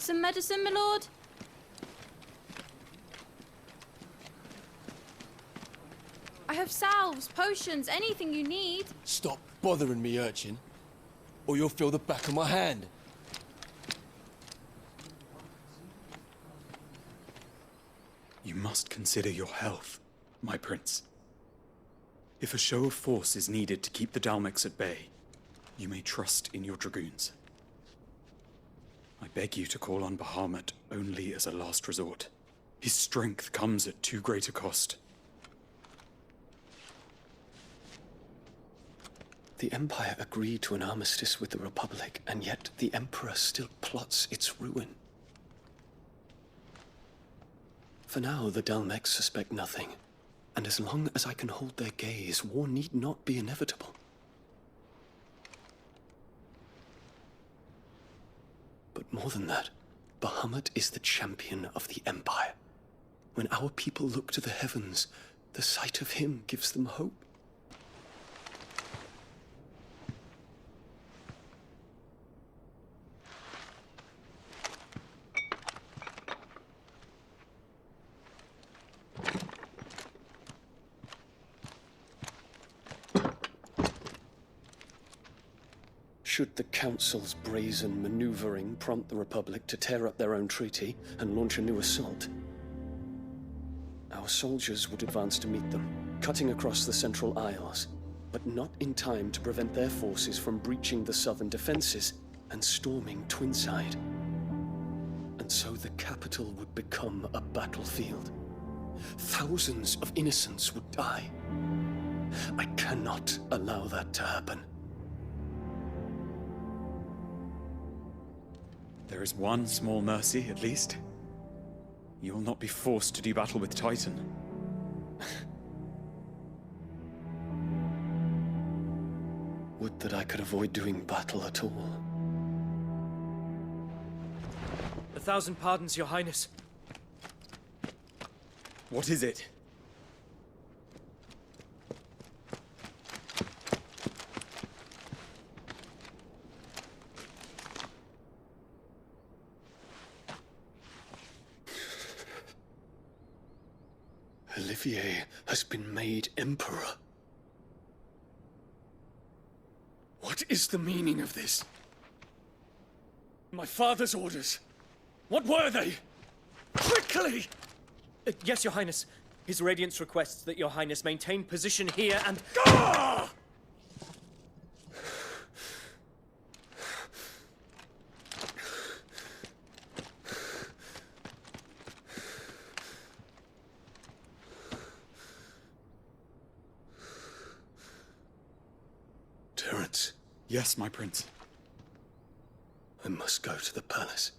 some medicine, my lord? I have salves, potions, anything you need. Stop bothering me, urchin, or you'll feel the back of my hand. You must consider your health, my prince. If a show of force is needed to keep the Dalmex at bay, you may trust in your dragoons. I beg you to call on Bahamut only as a last resort. His strength comes at too great a cost. The Empire agreed to an armistice with the Republic, and yet the Emperor still plots its ruin. For now, the Dalmex suspect nothing, and as long as I can hold their gaze, war need not be inevitable. But more than that, Bahamut is the champion of the Empire. When our people look to the heavens, the sight of him gives them hope. Should the Council's brazen maneuvering prompt the Republic to tear up their own treaty and launch a new assault, our soldiers would advance to meet them, cutting across the Central Isles, but not in time to prevent their forces from breaching the southern defenses and storming Twinside. And so the capital would become a battlefield. Thousands of innocents would die. I cannot allow that to happen. There is one small mercy, at least. You will not be forced to do battle with Titan. Would that I could avoid doing battle at all. 1,000 pardons, Your Highness. What is it? Olivier has been made Emperor. What is the meaning of this? My father's orders. What were they? Quickly! Yes, Your Highness. His Radiance requests that Your Highness maintain position here and... Ah! Terence. Yes, my prince. I must go to the palace.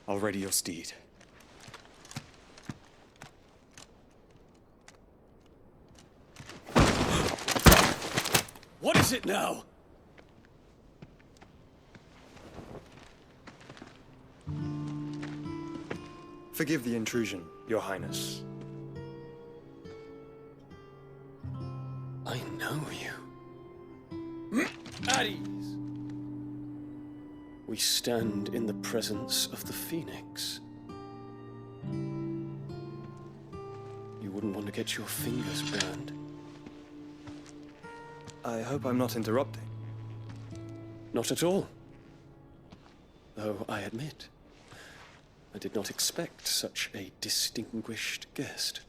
I'll ready your steed. What is it now? Forgive the intrusion, Your Highness. I know you. At ease. We stand in the presence of the Phoenix. You wouldn't want to get your fingers burned. I hope I'm not interrupting. Not at all. Though I admit, I did not expect such a distinguished guest.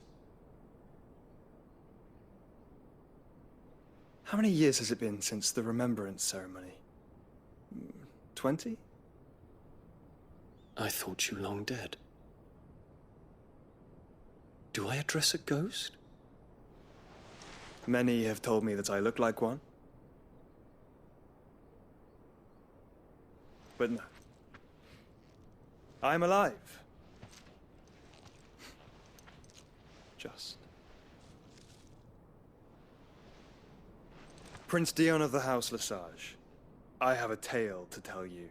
How many years has it been since the Remembrance Ceremony? 20? I thought you long dead. Do I address a ghost? Many have told me that I look like one. But no. I'm alive. Just. Prince Dion of the House Lesage, I have a tale to tell you.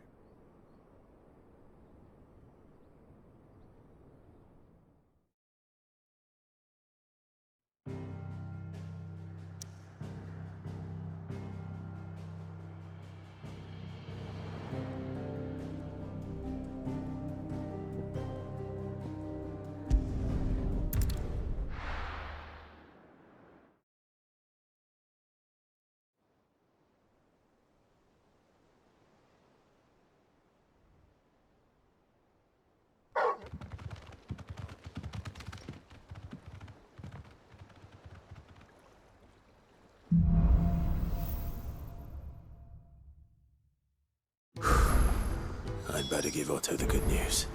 I'd better give Otto the good news.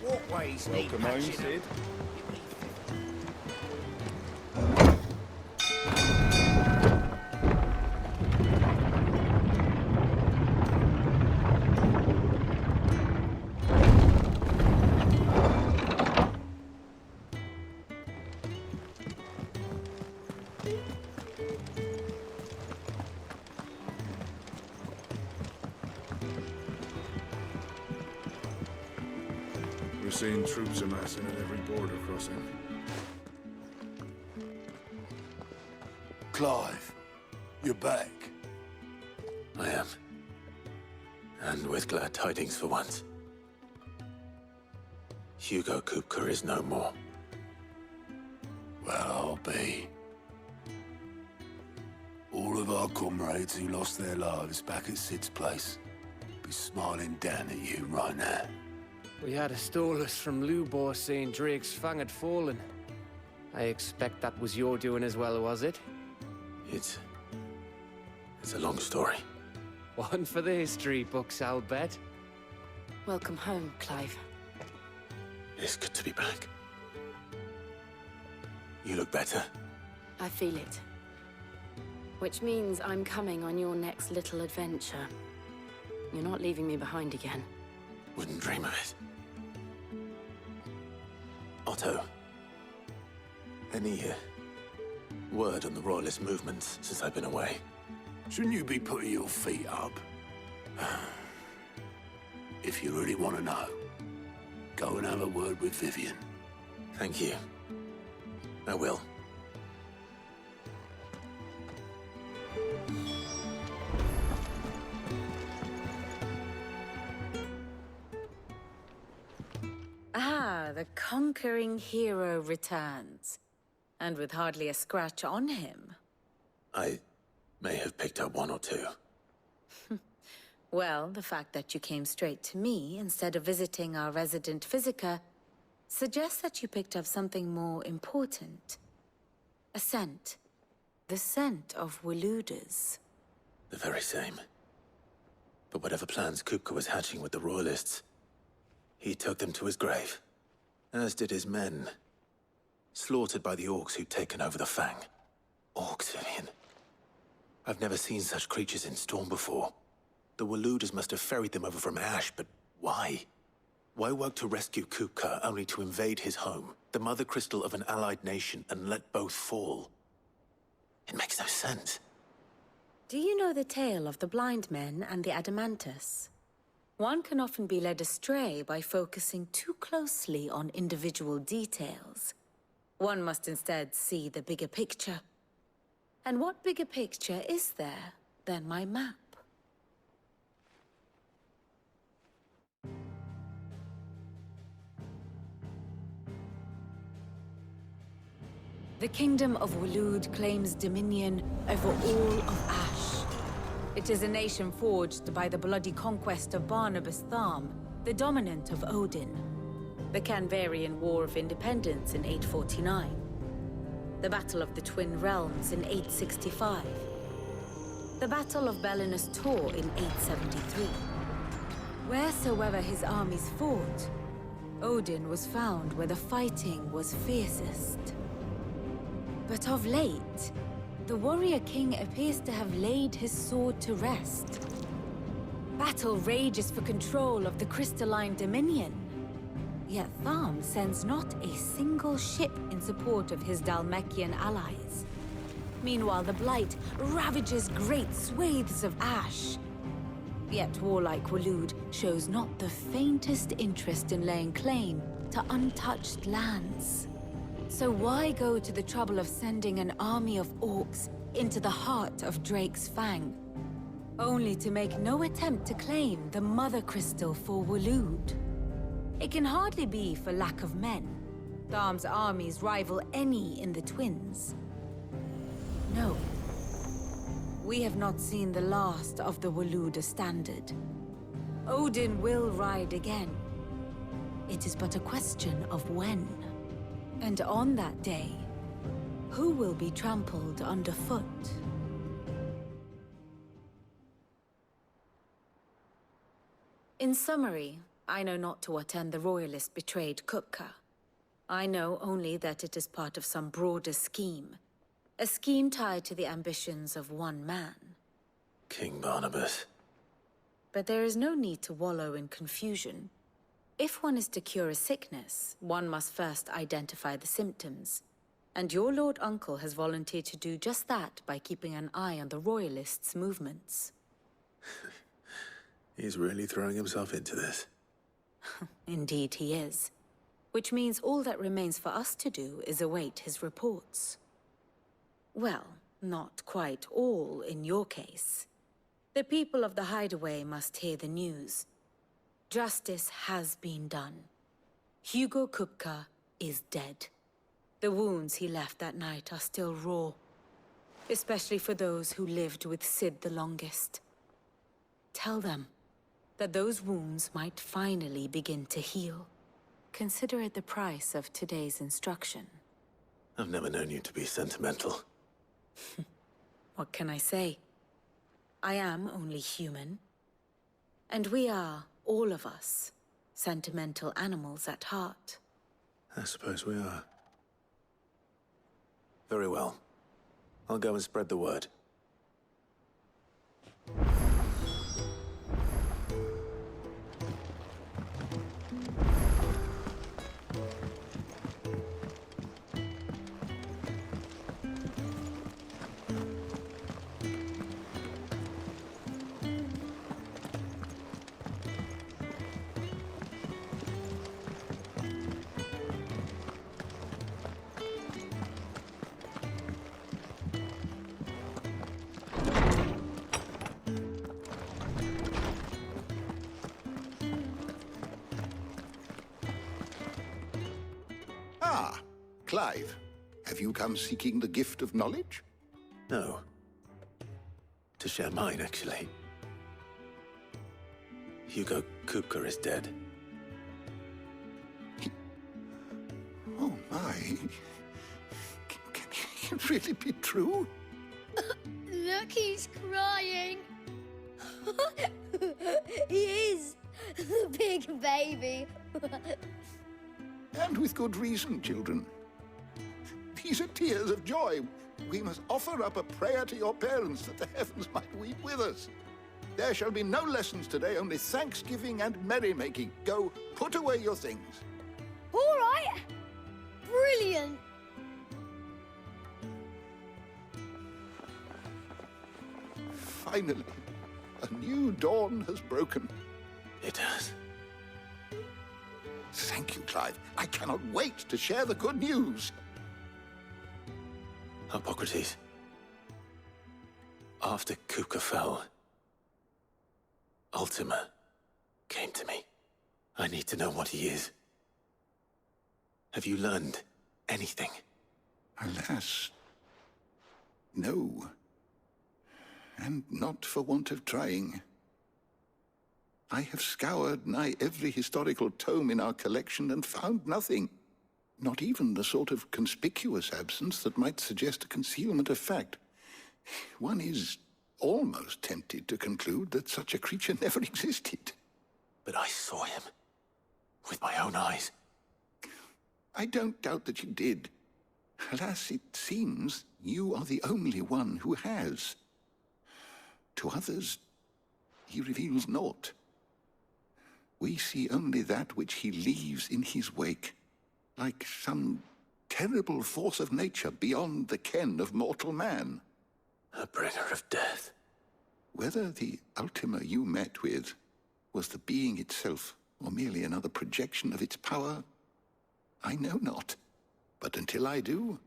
Walkways need patching up. We're seeing troops amassing at every border crossing. Clive, you're back. I am. And with glad tidings for once. Hugo Kupka is no more. Well, I'll be. All of our comrades who lost their lives back at Sid's place be smiling down at you right now. We had a stolus from Lubor saying Drake's fang had fallen. I expect that was your doing as well, was it? It's a long story. One for the history books, I'll bet. Welcome home, Clive. It's good to be back. You look better. I feel it. Which means I'm coming on your next little adventure. You're not leaving me behind again. Wouldn't dream of it. Otto, any word on the Royalist movements since I've been away? Shouldn't you be putting your feet up? If you really want to know, go and have a word with Vivian. Thank you. I will. Ah, the conquering hero returns. And with hardly a scratch on him. I may have picked up one or two. Well, the fact that you came straight to me instead of visiting our resident physiker suggests that you picked up something more important. A scent. The scent of Waludas. The very same. But whatever plans Kupka was hatching with the Royalists, he took them to his grave. As did his men. Slaughtered by the orcs who'd taken over the Fang. Orcs, Vivian. I've never seen such creatures in Storm before. The Waludas must have ferried them over from Ash, but why? Why work to rescue Kupka only to invade his home, the mother crystal of an allied nation, and let both fall? It makes no sense. Do you know the tale of the blind men and the Adamantus? One can often be led astray by focusing too closely on individual details. One must instead see the bigger picture. And what bigger picture is there than my map? The Kingdom of Waloed claims dominion over all of Ash. It is a nation forged by the bloody conquest of Barnabas Tharm, the dominant of Odin. The Canvarian War of Independence in 849. The Battle of the Twin Realms in 865. The Battle of Belinus Tor in 873. Wheresoever his armies fought, Odin was found where the fighting was fiercest. But of late, the warrior king appears to have laid his sword to rest. Battle rages for control of the crystalline dominion. Yet Tharm sends not a single ship in support of his Dhalmekian allies. Meanwhile, the Blight ravages great swathes of Ash. Yet warlike Waloed shows not the faintest interest in laying claim to untouched lands. So why go to the trouble of sending an army of orcs into the heart of Drake's Fang, only to make no attempt to claim the Mother Crystal for Waloed? It can hardly be for lack of men. Tharm's armies rival any in the Twins. No. We have not seen the last of the Waluda standard. Odin will ride again. it is but a question of when. And on that day, who will be trampled underfoot? In summary, I know not to what end the royalist betrayed Kupka. I know only that it is part of some broader scheme. A scheme tied to the ambitions of one man. King Barnabas. But there is no need to wallow in confusion. If one is to cure a sickness, one must first identify the symptoms. And your Lord Uncle has volunteered to do just that by keeping an eye on the royalists' movements. He's really throwing himself into this. Indeed he is. Which means all that remains for us to do is await his reports. Well, not quite all in your case. The people of the Hideaway must hear the news. Justice has been done. Hugo Kupka is dead. The wounds he left that night are still raw, especially for those who lived with Sid the longest. Tell them that those wounds might finally begin to heal. Consider it the price of today's instruction. I've never known you to be sentimental. What can I say? I am only human. And we are, all of us, sentimental animals at heart. I suppose we are. Very well. I'll go and spread the word. Ah, Clive. Have you come seeking the gift of knowledge? No. To share mine, actually. Hugo Kupka is dead. Oh, my. Can it really be true? Look, he's crying. He is. The big baby. And with good reason, children. These are tears of joy. We must offer up a prayer to your parents that the heavens might weep with us. There shall be no lessons today, only thanksgiving and merrymaking. Go, put away your things. All right. Brilliant. Finally, a new dawn has broken. It has. Thank you, Clive. I cannot wait to share the good news. Hippocrates. After Kupka fell, Ultima came to me. I need to know what he is. Have you learned anything? Alas, no. And not for want of trying. I have scoured nigh every historical tome in our collection and found nothing. Not even the sort of conspicuous absence that might suggest a concealment of fact. One is almost tempted to conclude that such a creature never existed. But I saw him. With my own eyes. I don't doubt that you did. Alas, it seems you are the only one who has. To others, he reveals naught. We see only that which he leaves in his wake, like some terrible force of nature beyond the ken of mortal man. A bringer of death. Whether the Ultima you met with was the being itself, or merely another projection of its power, I know not. But until I do,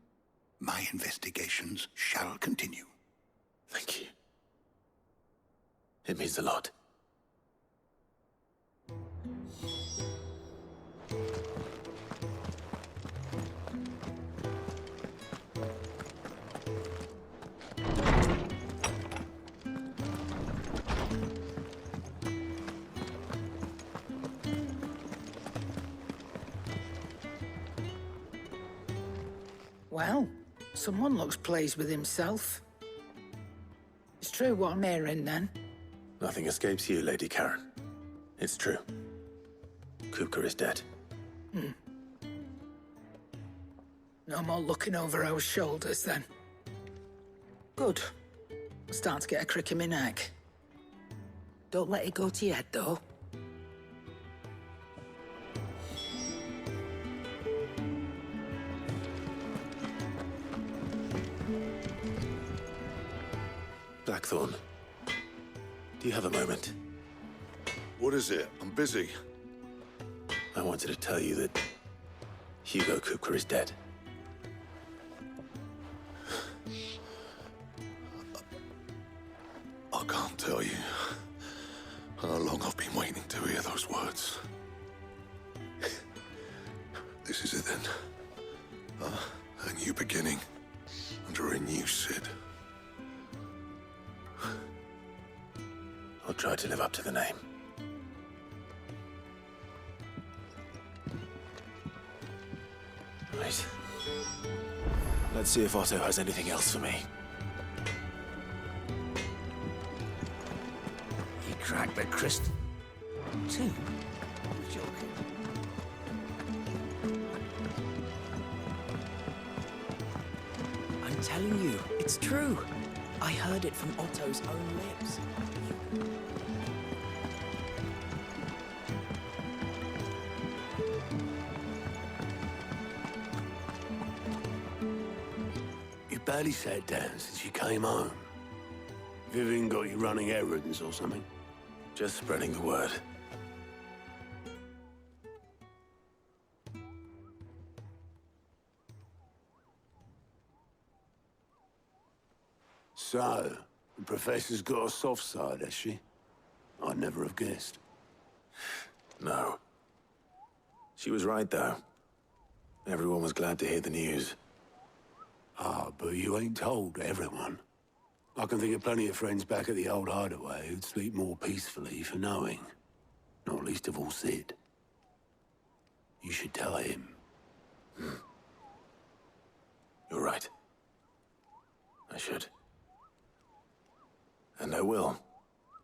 my investigations shall continue. Thank you. It means a lot. Well, someone looks pleased with himself. It's true what I'm hearing, then. Nothing escapes you, Lady Karen. It's true. Kupka is dead. No more looking over our shoulders, then. Good. I'm starting to get a crick in my neck. Don't let it go to your head, though. Blackthorn, do you have a moment? What is it? I'm busy. I wanted to tell you that Hugo Kupka is dead. I can't tell you how long I've been waiting to hear those words. This is it then. A new beginning under a new Sid. I'll try to live up to the name. Right. Let's see if Otto has anything else for me. You cracked the crystal, too. You're joking. I'm telling you, it's true. I heard it from Otto's own lips. You barely sat down since you came home. Vivian got you running errands or something? Just spreading the word. So, the Professor's got a soft side, has she? I'd never have guessed. No. She was right, though. Everyone was glad to hear the news. Ah, but you ain't told everyone. I can think of plenty of friends back at the old hideaway who'd sleep more peacefully for knowing. Not least of all Sid. You should tell him. You're right. I should. And I will.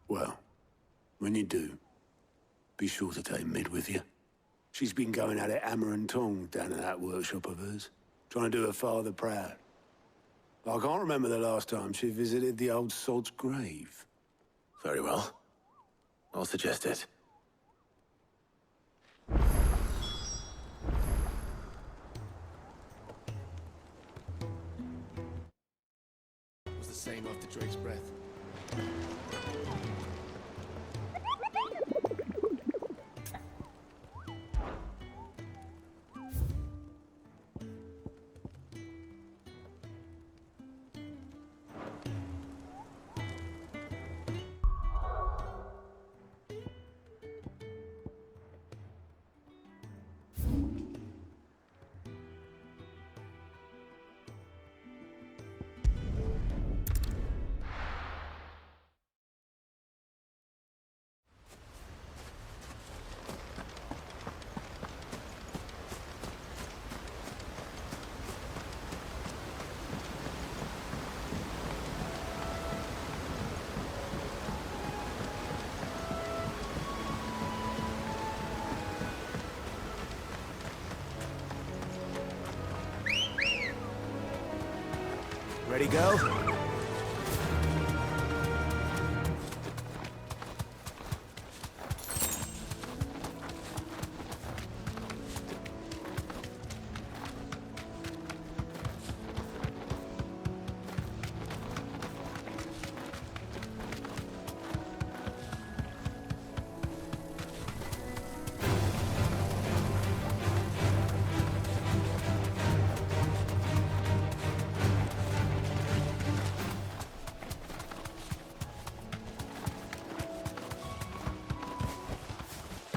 Well, when you do, be sure to take Mid with you. She's been going at it hammer and tongs down in that workshop of hers, trying to do her father proud. I can't remember the last time she visited the old sod's grave. Very well. I'll suggest it. It was the same after Drake's breath. Ready, go?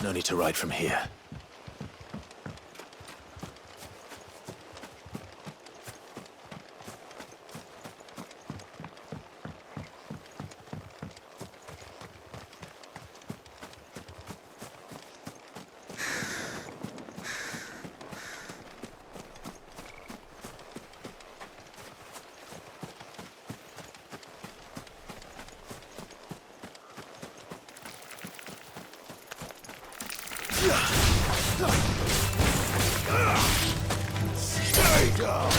No need to ride from here. Stay down!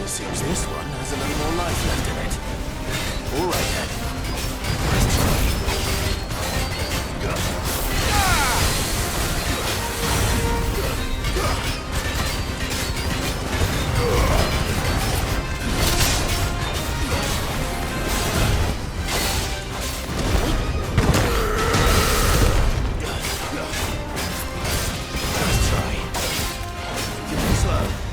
Seems this one has a little more life left in it. All right then. Let's try. Let's try. Give me slow.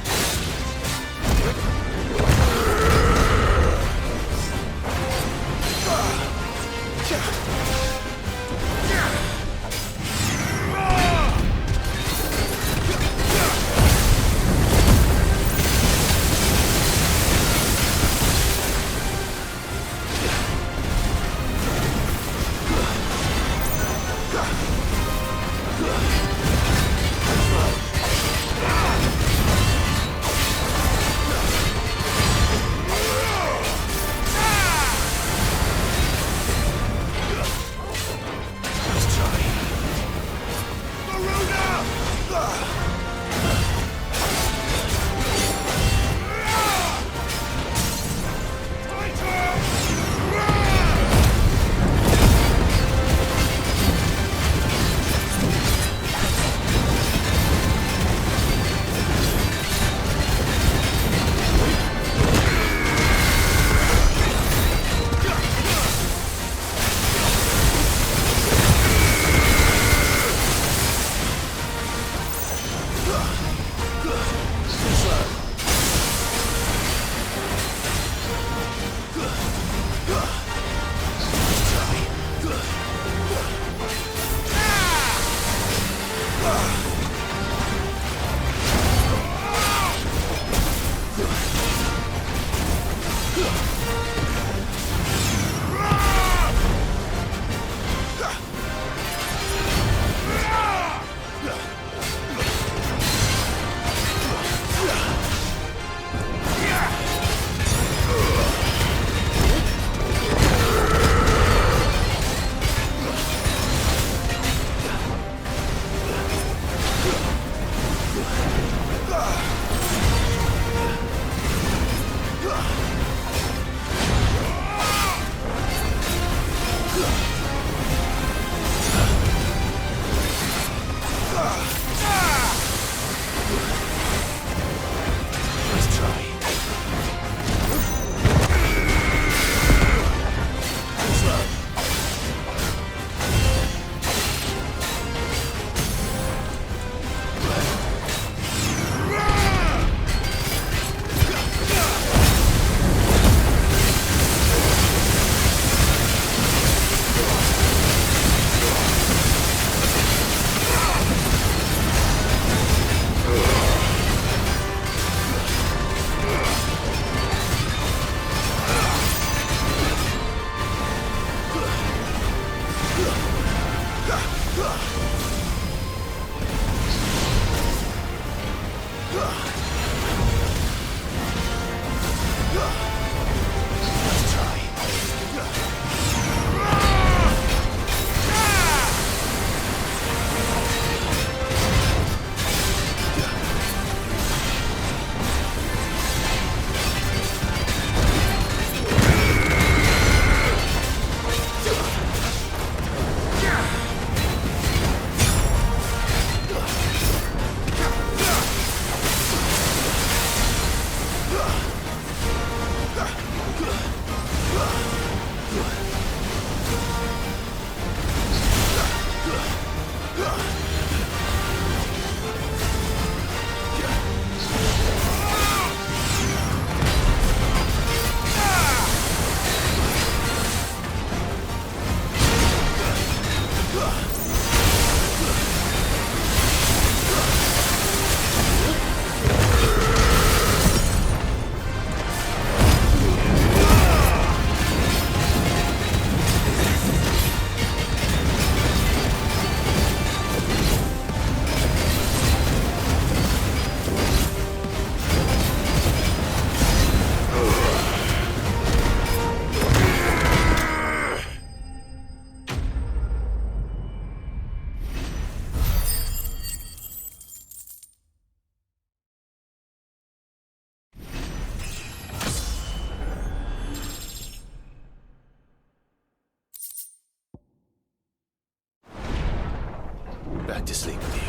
back to sleep with you.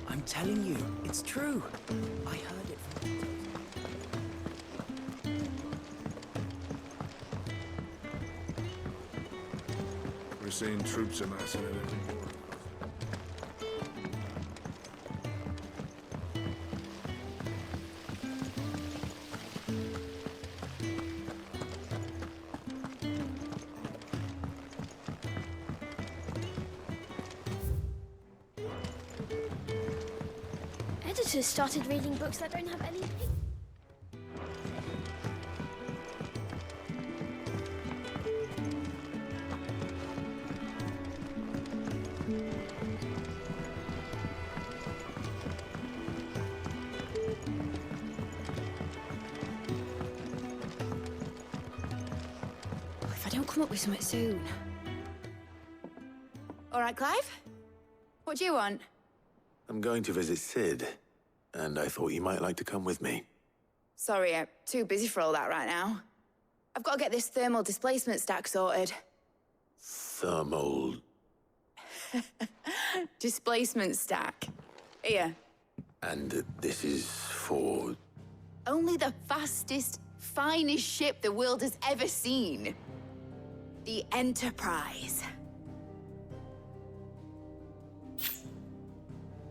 I'm telling you, it's true. I heard it from We're seeing troops amassing in every war. Editors started reading books that don't have any pictures. If I don't come up with something soon. All right, Clive? What do you want? I'm going to visit Sid, and I thought you might like to come with me. Sorry, I'm too busy for all that right now. I've got to get this thermal displacement stack sorted. Thermal... Displacement stack. Here. And this is for... Only the fastest, finest ship the world has ever seen. The Enterprise.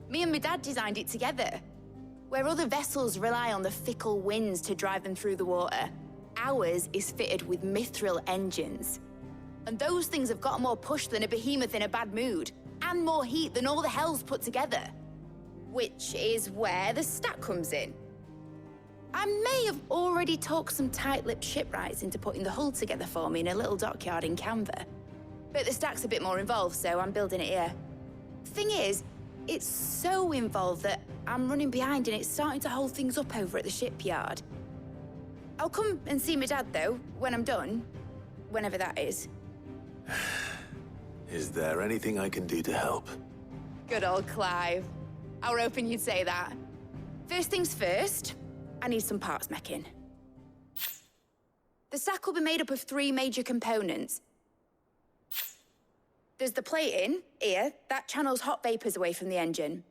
Me and my dad designed it together. Where other vessels rely on the fickle winds to drive them through the water, ours is fitted with mithril engines. And those things have got more push than a behemoth in a bad mood, and more heat than all the hells put together. Which is where the stack comes in. I may have already talked some tight-lipped shipwrights into putting the hull together for me in a little dockyard in Canva. But the stack's a bit more involved, so I'm building it here. Thing is, it's so involved that I'm running behind and it's starting to hold things up over at the shipyard. I'll come and see my dad, though, when I'm done. Whenever that is. Is there anything I can do to help? Good old Clive. I were hoping you'd say that. First things first, I need some parts meching. The stack will be made up of 3 major components. There's the plating, here, that channels hot vapors away from the engine.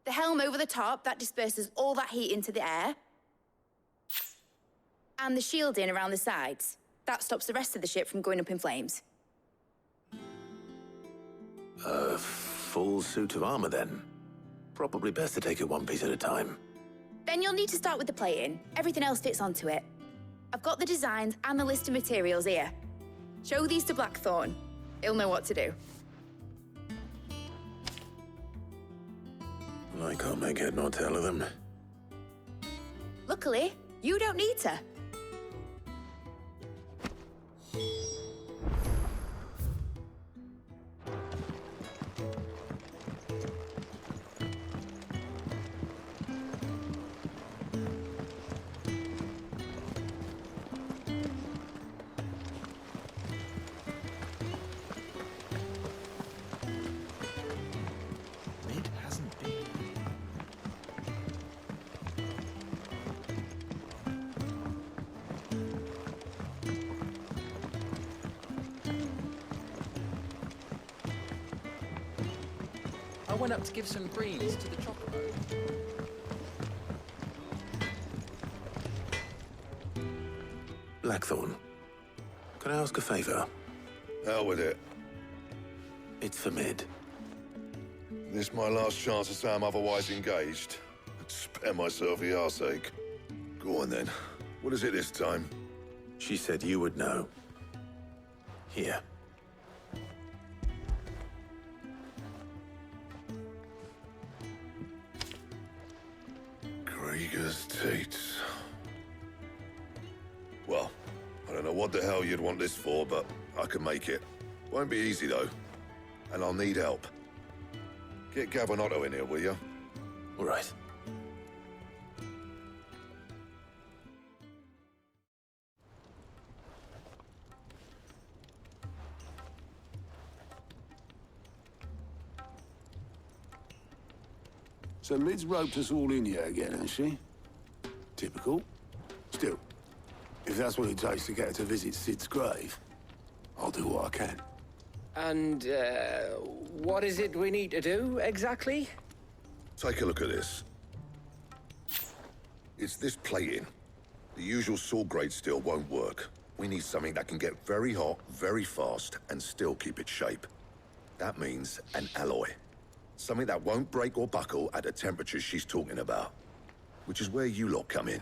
The helm over the top, that disperses all that heat into the air. And the shielding around the sides. That stops the rest of the ship from going up in flames. A full suit of armor, then? Probably best to take it one piece at a time. Then you'll need to start with the plating. Everything else fits onto it. I've got the designs and the list of materials here. Show these to Blackthorn. He'll know what to do. I can't make head nor tail of them. Luckily, you don't need to. I went up to give some greens to the chocobo. Blackthorn, can I ask a favor? Hell with it. It's for Mid. This my last chance to say I'm otherwise engaged. I'd spare myself the arseache. Go on then. What is it this time? She said you would know. Here. Krieger's Tates. Well, I don't know know what the hell you'd want this for, but I can make it. Won't be easy, though. And I'll need help. Get Gav and Otto in here, will you? All right. So Mid's roped us all in here again, has she? Typical. Still, if that's what it takes to get her to visit Sid's grave, I'll do what I can. And, what is it we need to do, exactly? Take a look at this. It's this plating. The usual sword grade steel won't work. We need something that can get very hot, very fast, and still keep its shape. That means an alloy. Something that won't break or buckle at the temperatures she's talking about. Which is where you lot come in.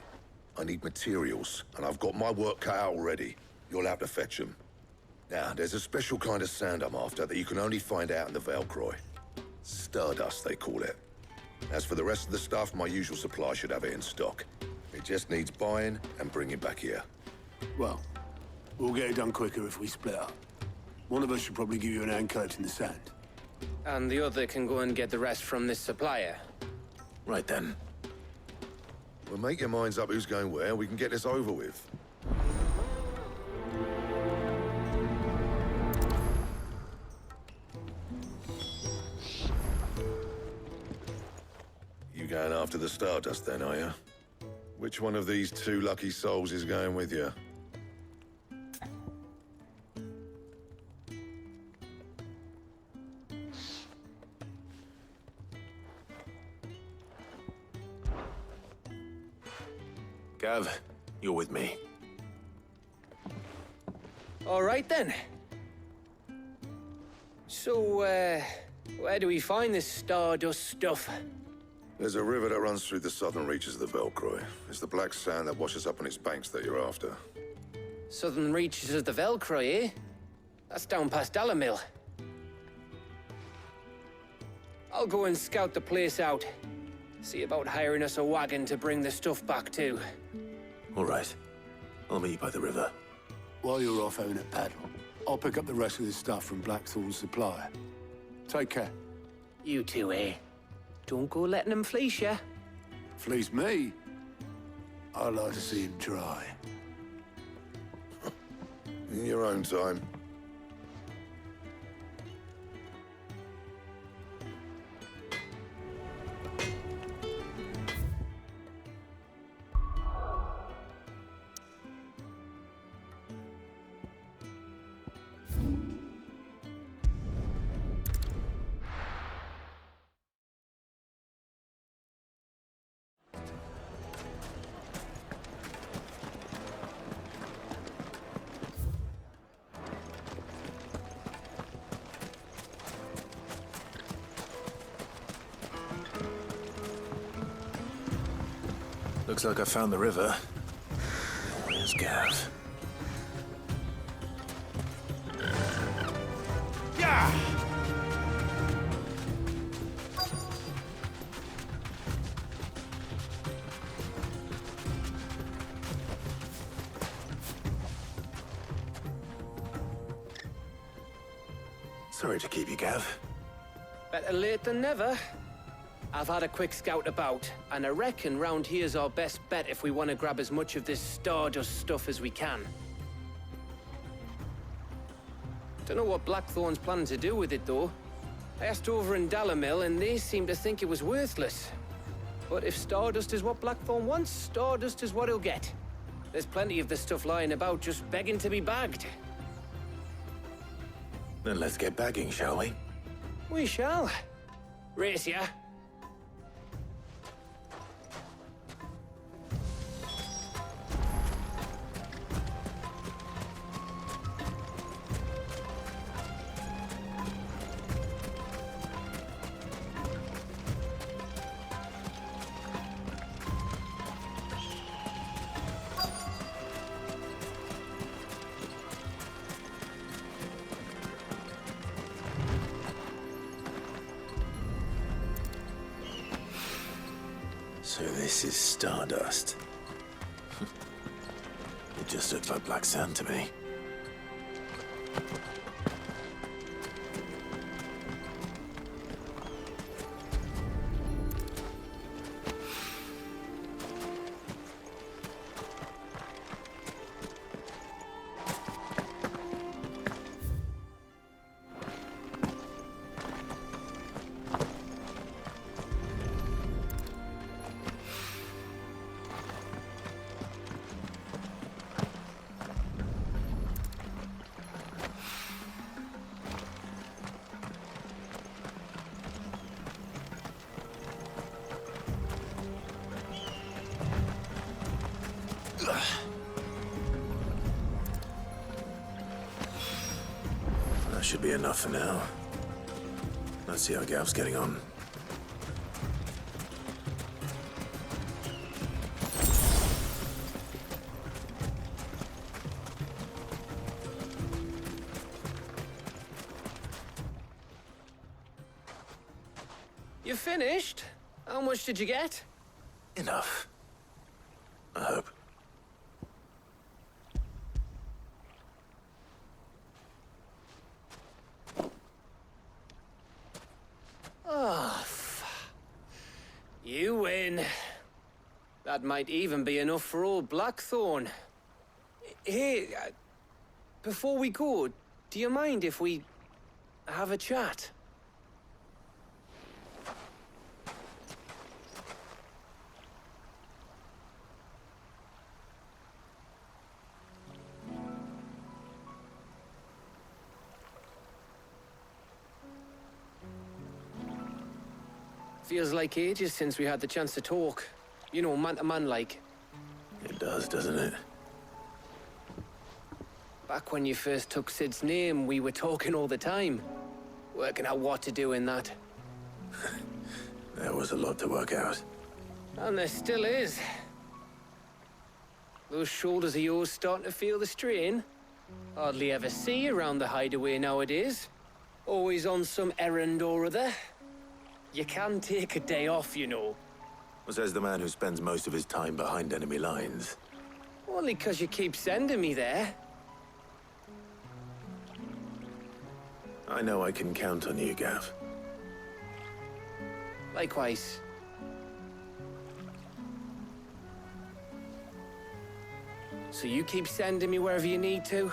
I need materials, and I've got my work cut out already. You'll have to fetch them. Now, there's a special kind of sand I'm after that you can only find out in the Velcroy. Stardust, they call it. As for the rest of the stuff, my usual supply should have it in stock. It just needs buying and bringing back here. Well, we'll get it done quicker if we split up. One of us should probably give you an hand collecting the sand. And the other can go and get the rest from this supplier. Right then. Well, make your minds up who's going where, and we can get this over with. You going after the Stardust then, are you? Which one of these two lucky souls is going with you? Gav, you're with me. All right, then. So, where do we find this Stardust stuff? There's a river that runs through the southern reaches of the Velcroy. It's the black sand that washes up on its banks that you're after. Southern reaches of the Velcroy, eh? That's down past Dalamil. I'll go and scout the place out. See about hiring us a wagon to bring the stuff back to. All right. I'll meet you by the river. While you're off having a paddle, I'll pick up the rest of the stuff from Blackthorn's supplier. Take care. You two, eh? Don't go letting them fleece ya. Fleece me? I'd like to see him try. In your own time. Looks like I found the river. Where's Gav? Yeah! Sorry to keep you, Gav. Better late than never. I've had a quick scout about, and I reckon round here's our best bet if we want to grab as much of this Stardust stuff as we can. Don't know what Blackthorn's planning to do with it, though. I asked over in Dalamil, and they seem to think it was worthless. But if Stardust is what Blackthorn wants, Stardust is what he'll get. There's plenty of the stuff lying about just begging to be bagged. Then let's get bagging, shall we? We shall. Race ya. So this is Stardust. It just looks like black sand to me. That should be enough for now. Let's see how Gav's getting on. You finished? How much did you get? Enough. I hope. Oh, you win. That might even be enough for old Blackthorn. Hey, before we go, do you mind if we have a chat? Feels like ages since we had the chance to talk. You know, man to man like. It does, doesn't it? Back when you first took Sid's name, we were talking all the time. Working out what to do in that. There was a lot to work out. And there still is. Those shoulders of yours starting to feel the strain. Hardly ever see you around the hideaway nowadays. Always on some errand or other. You can take a day off, you know. Says the man who spends most of his time behind enemy lines. Only 'cause you keep sending me there. I know I can count on you, Gav. Likewise. So you keep sending me wherever you need to,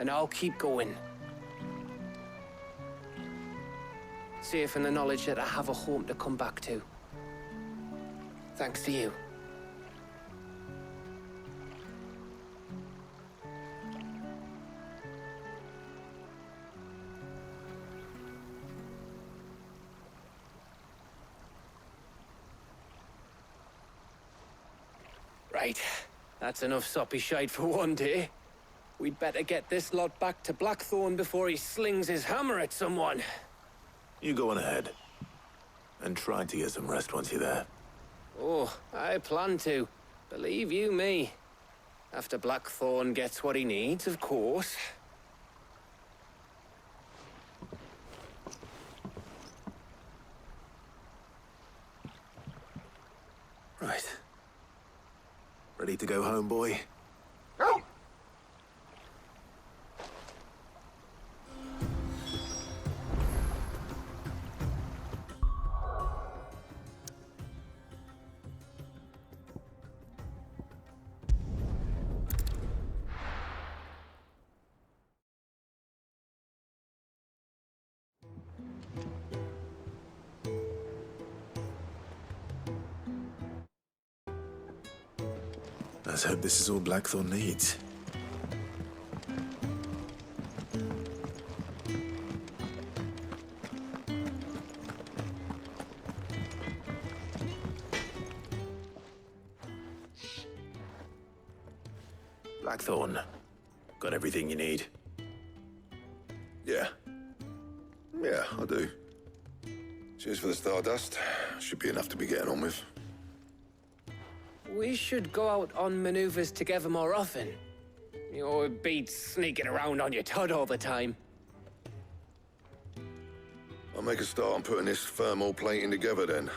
and I'll keep going. Safe in the knowledge that I have a home to come back to. Thanks to you. Right. That's enough soppy shite for one day. We'd better get this lot back to Blackthorn before he slings his hammer at someone. You go on ahead. And try to get some rest once you're there. Oh, I plan to. Believe you me. After Blackthorn gets what he needs, of course. Right. Ready to go home, boy? Let's hope this is all Blackthorn needs. Blackthorn, got everything you need? Yeah. Yeah, I do. Cheers for the stardust. Should be enough to be getting on with. We should go out on maneuvers together more often. You know, it beats sneaking around on your tud all the time. I'll make a start on putting this thermal plating together then.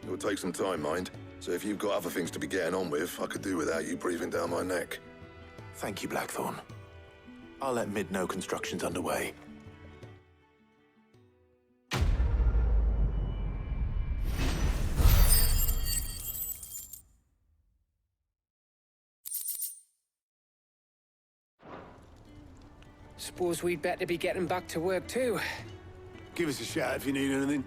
It will take some time, mind. So if you've got other things to be getting on with, I could do without you breathing down my neck. Thank you, Blackthorn. I'll let Mid know construction's underway. Suppose we'd better be getting back to work too. Give us a shout if you need anything.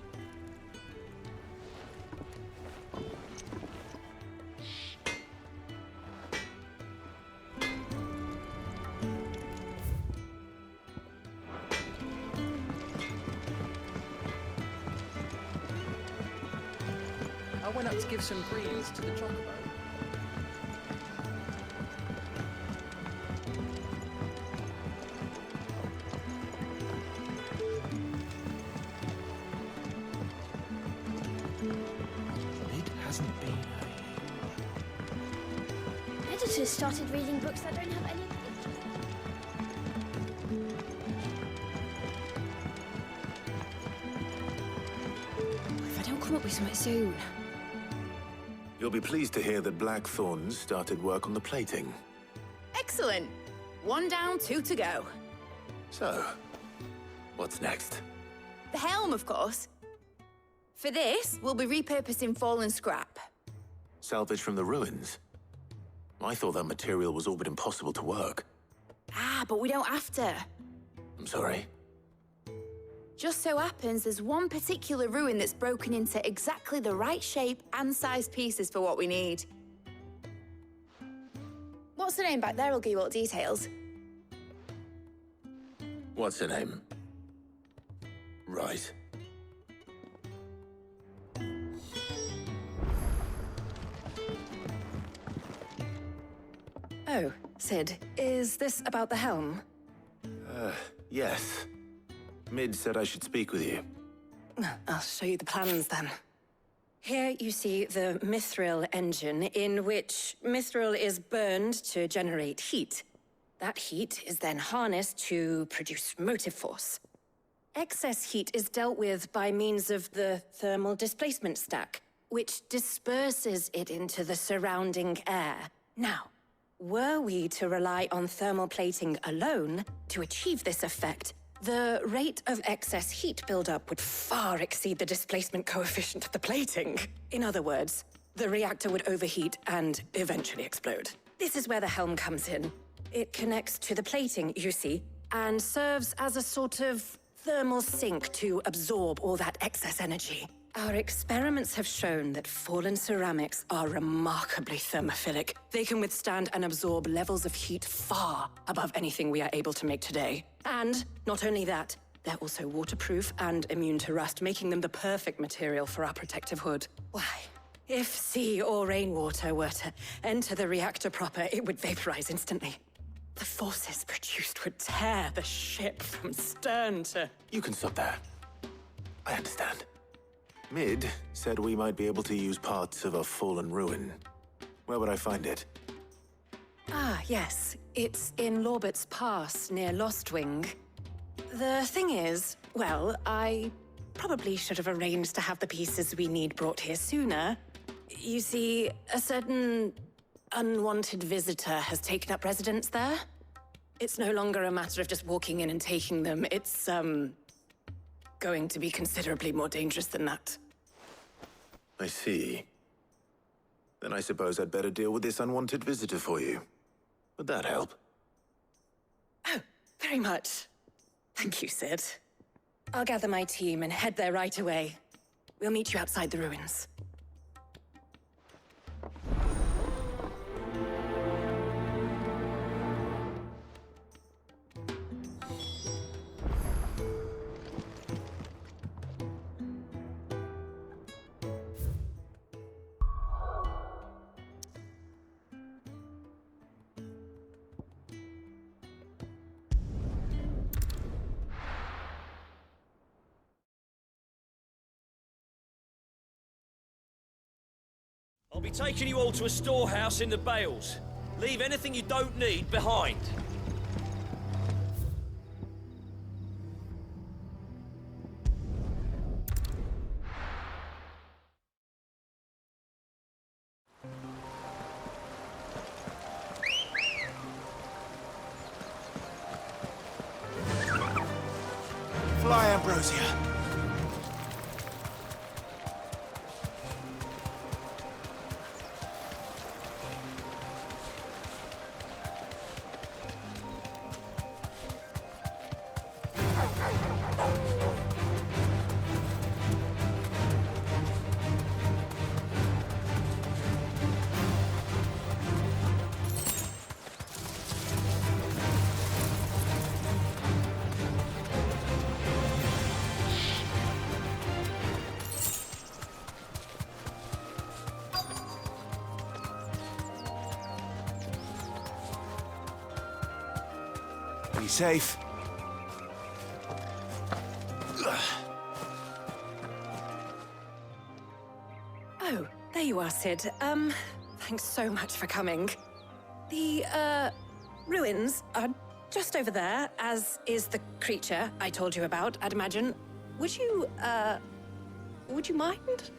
I went up to give some greens to the chocobo. Editors started reading books that don't have any pictures. If I don't come up with something soon. You'll be pleased to hear that Blackthorn started work on the plating. Excellent. 1 down, 2 to go. So, what's next? The helm, of course. For this, we'll be repurposing fallen scrap. Salvage from the ruins? I thought that material was all but impossible to work. Ah, but we don't have to. I'm sorry. Just so happens there's one particular ruin that's broken into exactly the right shape and size pieces for what we need. What's the name back there? I'll give you all the details. What's her name? Right. Oh, Sid, is this about the helm? Yes. Mid said I should speak with you. I'll show you the plans then. Here you see the mithril engine, in which mithril is burned to generate heat. That heat is then harnessed to produce motive force. Excess heat is dealt with by means of the thermal displacement stack, which disperses it into the surrounding air. Now, were we to rely on thermal plating alone to achieve this effect, the rate of excess heat buildup would far exceed the displacement coefficient of the plating. In other words, the reactor would overheat and eventually explode. This is where the helm comes in. It connects to the plating, you see, and serves as a sort of thermal sink to absorb all that excess energy. Our experiments have shown that fallen ceramics are remarkably thermophilic. They can withstand and absorb levels of heat far above anything we are able to make today. And not only that, they're also waterproof and immune to rust, making them the perfect material for our protective hood. Why? If sea or rainwater were to enter the reactor proper, it would vaporize instantly. The forces produced would tear the ship from stern to... You can stop there. I understand. Mid said we might be able to use parts of a fallen ruin. Where would I find it? Ah, yes. It's in Lorbert's Pass, near Lostwing. The thing is, well, I probably should have arranged to have the pieces we need brought here sooner. You see, a certain unwanted visitor has taken up residence there. It's no longer a matter of just walking in and taking them. It's, going to be considerably more dangerous than that. I see. Then I suppose I'd better deal with this unwanted visitor for you. Would that help? Oh, very much. Thank you, Sid. I'll gather my team and head there right away. We'll meet you outside the ruins. I'll be taking you all to a storehouse in the Bales. Leave anything you don't need behind. goes here. Be safe. Oh, there you are, Sid. Thanks so much for coming. The, ruins are just over there, as is the creature I told you about, I'd imagine. Would you mind?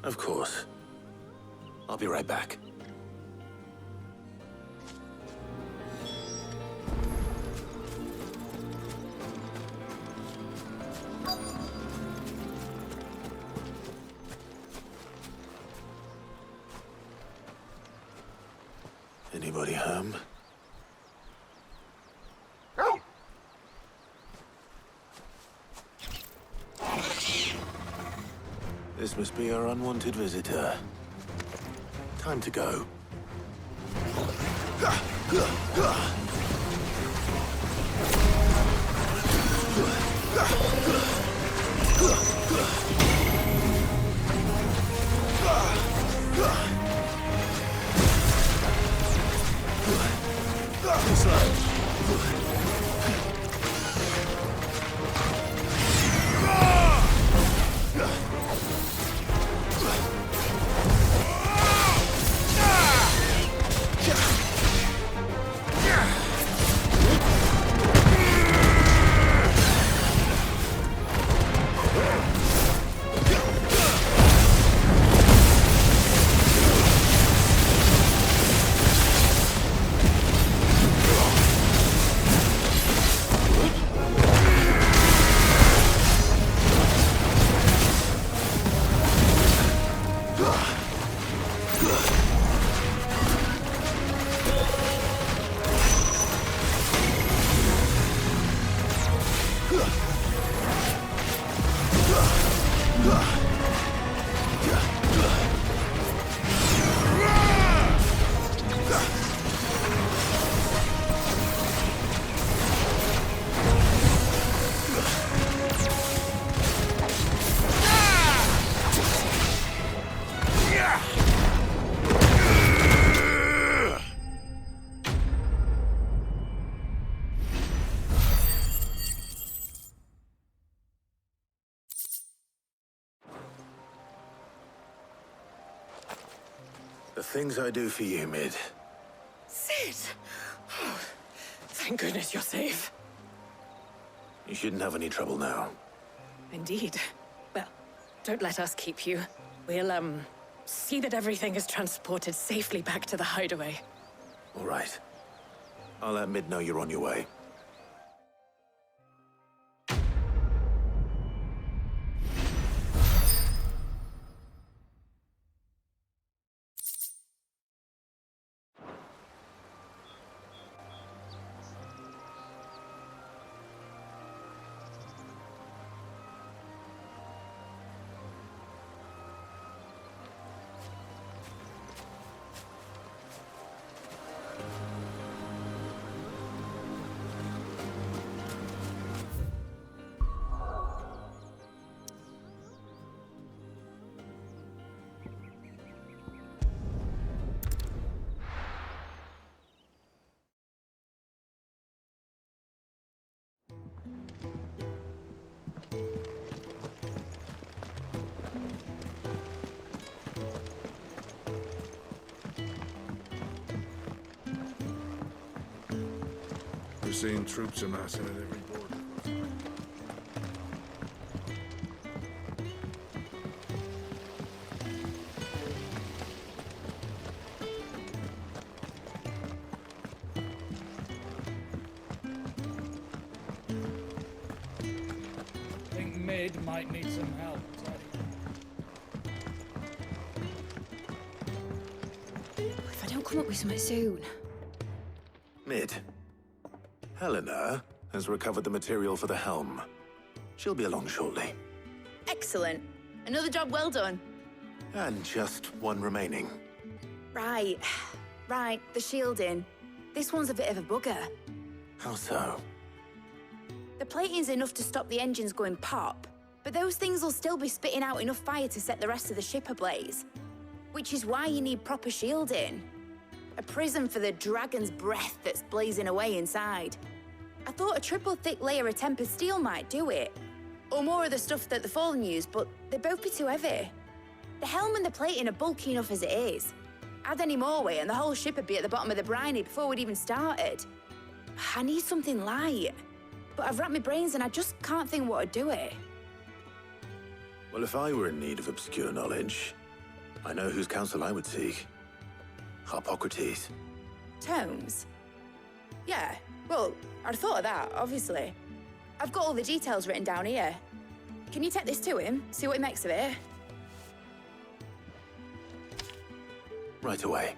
Of course. I'll be right back. Anybody home? This must be our unwanted visitor. Time to go. The things I do for you, Mid. Sid! Oh, thank goodness you're safe. You shouldn't have any trouble now. Indeed. Well, don't let us keep you. We'll, see that everything is transported safely back to the hideaway. All right. I'll let Mid know you're on your way. We're seeing troops amassing at every border. Mid might need some help. If I don't come up with something soon. Mid. Helena has recovered the material for the helm. She'll be along shortly. Excellent. Another job well done. And just one remaining. Right. Right, the shielding. This one's a bit of a bugger. How so? The plating's enough to stop the engines going pop, but those things will still be spitting out enough fire to set the rest of the ship ablaze. Which is why you need proper shielding. A prison for the dragon's breath that's blazing away inside. I thought a triple thick layer of tempered steel might do it. Or more of the stuff that the Fallen use, but they'd both be too heavy. The helm and the plating are bulky enough as it is. Add any more weight and the whole ship would be at the bottom of the briny before we'd even started. I need something light. But I've racked my brains and I just can't think what would do it. Well, if I were in need of obscure knowledge, I know whose counsel I would seek. Harpocrates. Tomes? Yeah, well, I'd thought of that, obviously. I've got all the details written down here. Can you take this to him, see what he makes of it? Right away.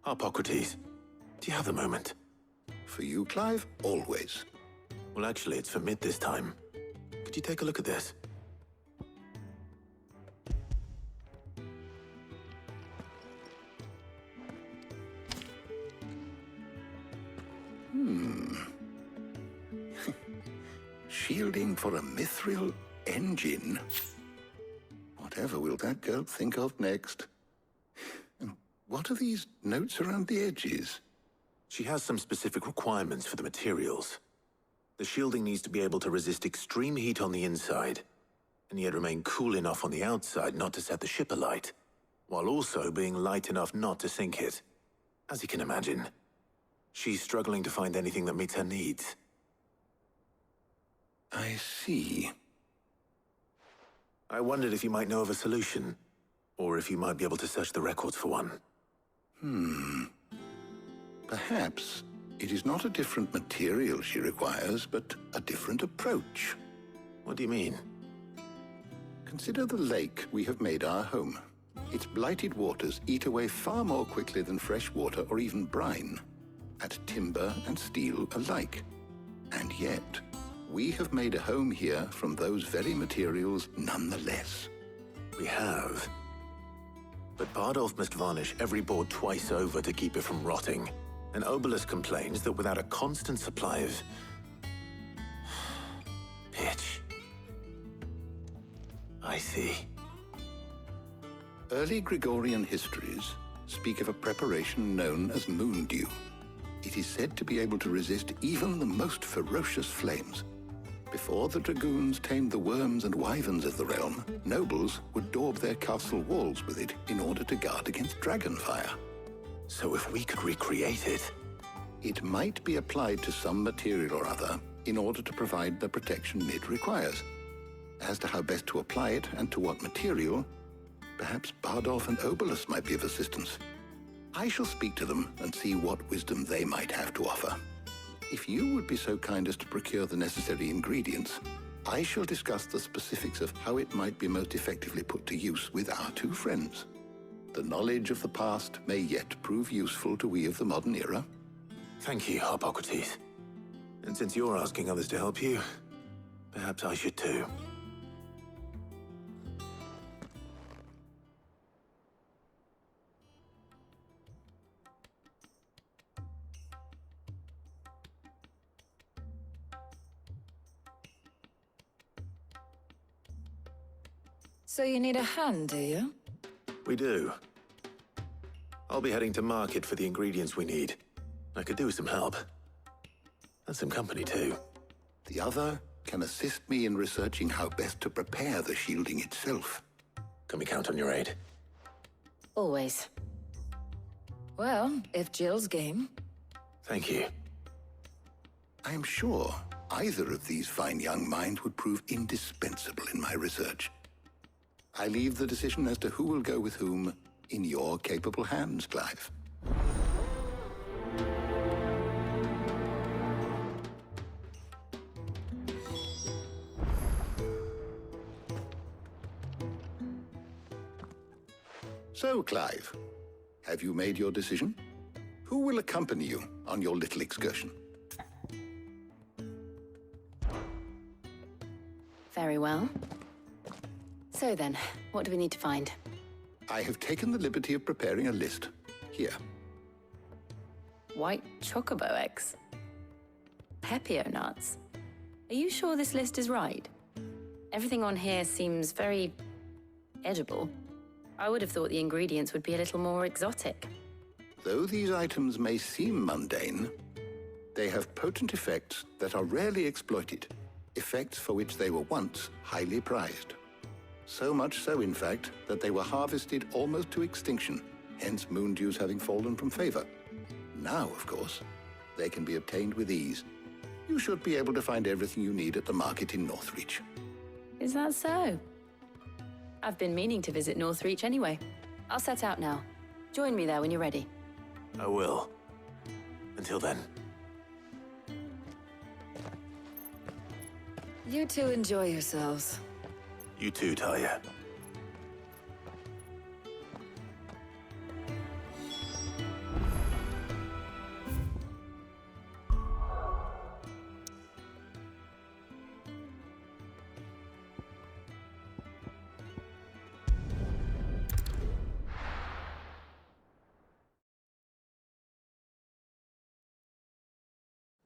Harpocrates, do you have a moment? For you, Clive, always. Well, actually, it's for Mid this time. Could you take a look at this? Shielding for a mithril engine? Whatever will that girl think of next? And what are these notes around the edges? She has some specific requirements for the materials. The shielding needs to be able to resist extreme heat on the inside, and yet remain cool enough on the outside not to set the ship alight, while also being light enough not to sink it. As you can imagine, she's struggling to find anything that meets her needs. I see. I wondered if you might know of a solution, or if you might be able to search the records for one. Perhaps it is not a different material she requires, but a different approach. What do you mean? Consider the lake we have made our home. Its blighted waters eat away far more quickly than fresh water or even brine, at timber and steel alike. And yet, we have made a home here from those very materials nonetheless. We have. But Bardolph must varnish every board twice over to keep it from rotting. And Obelus complains that without a constant supply of pitch. I see. Early Gregorian histories speak of a preparation known as moon dew. It is said to be able to resist even the most ferocious flames. Before the dragoons tamed the worms and wyverns of the realm, nobles would daub their castle walls with it in order to guard against dragonfire. So if we could recreate it... It might be applied to some material or other in order to provide the protection Mid requires. As to how best to apply it and to what material, perhaps Bardolph and Obelus might be of assistance. I shall speak to them and see what wisdom they might have to offer. If you would be so kind as to procure the necessary ingredients, I shall discuss the specifics of how it might be most effectively put to use with our two friends. The knowledge of the past may yet prove useful to we of the modern era. Thank you, Hippocrates. And since you're asking others to help you, perhaps I should too. So you need a hand, do you? We do. I'll be heading to market for the ingredients we need. I could do with some help. And some company too. The other can assist me in researching how best to prepare the shielding itself. Can we count on your aid? Always. Well, if Jill's game. Thank you. I am sure either of these fine young minds would prove indispensable in my research. I leave the decision as to who will go with whom in your capable hands, Clive. So, Clive, have you made your decision? Who will accompany you on your little excursion? Very well. So then, what do we need to find? I have taken the liberty of preparing a list. Here. White chocobo eggs. Pepio nuts. Are you sure this list is right? Everything on here seems very edible. I would have thought the ingredients would be a little more exotic. Though these items may seem mundane, they have potent effects that are rarely exploited, effects for which they were once highly prized. So much so, in fact, that they were harvested almost to extinction, hence moon dews having fallen from favor. Now, of course, they can be obtained with ease. You should be able to find everything you need at the market in Northreach. Is that so? I've been meaning to visit Northreach anyway. I'll set out now. Join me there when you're ready. I will. Until then. You two enjoy yourselves. You too, Talia.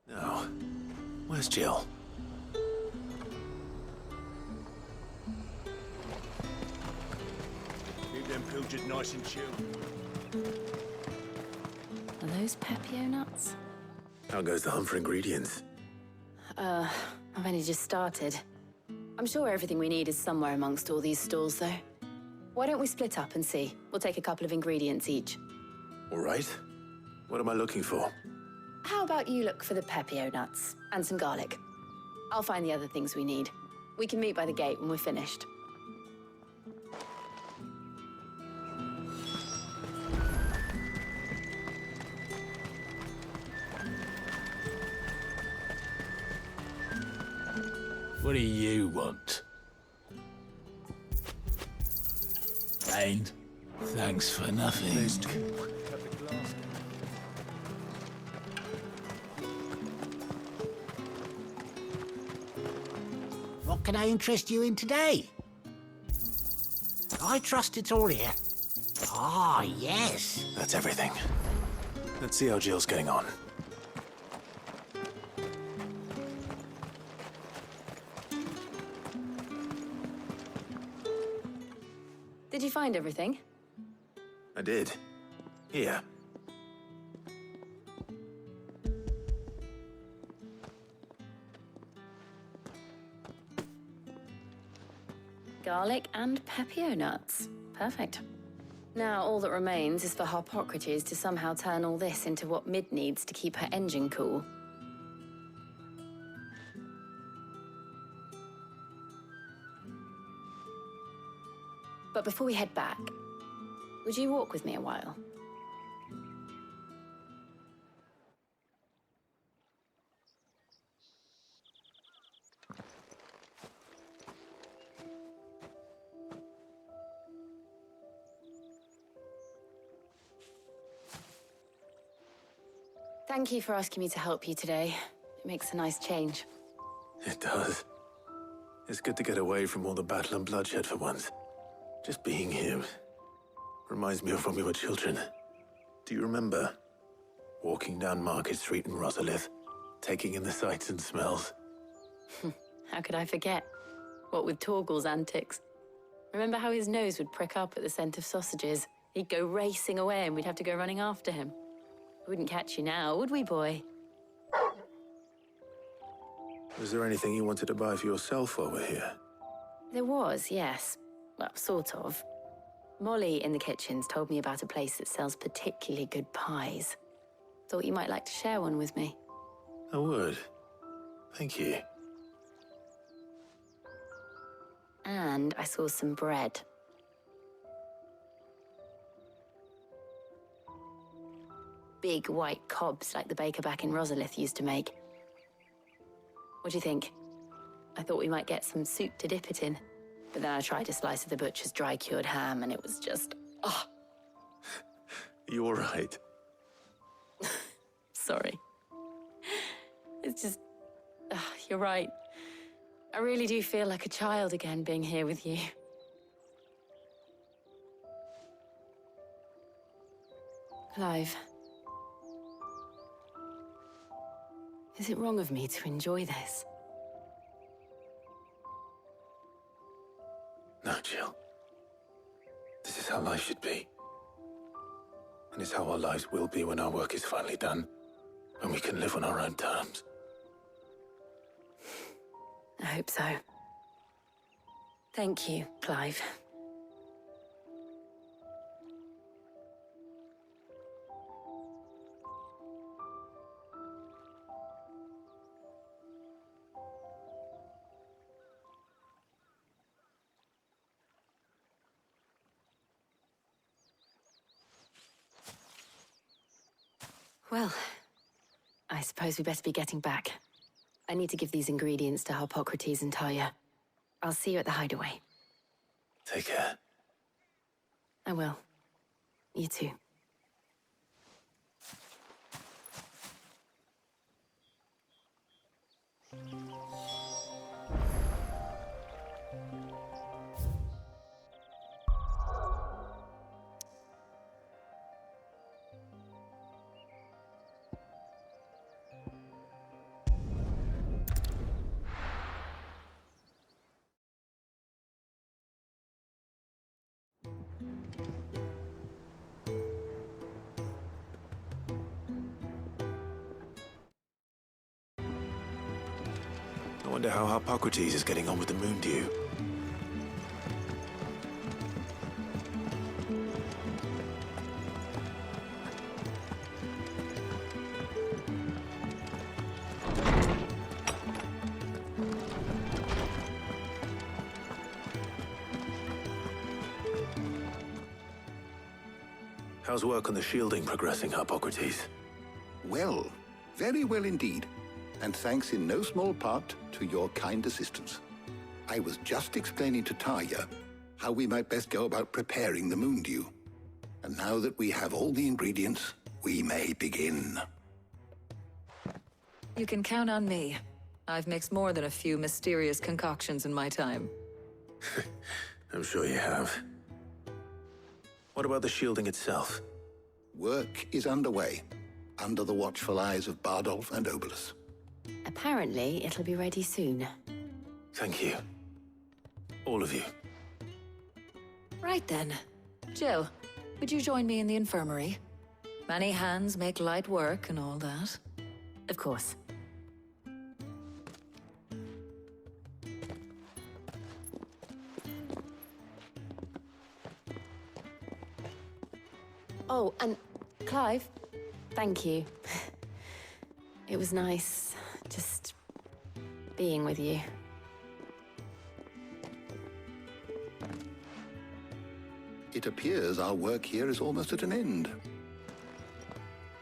Now, where's Jill? Keep them pilchard nice and chilled. Are those Pepio nuts? How goes the hunt for ingredients? I've only just started. I'm sure everything we need is somewhere amongst all these stalls, though. Why don't we split up and see? We'll take a couple of ingredients each. All right. What am I looking for? How about you look for the Pepio nuts and some garlic? I'll find the other things we need. We can meet by the gate when we're finished. What do you want? And thanks for nothing. What can I interest you in today? I trust it's all here. Ah, yes. That's everything. Let's see how Jill's getting on. Did you find everything? I did. Here. Garlic and Pepio nuts. Perfect. Now all that remains is for Hippocrates to somehow turn all this into what Mid needs to keep her engine cool. But before we head back, would you walk with me a while? Thank you for asking me to help you today. It makes a nice change. It does. It's good to get away from all the battle and bloodshed for once. Just being here reminds me of when we were children. Do you remember? Walking down Market Street in Rosalith, taking in the sights and smells. How could I forget? What with Torgal's antics. Remember how his nose would prick up at the scent of sausages? He'd go racing away and we'd have to go running after him. We wouldn't catch you now, would we, boy? Was there anything you wanted to buy for yourself while we're here? There was, yes. Well, sort of. Molly in the kitchens told me about a place that sells particularly good pies. Thought you might like to share one with me. I would. Thank you. And I saw some bread. Big white cobs like the baker back in Rosalith used to make. What do you think? I thought we might get some soup to dip it in. But then I tried a slice of the butcher's dry-cured ham and it was just... oh. You're right. Sorry. It's just... you're right. I really do feel like a child again being here with you. Clive. Is it wrong of me to enjoy this? No, Jill. This is how life should be. And it's how our lives will be when our work is finally done. When we can live on our own terms. I hope so. Thank you, Clive. Well, I suppose we better be getting back. I need to give these ingredients to Harpocrates and Talia. I'll see you at the hideaway. Take care. I will. You too. I wonder how Harpocrates is getting on with the moon dew. How's work on the shielding progressing, Harpocrates? Well, very well indeed. And thanks in no small part to your kind assistance. I was just explaining to Talia how we might best go about preparing the moon dew. And now that we have all the ingredients, we may begin. You can count on me. I've mixed more than a few mysterious concoctions in my time. I'm sure you have. What about the shielding itself? Work is underway, under the watchful eyes of Bardolph and Obolus. Apparently, it'll be ready soon. Thank you. All of you. Right then. Jill, would you join me in the infirmary? Many hands make light work and all that. Of course. Oh, and Clive, thank you. It was nice, just being with you. It appears our work here is almost at an end.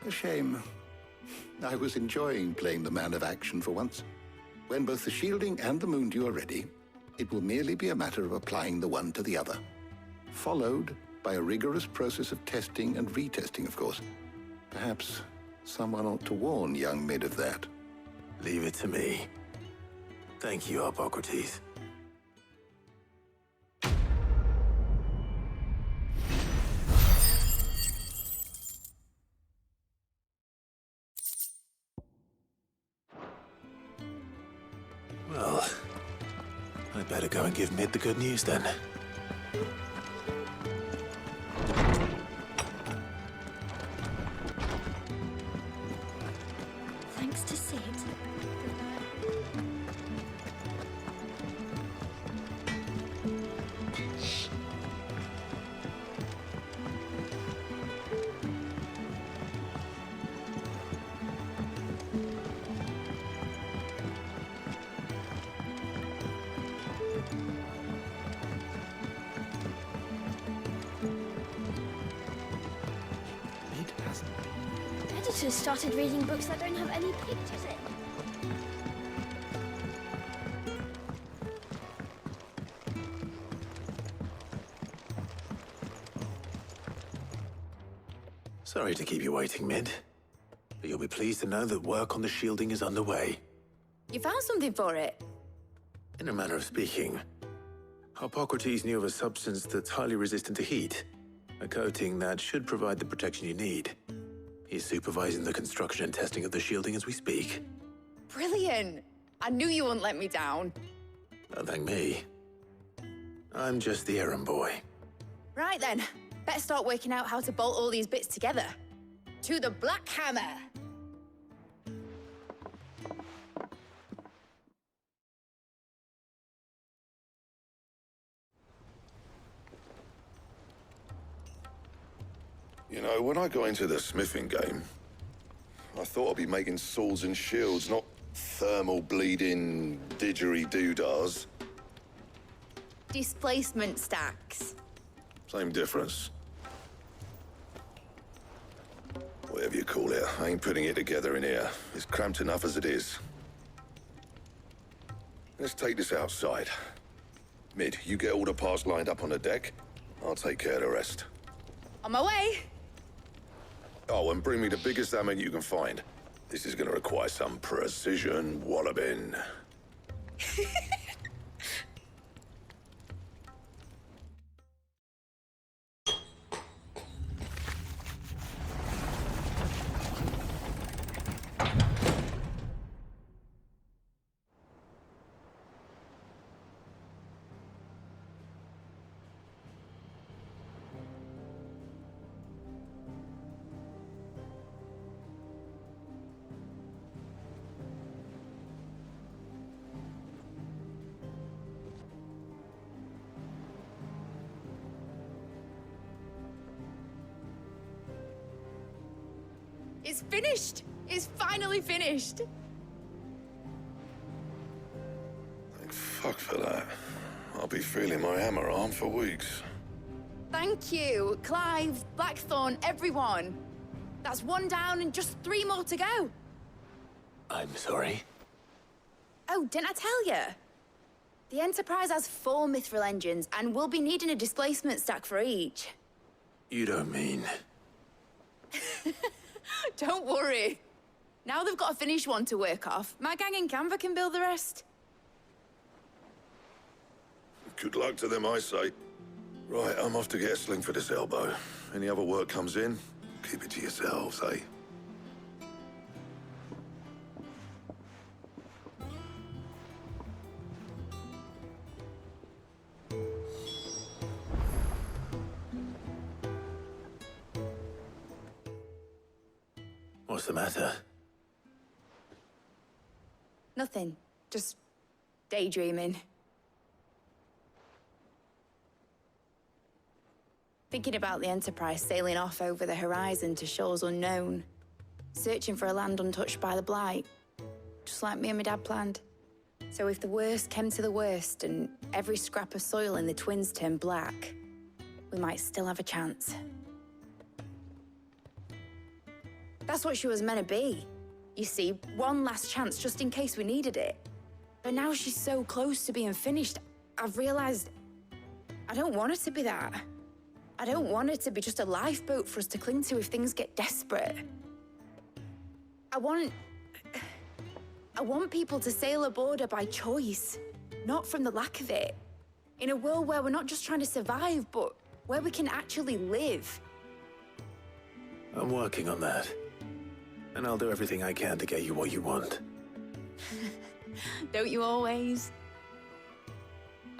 A shame. I was enjoying playing the man of action for once. When both the shielding and the moon dew are ready, it will merely be a matter of applying the one to the other. Followed by a rigorous process of testing and retesting, of course. Perhaps Someone ought to warn young Mid of that. Leave it to me. Thank you, Hippocrates. Well, I'd better go and give Mid the good news then. Thanks to Sid. Editors started reading books that don't have any pictures in. Sorry to keep you waiting, Mid. But you'll be pleased to know that work on the shielding is underway. You found something for it? In a manner of speaking, Hippocrates knew of a substance that's highly resistant to heat. A coating that should provide the protection you need. He's supervising the construction and testing of the shielding as we speak. Brilliant! I knew you wouldn't let me down. Don't thank me. I'm just the errand boy. Right then, better start working out how to bolt all these bits together. To the Black Hammer! You know, when I got into the smithing game, I thought I'd be making swords and shields, not thermal bleeding didgeridoo-dahs. Displacement stacks. Same difference. Whatever you call it, I ain't putting it together in here. It's cramped enough as it is. Let's take this outside. Mid, you get all the parts lined up on the deck. I'll take care of the rest. On my way! Oh, and bring me the biggest hammer you can find. This is gonna require some precision walloping. It's finished! It's finally finished! Thank fuck for that. I'll be feeling my hammer arm for weeks. Thank you, Clive, Blackthorn, everyone. That's one down and just 3 more to go. I'm sorry. Oh, didn't I tell you? The Enterprise has 4 mithril engines, and we'll be needing a displacement stack for each. You don't mean... Don't worry. Now they've got a finished one to work off. My gang in Canva can build the rest. Good luck to them, I say. Right, I'm off to get a sling for this elbow. Any other work comes in, keep it to yourselves, eh? What's the matter? Nothing. Just daydreaming. Thinking about the Enterprise sailing off over the horizon to shores unknown. Searching for a land untouched by the Blight. Just like me and my dad planned. So if the worst came to the worst and every scrap of soil in the Twins turned black, we might still have a chance. That's what she was meant to be. You see, one last chance just in case we needed it. But now she's so close to being finished, I've realized I don't want it to be that. I don't want it to be just a lifeboat for us to cling to if things get desperate. I want people to sail a border by choice, not from the lack of it. In a world where we're not just trying to survive, but where we can actually live. I'm working on that. And I'll do everything I can to get you what you want. Don't you always?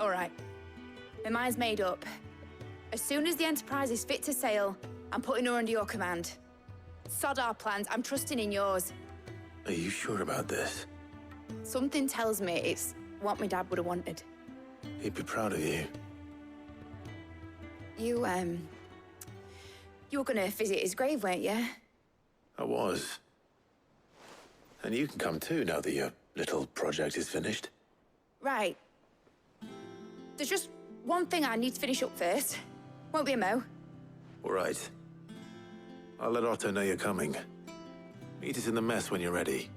All right. My mind's made up. As soon as the Enterprise is fit to sail, I'm putting her under your command. Sod our plans, I'm trusting in yours. Are you sure about this? Something tells me it's what my dad would have wanted. He'd be proud of you. You were gonna visit his grave, weren't you? I was. And you can come too now that your little project is finished. Right. There's just one thing I need to finish up first. Won't be a mo. All right. I'll let Otto know you're coming. Meet us in the mess when you're ready.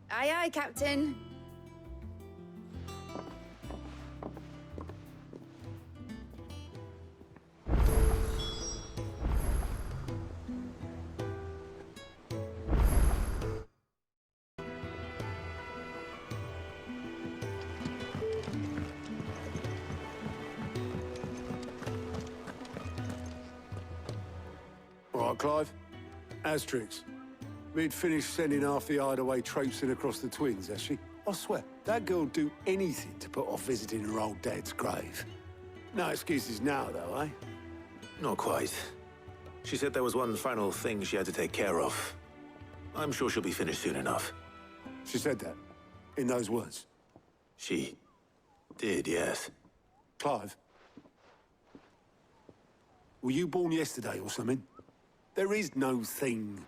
Aye, aye, Captain. All right, Clive. Asterix. We'd finished sending half the hideaway traipsing across the twins, has she? I swear, that girl'd do anything to put off visiting her old dad's grave. No excuses now, though, eh? Not quite. She said there was one final thing she had to take care of. I'm sure she'll be finished soon enough. She said that? In those words? She did, yes. Clive? Were you born yesterday or something? There is no thing.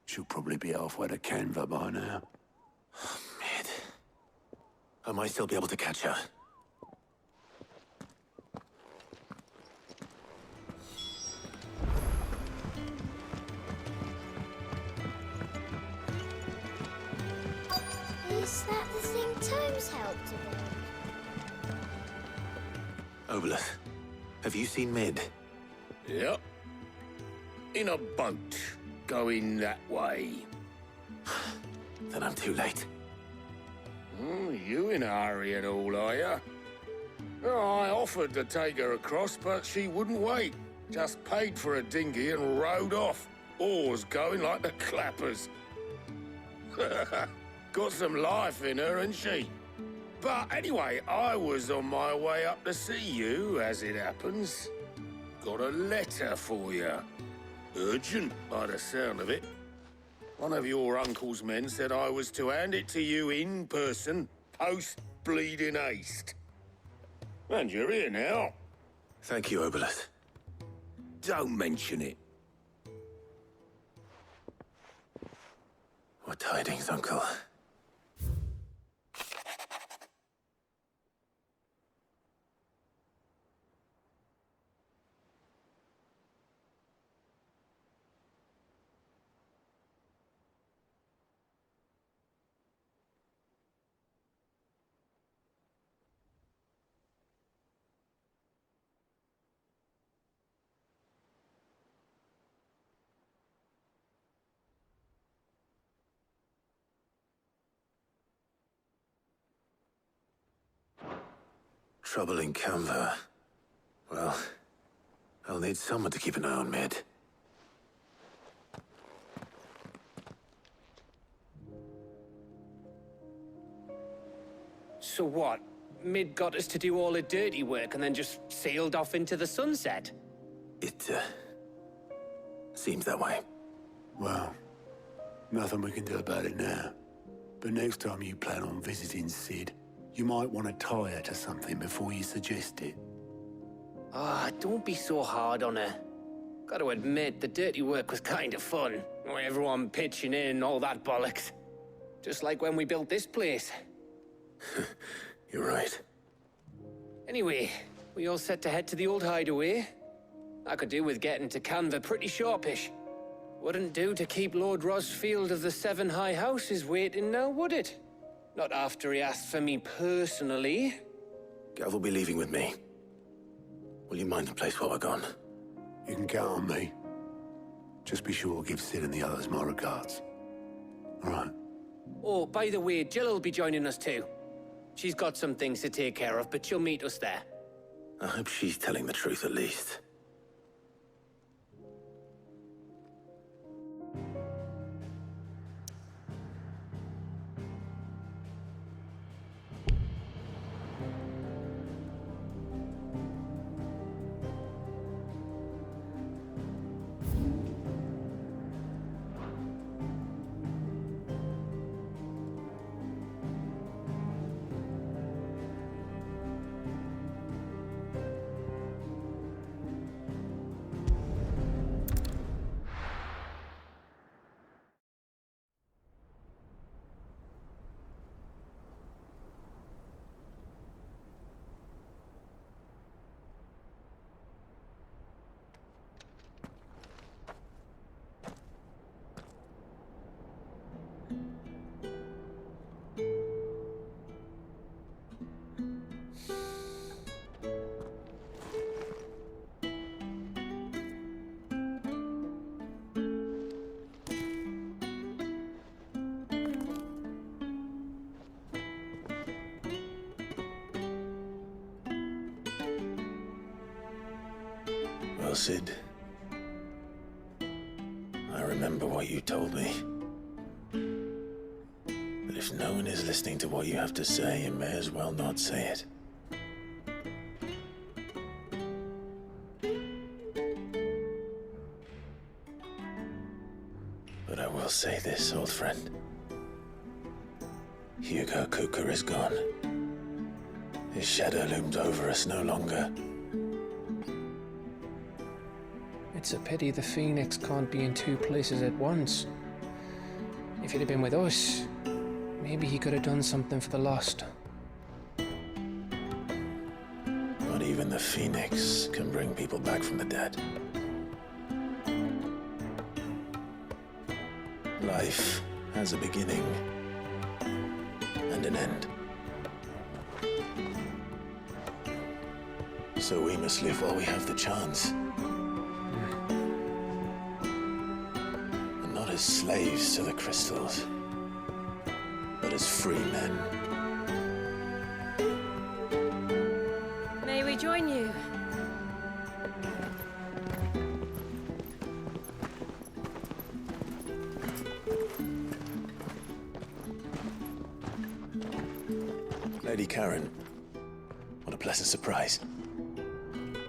She'll probably be halfway to Canva by now. Mid. I might still be able to catch her. Is that the thing Tomes helped with? Obolus, have you seen Mid? Yep. In a boat, going that way. Then I'm too late. You in a hurry and all, are you? Oh, I offered to take her across, but she wouldn't wait. Just paid for a dinghy and rowed off. Oars going like the clappers. Got some life in her, ain't she? But anyway, I was on my way up to see you, as it happens. Got a letter for you. Urgent, by the sound of it. One of your uncle's men said I was to hand it to you in person, post-bleeding haste. And you're here now. Thank you, Obolus. Don't mention it. What tidings, Uncle? Trouble in Canva. Well, I'll need someone to keep an eye on Mid. So what? Mid got us to do all the dirty work and then just sailed off into the sunset? It, seems that way. Well, nothing we can do about it now. But next time you plan on visiting Sid, you might want to tie her to something before you suggest it. Ah, don't be so hard on her. Gotta admit, the dirty work was kind of fun. Everyone pitching in and all that bollocks. Just like when we built this place. You're right. Anyway, we all set to head to the old hideaway. I could do with getting to Canva pretty sharpish. Wouldn't do to keep Lord Rosfield of the Seven High Houses waiting now, would it? Not after he asked for me personally. Gav will be leaving with me. Will you mind the place while we're gone? You can count on me. Just be sure to give Sid and the others my regards. Right. Oh, by the way, Jill will be joining us too. She's got some things to take care of, but she'll meet us there. I hope she's telling the truth at least. Well, Sid, I remember what you told me. But if no one is listening to what you have to say, you may as well not say it. But I will say this, old friend. Hugo Cooker is gone. His shadow looms over us no longer. It's a pity the Phoenix can't be in two places at once. If he'd have been with us, maybe he could have done something for the lost. Not even the Phoenix can bring people back from the dead. Life has a beginning and an end. So we must live while we have the chance. Not as slaves to the crystals, but as free men. May we join you? Lady Karen, what a pleasant surprise.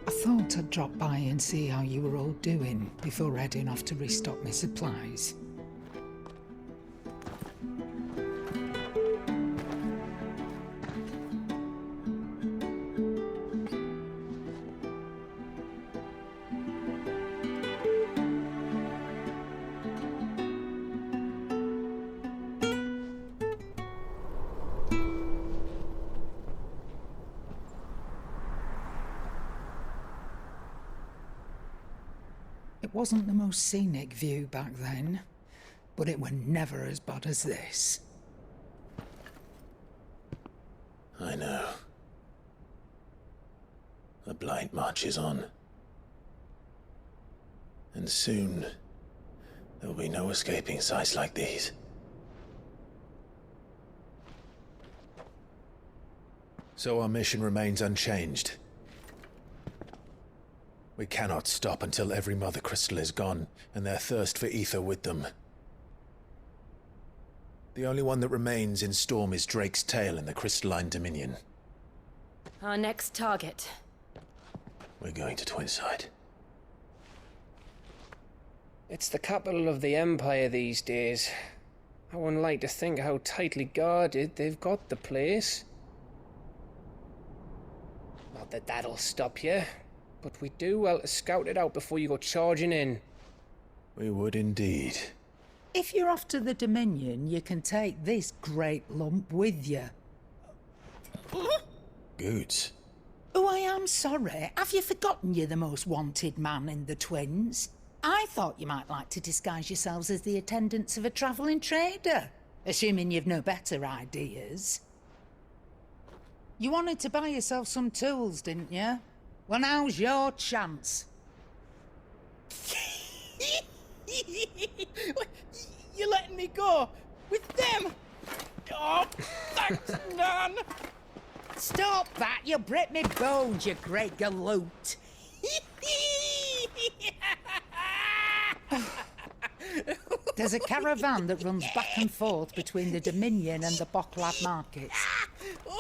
I thought I'd drop by and see how you were all doing before heading off to restock my supplies. It wasn't the most scenic view back then, but it were never as bad as this. I know. The blight marches on. And soon, there'll be no escaping sights like these. So our mission remains unchanged. We cannot stop until every Mother Crystal is gone, and their thirst for ether with them. The only one that remains in Storm is Drake's Tail in the Crystalline Dominion. Our next target. We're going to Twinside. It's the capital of the Empire these days. I wouldn't like to think how tightly guarded they've got the place. Not that that'll stop you, but we do well to scout it out before you go charging in. We would indeed. If you're off to the Dominion, you can take this great lump with you. Goods. Oh, I am sorry. Have you forgotten you're the most wanted man in the Twins? I thought you might like to disguise yourselves as the attendants of a travelling trader, assuming you've no better ideas. You wanted to buy yourself some tools, didn't you? Well, now's your chance. You're letting me go? With them! Oh, thanks, Nan! Stop that! You'll break me bones, you great galoot! There's a caravan that runs back and forth between the Dominion and the Bocklad markets.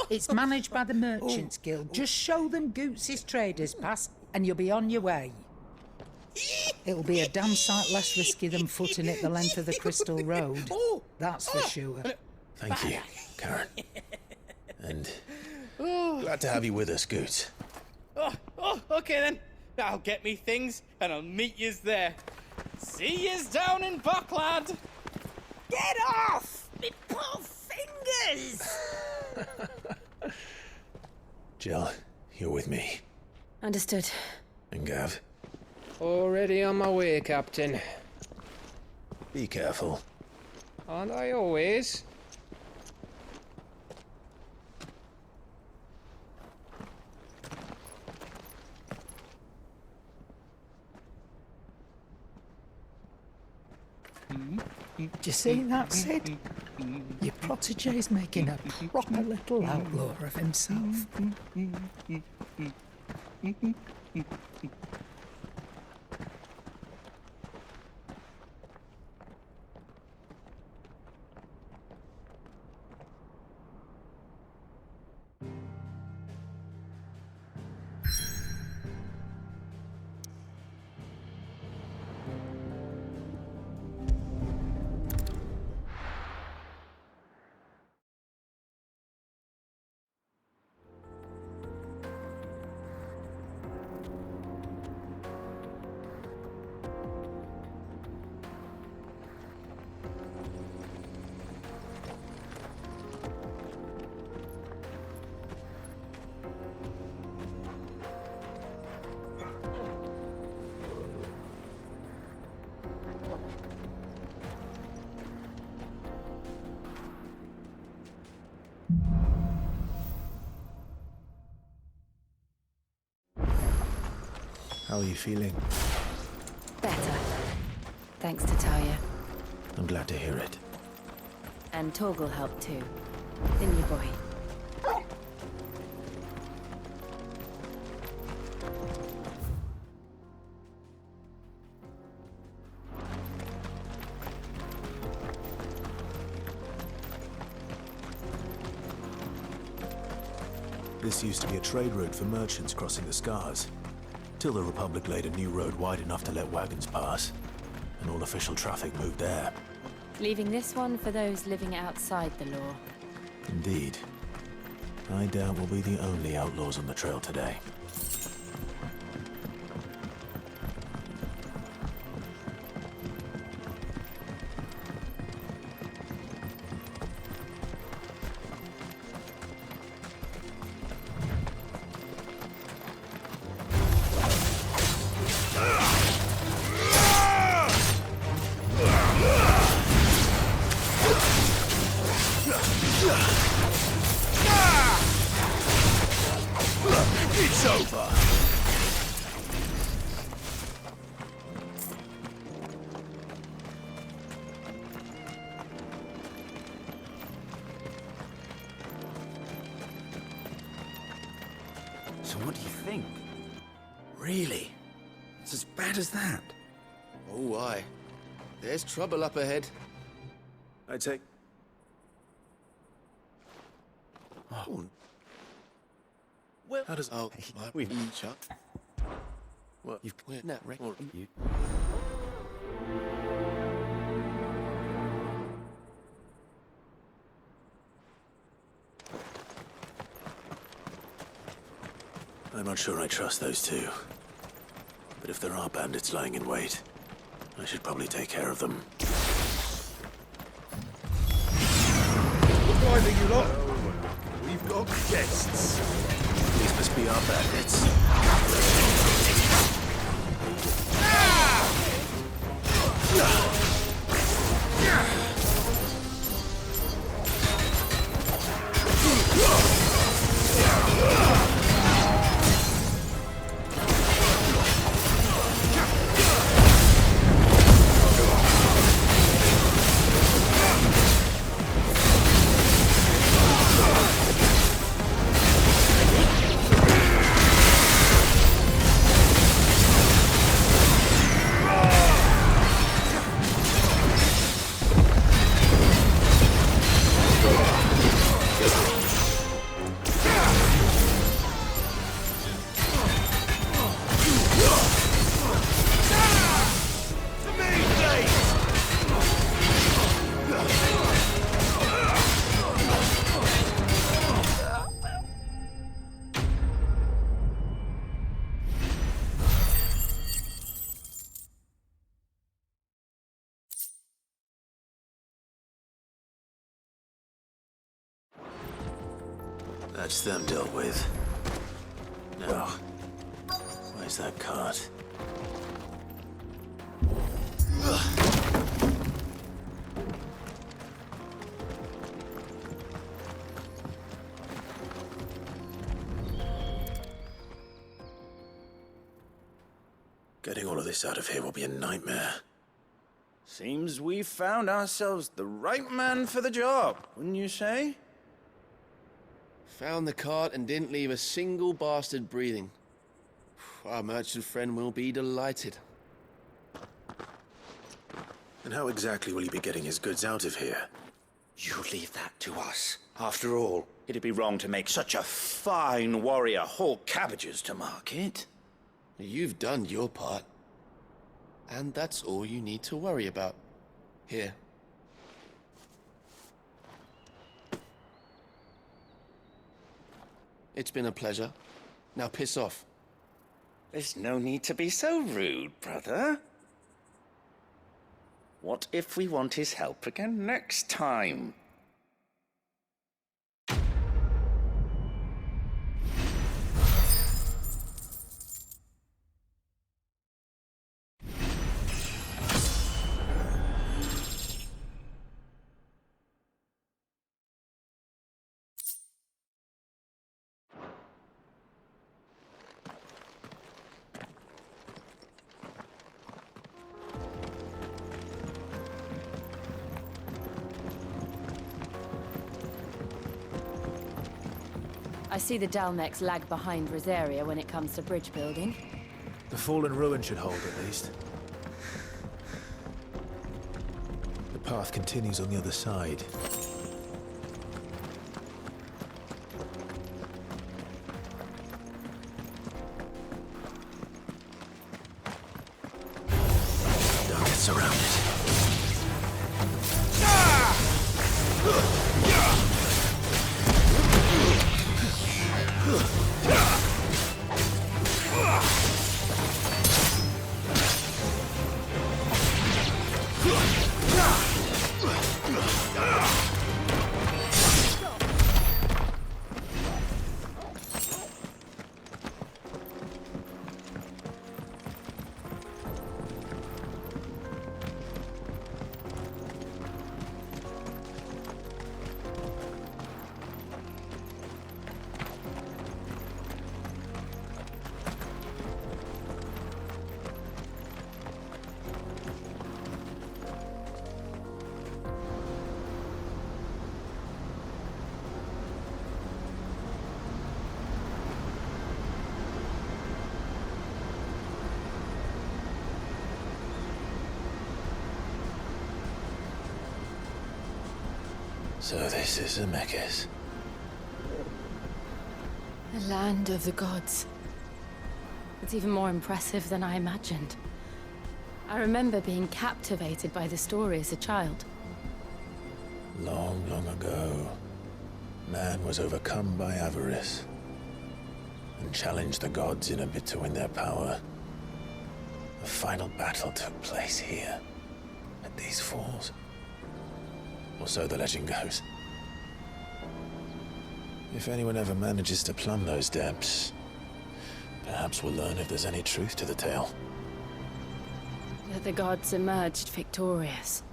It's managed by the Merchants Guild. Just show them Goots' traders pass and you'll be on your way. It'll be a damn sight less risky than footing it the length of the Crystal Road. That's for sure. Thank you, Karen. And glad to have you with us, Goots. Okay then. I'll get me things and I'll meet yous there. See yous down in Bocklad. Get off! Me poor fingers! Jill, you're with me. Understood. And Gav, Already on my way, Captain. be careful. Aren't I always? Do you see that, Sid? Your protege's making a proper little outlaw of himself. How are you feeling? Better. Thanks to Talia. I'm glad to hear it. And Torgal helped too. Didn't you, boy? This used to be a trade route for merchants crossing the Scars, till the Republic laid a new road wide enough to let wagons pass, and all official traffic moved there. Leaving this one for those living outside the law. Indeed. I doubt we'll be the only outlaws on the trail today. It's over! So what do you think? Really? It's as bad as that? Oh, aye. There's trouble up ahead. I take... Oh. Well, how does we each up? What? You've no record. You. I'm not sure I trust those two. But if there are bandits lying in wait, I should probably take care of them. Why do you lot? We've got guests. These must be our bandits. That's them dealt with. Now, where's that cart? Getting all of this out of here will be a nightmare. Seems we've found ourselves the right man for the job, wouldn't you say? Found the cart and didn't leave a single bastard breathing. Our merchant friend will be delighted. And how exactly will he be getting his goods out of here? You leave that to us. After all, it'd be wrong to make such a fine warrior haul cabbages to market. You've done your part. And that's all you need to worry about. Here. It's been a pleasure. Now piss off. There's no need to be so rude, brother. What if we want his help again next time? I see the Dalmex lag behind Rosaria when it comes to bridge building. The fallen ruin should hold, at least. The path continues on the other side. Don't get surrounded. So this is Zemeckis. The land of the gods. It's even more impressive than I imagined. I remember being captivated by the story as a child. Long, long ago, man was overcome by avarice and challenged the gods in a bid to win their power. A final battle took place here, at these falls. Or so the legend goes. If anyone ever manages to plumb those depths, perhaps we'll learn if there's any truth to the tale. That the gods emerged victorious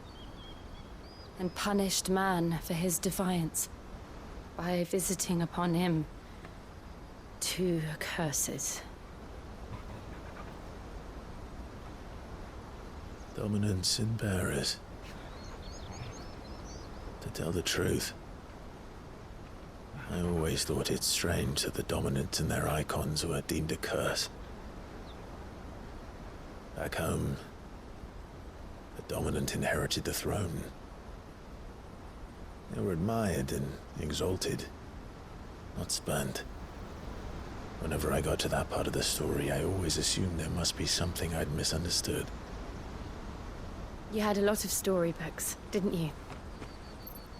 and punished man for his defiance by visiting upon him 2 curses. Dominance and bearers. To tell the truth, I always thought it strange that the dominant and their icons were deemed a curse. Back home, the dominant inherited the throne. They were admired and exalted, not spurned. Whenever I got to that part of the story, I always assumed there must be something I'd misunderstood. You had a lot of storybooks, didn't you?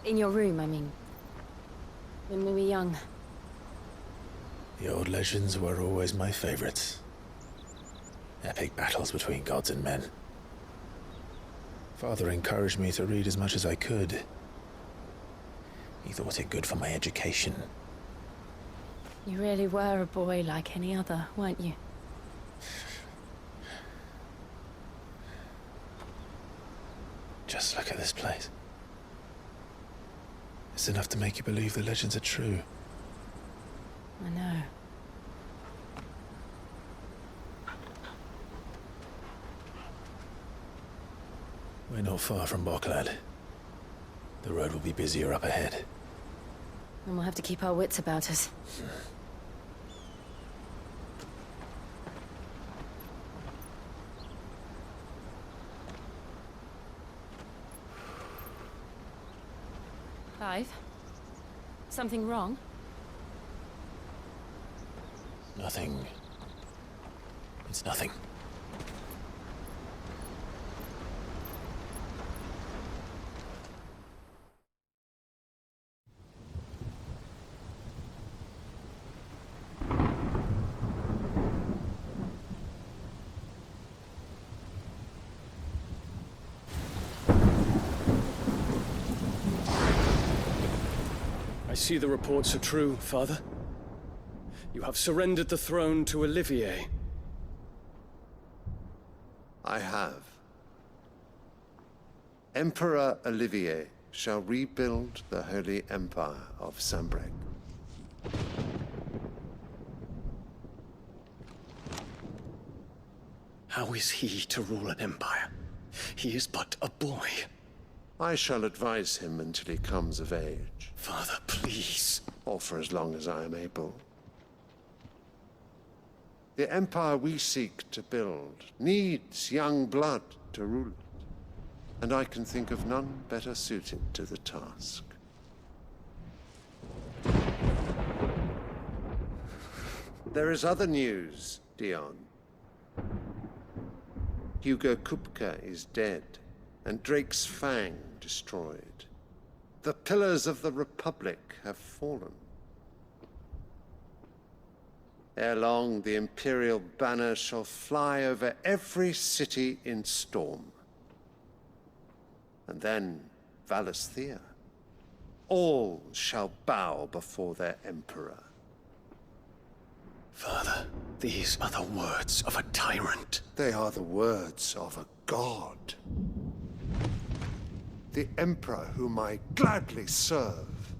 In your room, I mean. When we were young. The old legends were always my favorites. Epic battles between gods and men. Father encouraged me to read as much as I could. He thought it good for my education. You really were a boy like any other, weren't you? Just look at this place. It's enough to make you believe the legends are true. I know. We're not far from Boklad. The road will be busier up ahead. And we'll have to keep our wits about us. Clive? Something wrong? Nothing. It's nothing. I see the reports are true, Father. You have surrendered the throne to Olivier. I have. Emperor Olivier shall rebuild the Holy Empire of Sanbreque. How is he to rule an empire? He is but a boy. I shall advise him until he comes of age. Father, please. Or for as long as I am able. The empire we seek to build needs young blood to rule it, and I can think of none better suited to the task. There is other news, Dion. Hugo Kupka is dead, and Drake's Fang destroyed. The pillars of the Republic have fallen. Ere long, the Imperial banner shall fly over every city in storm. And then, Valisthea. All shall bow before their Emperor. Father, these are the words of a tyrant. They are the words of a god. The Emperor whom I gladly serve.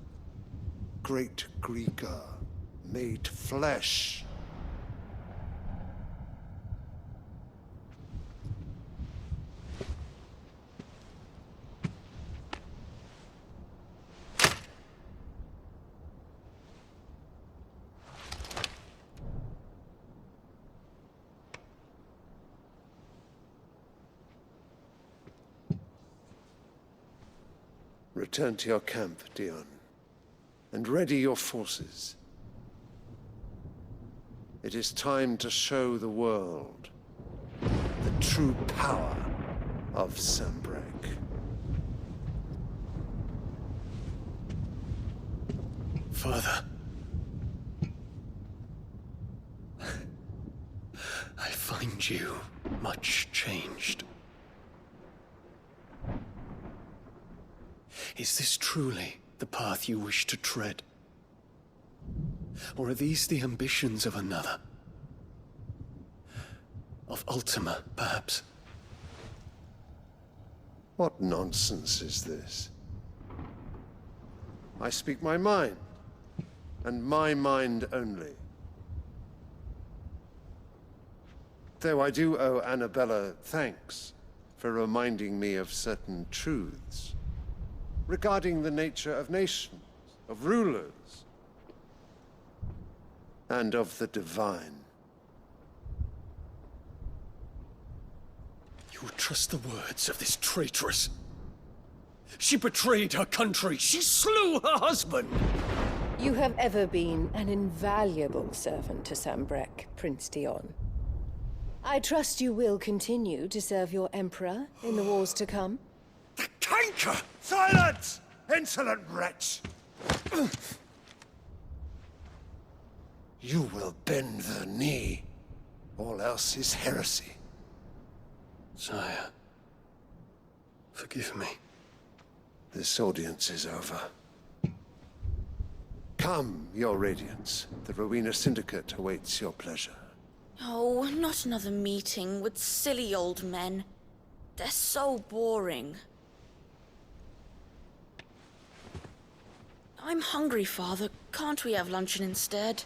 Great Greeker, made flesh. Return to your camp, Dion, and ready your forces. It is time to show the world the true power of Sanbreque. Father. I find you much changed. Is this truly the path you wish to tread? Or are these the ambitions of another? Of Ultima, perhaps? What nonsense is this? I speak my mind, and my mind only. Though I do owe Annabella thanks for reminding me of certain truths regarding the nature of nations, of rulers, and of the divine. You would trust the words of this traitress? She betrayed her country. She slew her husband. You have ever been an invaluable servant to Sanbreque, Prince Dion. I trust you will continue to serve your Emperor in the wars to come. The canker! Silence! Insolent wretch! You will bend the knee. All else is heresy. Sire, forgive me. This audience is over. Come, Your Radiance. The Rowena Syndicate awaits your pleasure. Oh, not another meeting with silly old men. They're so boring. I'm hungry, Father. Can't we have luncheon instead?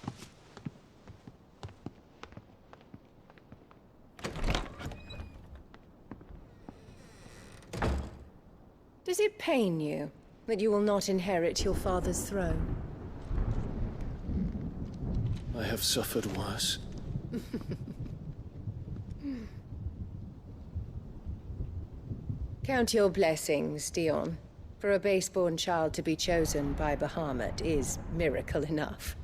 Does it pain you that you will not inherit your father's throne? I have suffered worse. Count your blessings, Dion. For a base-born child to be chosen by Bahamut is miracle enough.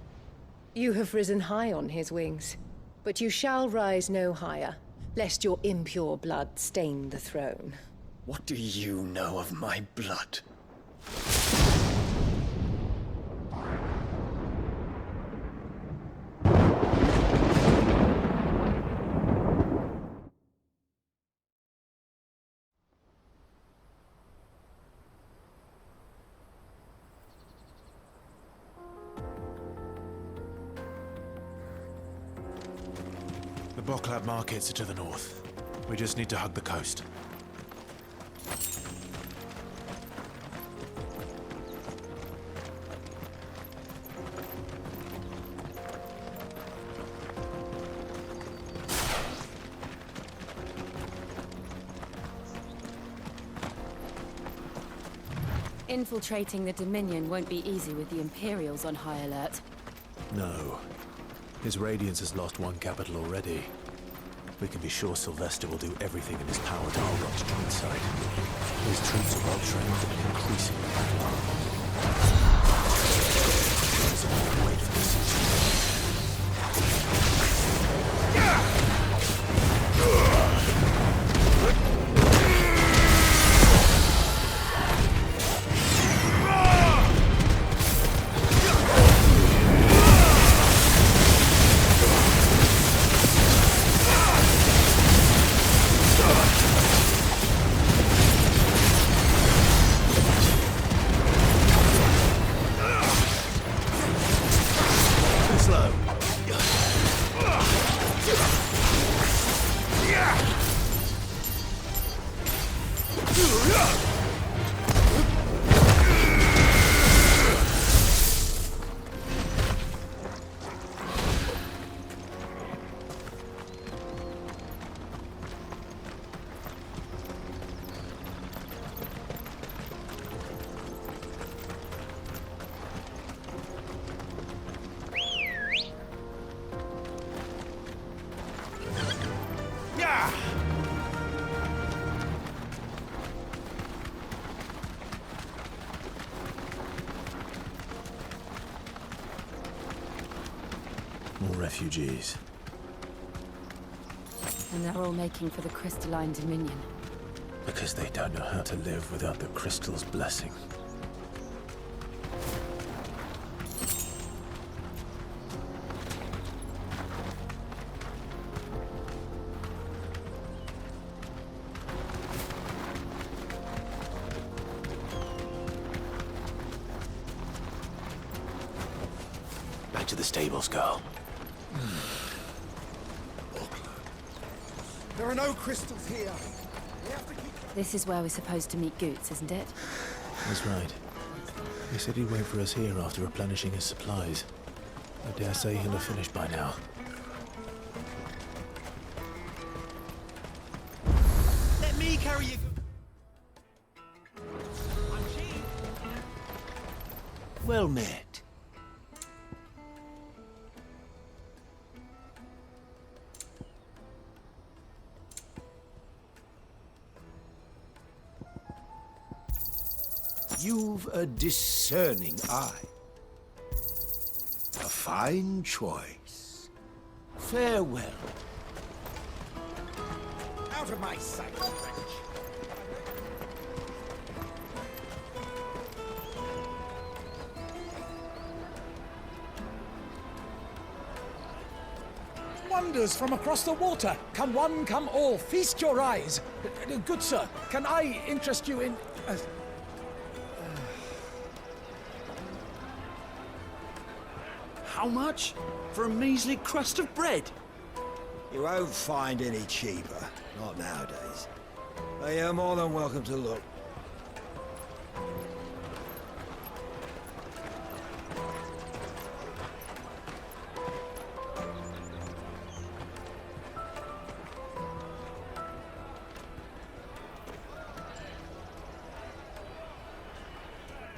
You have risen high on his wings, but you shall rise no higher, lest your impure blood stain the throne. What do you know of my blood? The Boklab markets are to the north. We just need to hug the coast. Infiltrating the Dominion won't be easy with the Imperials on high alert. No. His Radiance has lost one capital already. We can be sure Sylvester will do everything in his power to hold Rock's joint side. His troops are well trained and increasingly battle-hardened. Wait for this. More refugees. And they're all making for the crystalline Dominion. Because they don't know how to live without the crystal's blessing. Back to the stables, girl. There are no crystals here. We have to keep... This is where we're supposed to meet Goots, isn't it? That's right. He said he'd wait for us here after replenishing his supplies. I dare say he'll have finished by now. Let me carry you. Well met. You've a discerning eye. A fine choice. Farewell. Out of my sight, wretch. Wonders from across the water. Come one, come all. Feast your eyes. Good sir, can I interest you in... How much? For a measly crust of bread? You won't find any cheaper. Not nowadays. But you're more than welcome to look.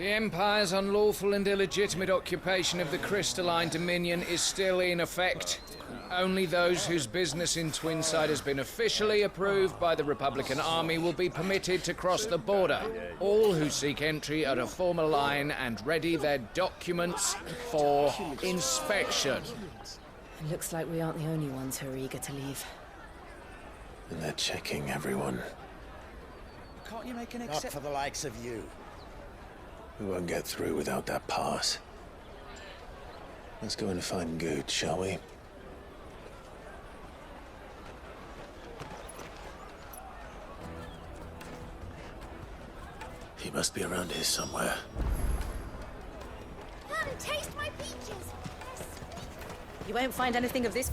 The Empire's unlawful and illegitimate occupation of the crystalline dominion is still in effect. Only those whose business in Twinside has been officially approved by the Republican Army will be permitted to cross the border. All who seek entry are to form a line and ready their documents for inspection. It looks like we aren't the only ones who are eager to leave. And they're checking everyone. Can't you make an Not exception? for the likes of you. We won't get through without that pass. Let's go and find Good, shall we? He must be around here somewhere. Come, taste my peaches. You won't find anything of this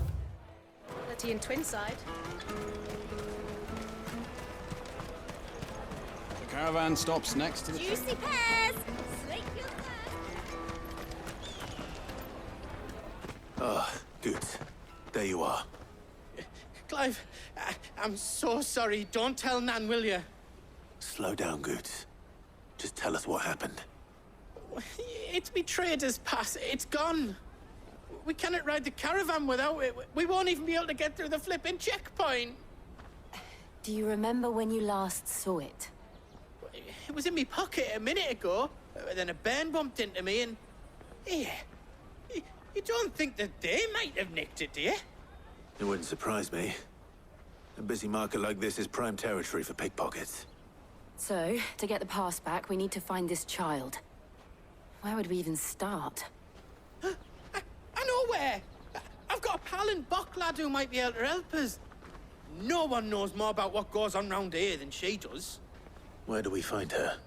quality in Twinside. The caravan stops next to the... Juicy pears. Slake your thirst. Ah, Good. There you are. Clive, I'm so sorry. Don't tell Nan, will you? Slow down, Good. Just tell us what happened. It's betrayed us, Pass. It's gone. We cannot ride the caravan without it. We won't even be able to get through the flipping checkpoint. Do you remember when you last saw it? It was in my pocket a minute ago. Then a bairn bumped into me and... Yeah. You don't think that they might have nicked it, do you? It wouldn't surprise me. A busy market like this is prime territory for pickpockets. So, to get the pass back, we need to find this child. Where would we even start? I know where! I've got a pal in Bocklad who might be able to help us. No one knows more about what goes on round here than she does. Where do we find her?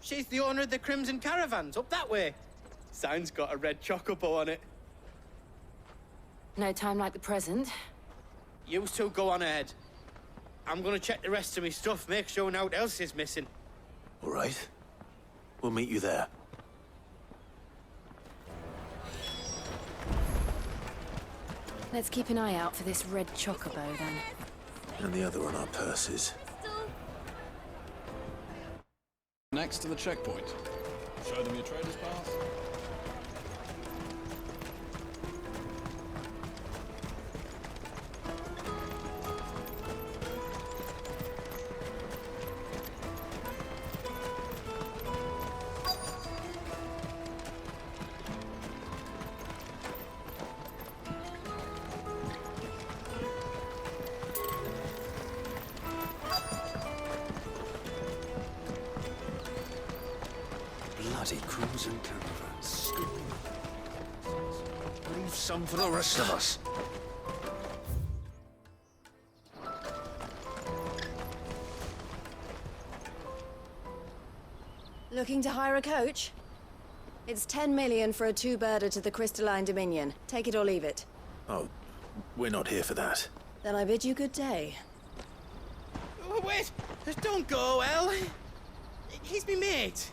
She's the owner of the Crimson Caravans, up that way. Sign's got a red chocobo on it. No time like the present. You two go on ahead. I'm gonna check the rest of my stuff, make sure nothing else is missing. All right. We'll meet you there. Let's keep an eye out for this red chocobo, then. And the other on our purses. Next to the checkpoint. Show them your trader's pass. Bloody Crimson Caravans. Leave some for the rest of us. Looking to hire a coach? It's 10 million for a two-birder to the Crystalline Dominion. Take it or leave it. Oh, we're not here for that. Then I bid you good day. Oh, wait! Don't go, El. He's me mate.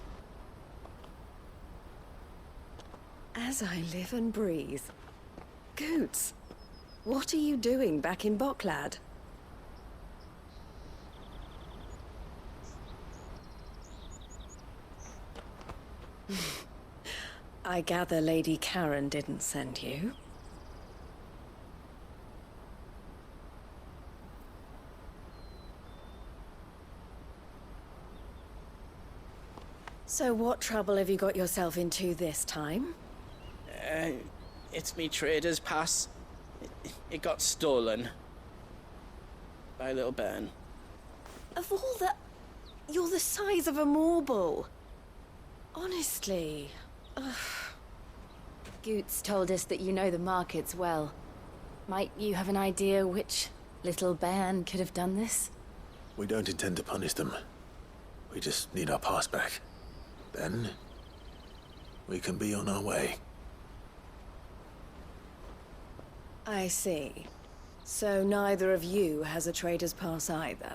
As I live and breathe. Goots, what are you doing back in Bocklad? I gather Lady Karen didn't send you. So what trouble have you got yourself into this time? It's me trader's pass. It got stolen. By a little bairn. Of all the... You're the size of a marble. Honestly. Ugh. Goots told us that you know the markets well. Might you have an idea which little bairn could have done this? We don't intend to punish them. We just need our pass back. Then, we can be on our way. I see. So neither of you has a trader's pass either.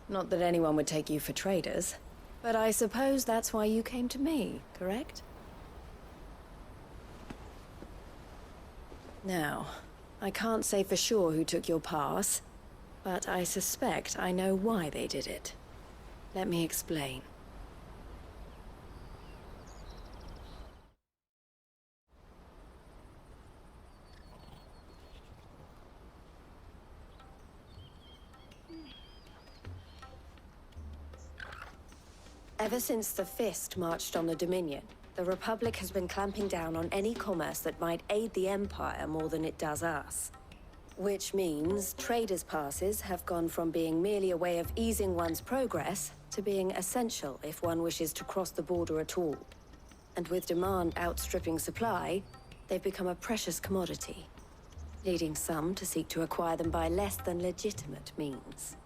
Not that anyone would take you for traders, but I suppose that's why you came to me, correct? Now, I can't say for sure who took your pass, but I suspect I know why they did it. Let me explain. Ever since the Fist marched on the Dominion, the Republic has been clamping down on any commerce that might aid the Empire more than it does us. Which means traders' passes have gone from being merely a way of easing one's progress to being essential if one wishes to cross the border at all. And with demand outstripping supply, they've become a precious commodity, leading some to seek to acquire them by less than legitimate means.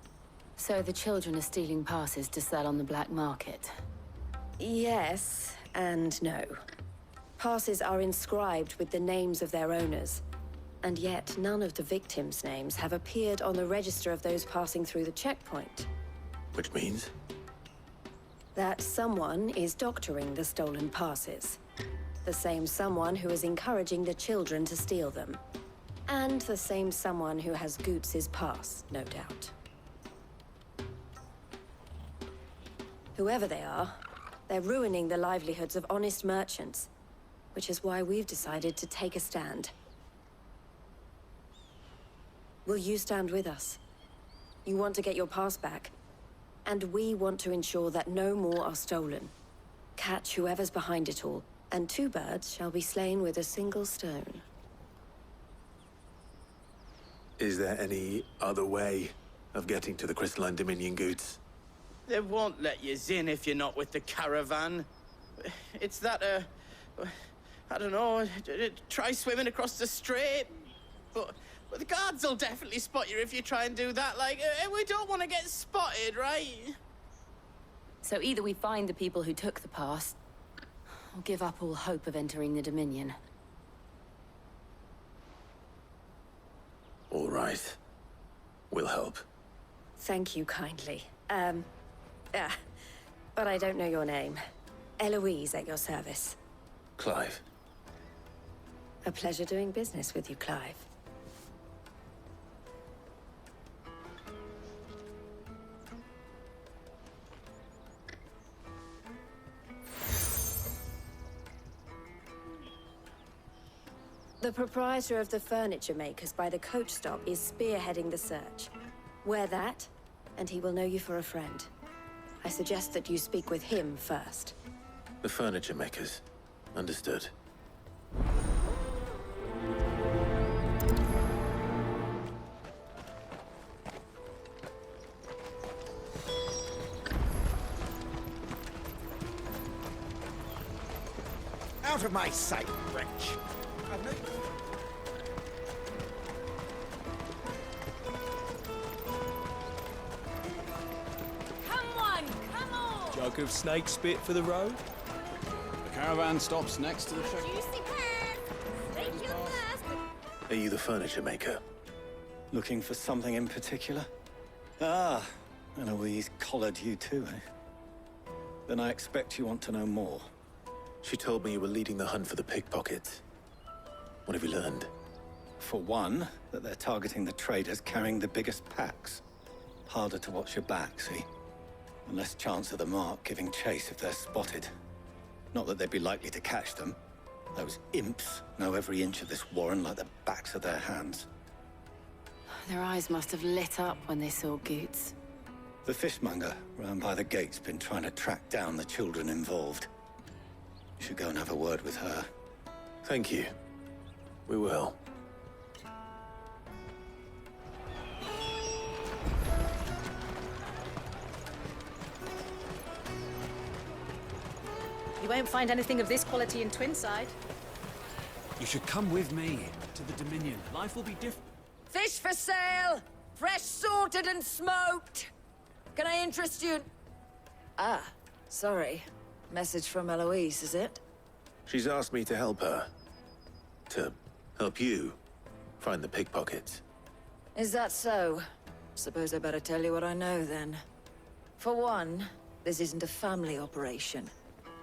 So the children are stealing passes to sell on the black market? Yes, and no. Passes are inscribed with the names of their owners, and yet none of the victims' names have appeared on the register of those passing through the checkpoint. Which means? That someone is doctoring the stolen passes. The same someone who is encouraging the children to steal them. And the same someone who has Goots's pass, no doubt. Whoever they are, they're ruining the livelihoods of honest merchants, which is why we've decided to take a stand. Will you stand with us? You want to get your pass back, and we want to ensure that no more are stolen. Catch whoever's behind it all, and two birds shall be slain with a single stone. Is there any other way of getting to the Crystalline Dominion goods? They won't let you in if you're not with the caravan. It's that, I don't know, try swimming across the strait. But the guards will definitely spot you if you try and do that. Like, we don't want to get spotted, right? So either we find the people who took the pass, or give up all hope of entering the Dominion. All right. We'll help. Thank you kindly. But I don't know your name. Eloise at your service. Clive. A pleasure doing business with you, Clive. The proprietor of the furniture makers by the coach stop is spearheading the search. Wear that, and he will know you for a friend. I suggest that you speak with him first. The furniture makers. Understood. Out of my sight, wretch! I've no... Jug of snake spit for the road? The caravan stops next to the checkpoint. Juicy pears! Take your thirst! Are you the furniture maker? Looking for something in particular? Ah, Eloise collared you too, eh? Then I expect you want to know more. She told me you were leading the hunt for the pickpockets. What have you learned? For one, that they're targeting the traders carrying the biggest packs. Harder to watch your back, see? And less chance of the mark giving chase if they're spotted. Not that they'd be likely to catch them. Those imps know every inch of this warren like the backs of their hands. Their eyes must have lit up when they saw Goots. The fishmonger round by the gate's been trying to track down the children involved. You should go and have a word with her. Thank you. We will. You won't find anything of this quality in Twinside. You should come with me to the Dominion. Life will be different. Fish for sale! Fresh sorted and smoked! Can I interest you? Ah, sorry. Message from Eloise, is it? She's asked me to help her. To help you find the pickpockets. Is that so? Suppose I better tell you what I know, then. For one, this isn't a family operation.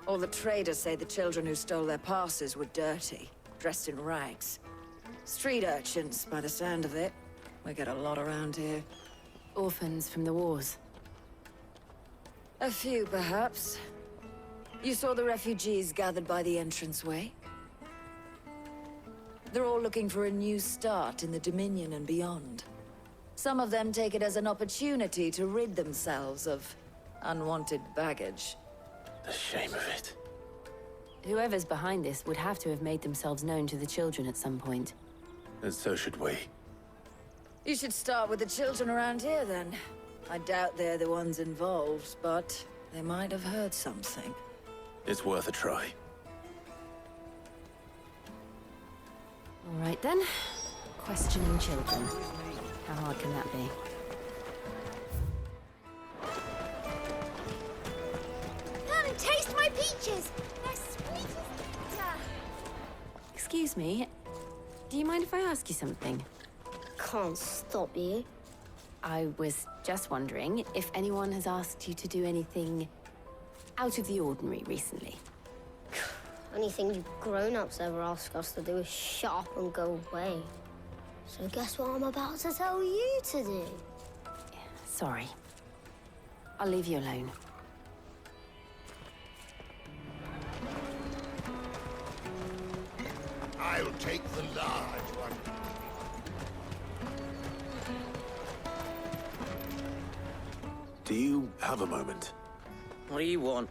All the traders say the children who stole their passes were dirty, dressed in rags. Street urchins, by the sound of it. We get a lot around here. Orphans from the wars. A few, perhaps. You saw the refugees gathered by the entranceway? They're all looking for a new start in the Dominion and beyond. Some of them take it as an opportunity to rid themselves of unwanted baggage. The shame of it. Whoever's behind this would have to have made themselves known to the children at some point. And so should we. You should start with the children around here, then. I doubt they're the ones involved, but they might have heard something. It's worth a try. All right, then. Questioning children. How hard can that be? Come and taste my peaches! They're sweet as nectar! Excuse me. Do you mind if I ask you something? Can't stop you. I was just wondering if anyone has asked you to do anything out of the ordinary recently. Anything you grown-ups ever ask us to do is shut up and go away. So guess what I'm about to tell you to do? Sorry. I'll leave you alone. I'll take the large one. Do you have a moment? What do you want?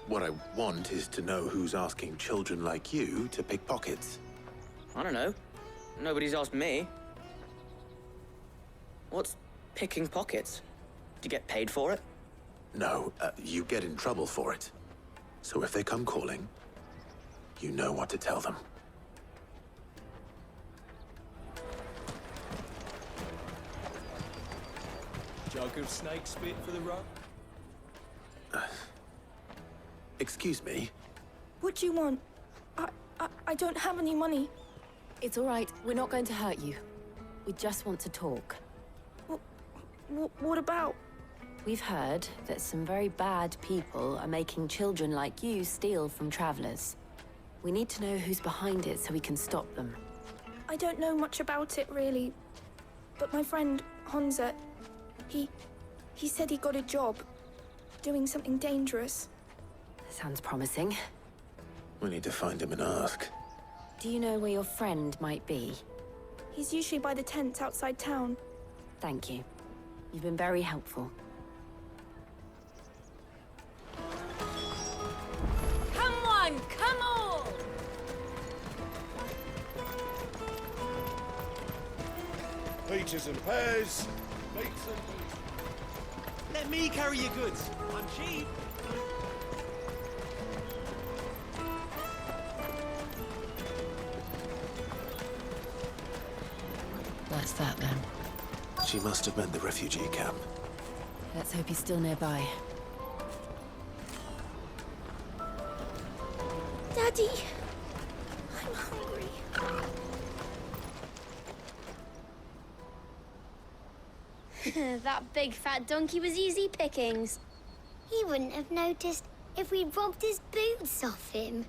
What I want is to know who's asking children like you to pick pockets. I don't know. Nobody's asked me. What's picking pockets? Do you get paid for it? No, you get in trouble for it. So if they come calling, you know what to tell them. Jug of snake spit for the road? Excuse me? What do you want? I don't have any money. It's all right. We're not going to hurt you. We just want to talk. What about? We've heard that some very bad people are making children like you steal from travelers. We need to know who's behind it so we can stop them. I don't know much about it, really. But my friend, Honza, he said he got a job doing something dangerous. Sounds promising. We need to find him and ask. Do you know where your friend might be? He's usually by the tents outside town. Thank you. You've been very helpful. Come on, come on! Peaches and pears. Meats and Let me carry your goods. I'm cheap. That's that, then. She must have meant the refugee camp. Let's hope he's still nearby. Daddy, I'm hungry. That big fat donkey was easy pickings. He wouldn't have noticed if we'd robbed his boots off him.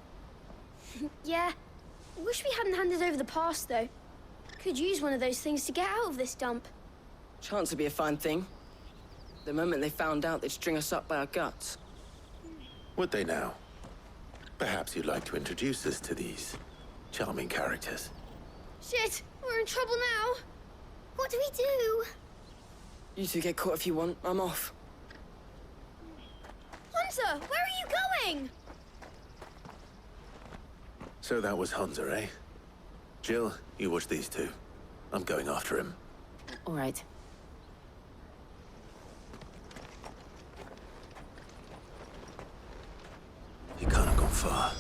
Yeah. Wish we hadn't handed over the pass, though. Could use one of those things to get out of this dump. Chance would be a fine thing. The moment they found out, they'd string us up by our guts. Would they now? Perhaps you'd like to introduce us to these charming characters. Shit, we're in trouble now. What do we do? You two get caught if you want. I'm off. Hunter, where are you going? So that was Hunter, eh? Jill, you watch these two. I'm going after him. All right. He can't have gone far.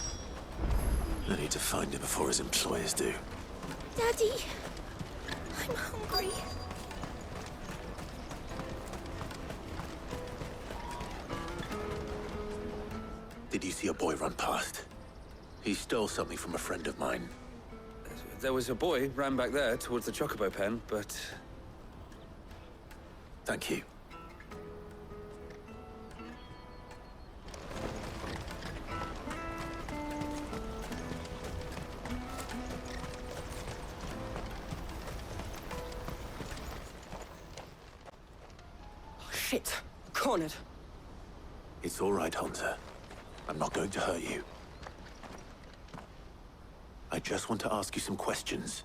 I need to find him before his employers do. Daddy, I'm hungry. Did you see a boy run past? He stole something from a friend of mine. There was a boy ran back there towards the chocobo pen, but... Thank you. Shit! Cornered. It's all right, Hunter. I'm not going to hurt you. I just want to ask you some questions.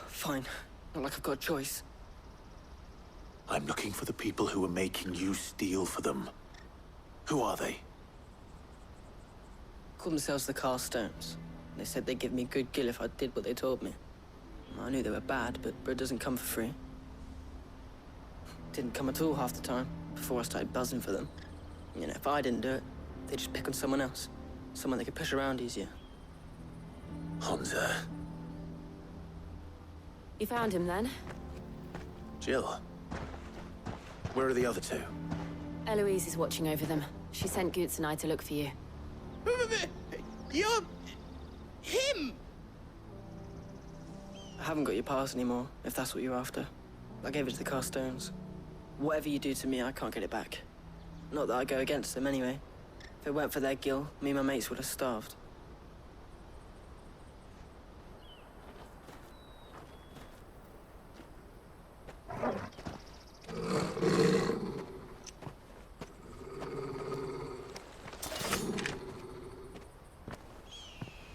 Fine. Not like I've got a choice. I'm looking for the people who are making you steal for them. Who are they? Called themselves the Carstones. They said they'd give me good gill if I did what they told me. I knew they were bad, but bread doesn't come for free. Didn't come at all half the time, before I started buzzing for them. You know, if I didn't do it, they'd just pick on someone else. Someone they could push around easier. Hunter. You found him then? Jill. Where are the other two? Eloise is watching over them. She sent Goots and I to look for you. You're... him! I haven't got your pass anymore, if that's what you're after. I gave it to the Carstones. Whatever you do to me, I can't get it back. Not that I go against them anyway. If it weren't for their gill, me and my mates would have starved.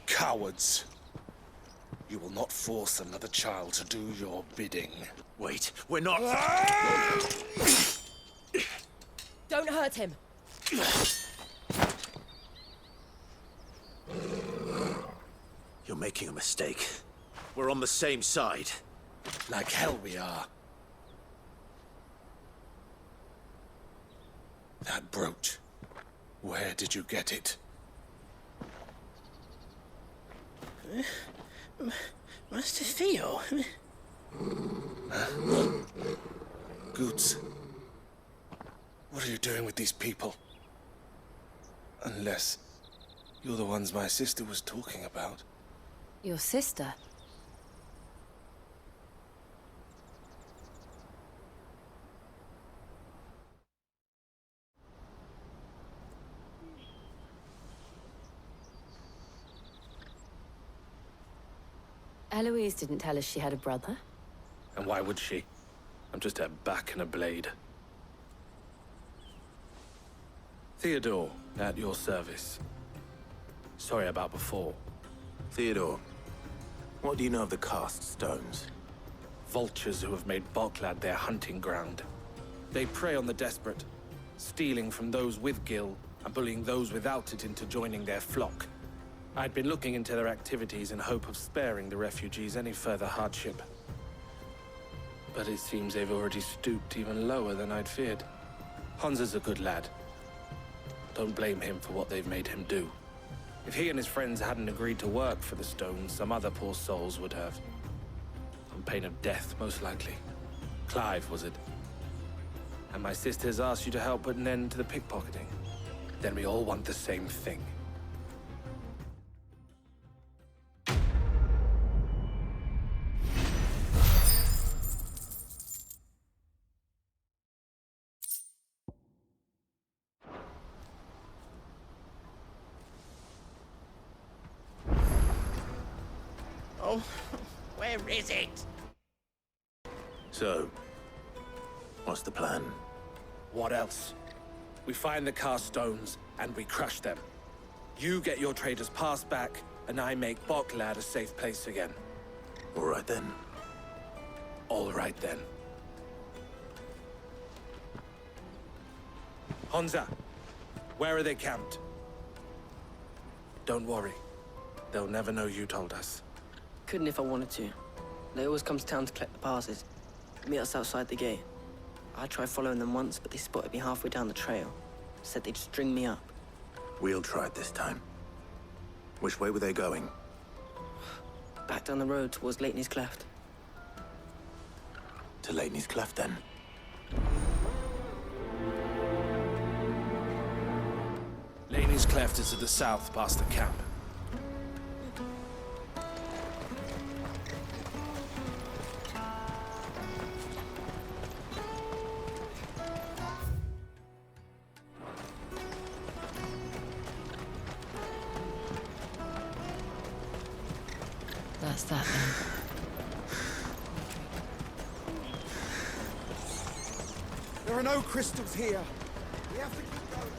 Cowards. You will not force another child to do your bidding. Wait, we're not... Don't hurt him. You're making a mistake. We're on the same side. Like hell we are. That brooch. Where did you get it? Master Theo? Goots. What are you doing with these people? Unless you're the ones my sister was talking about. Your sister? Eloise didn't tell us she had a brother. And why would she? I'm just her back and a blade. Theodore, at your service. Sorry about before. Theodore, what do you know of the cast stones? Vultures who have made Boklad their hunting ground. They prey on the desperate, stealing from those with gill and bullying those without it into joining their flock. I'd been looking into their activities in hope of sparing the refugees any further hardship. But it seems they've already stooped even lower than I'd feared. Hansa's a good lad. Don't blame him for what they've made him do. If he and his friends hadn't agreed to work for the stones, some other poor souls would have. On pain of death, most likely. Clive, was it? And my sisters asked you to help put an end to the pickpocketing. Then we all want the same thing. Oh, where is it? So, what's the plan? What else? We find the cast stones and we crush them. You get your trader's pass back, and I make Boklad a safe place again. All right then. All right then. Hansa, where are they camped? Don't worry. They'll never know you told us. Couldn't if I wanted to. They always come to town to collect the passes. Meet us outside the gate. I tried following them once, but they spotted me halfway down the trail. Said they'd string me up. We'll try it this time. Which way were they going? Back down the road towards Lateney's Cleft. To Lateney's Cleft, then? Lateney's Cleft is to the south, past the camp. that then? There are no crystals here. We have to keep going.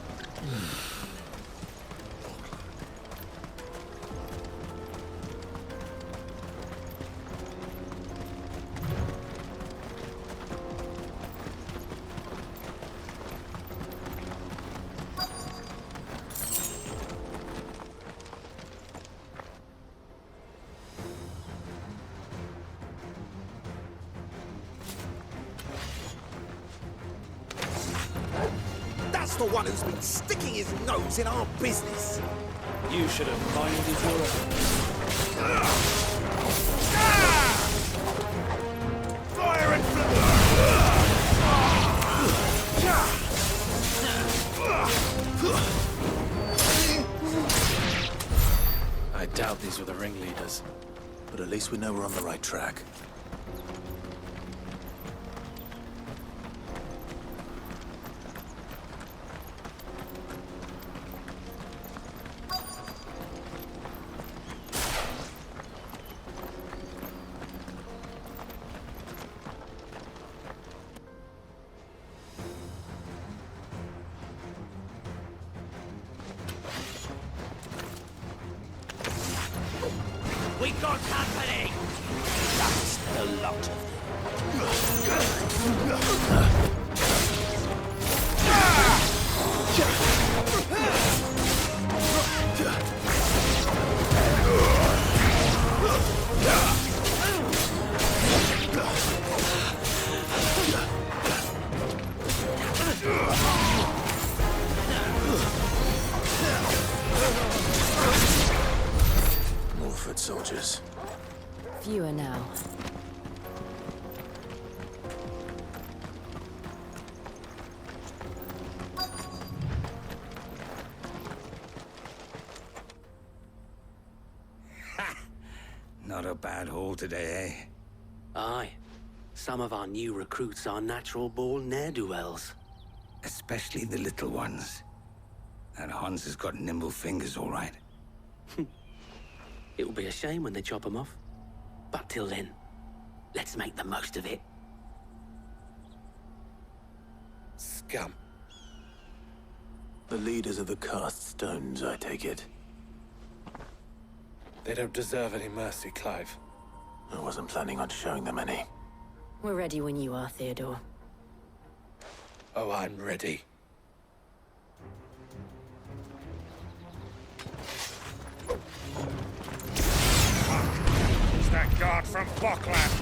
That's the one who's been sticking his nose in our business. You should have minded your Fire and I doubt these were the ringleaders. But at least we know we're on the right track. We got company! That's a lot of More foot soldiers. Fewer now. Not a bad haul today, eh? Aye. Some of our new recruits are natural-born ne'er-do-wells. Especially the little ones. And Hans has got nimble fingers, all right. It will be a shame when they chop them off. But till then, let's make the most of it. Scum. The leaders of the cast stones, I take it. They don't deserve any mercy, Clive. I wasn't planning on showing them any. We're ready when you are, Theodore. Oh, I'm ready. It's that guard from Bockland.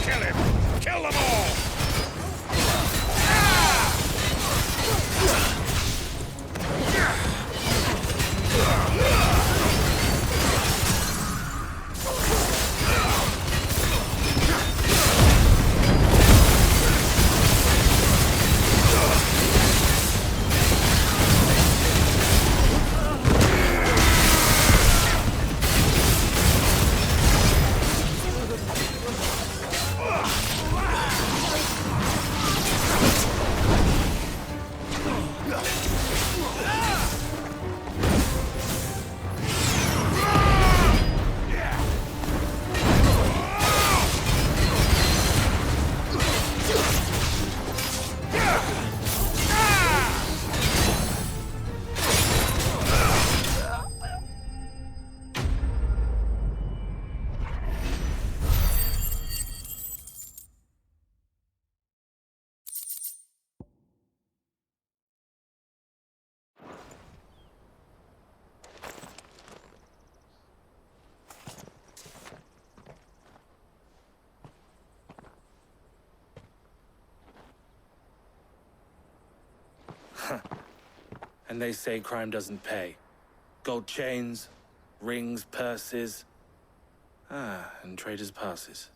Kill him! Kill them all! And they say crime doesn't pay. Gold chains, rings, purses. And traders' passes.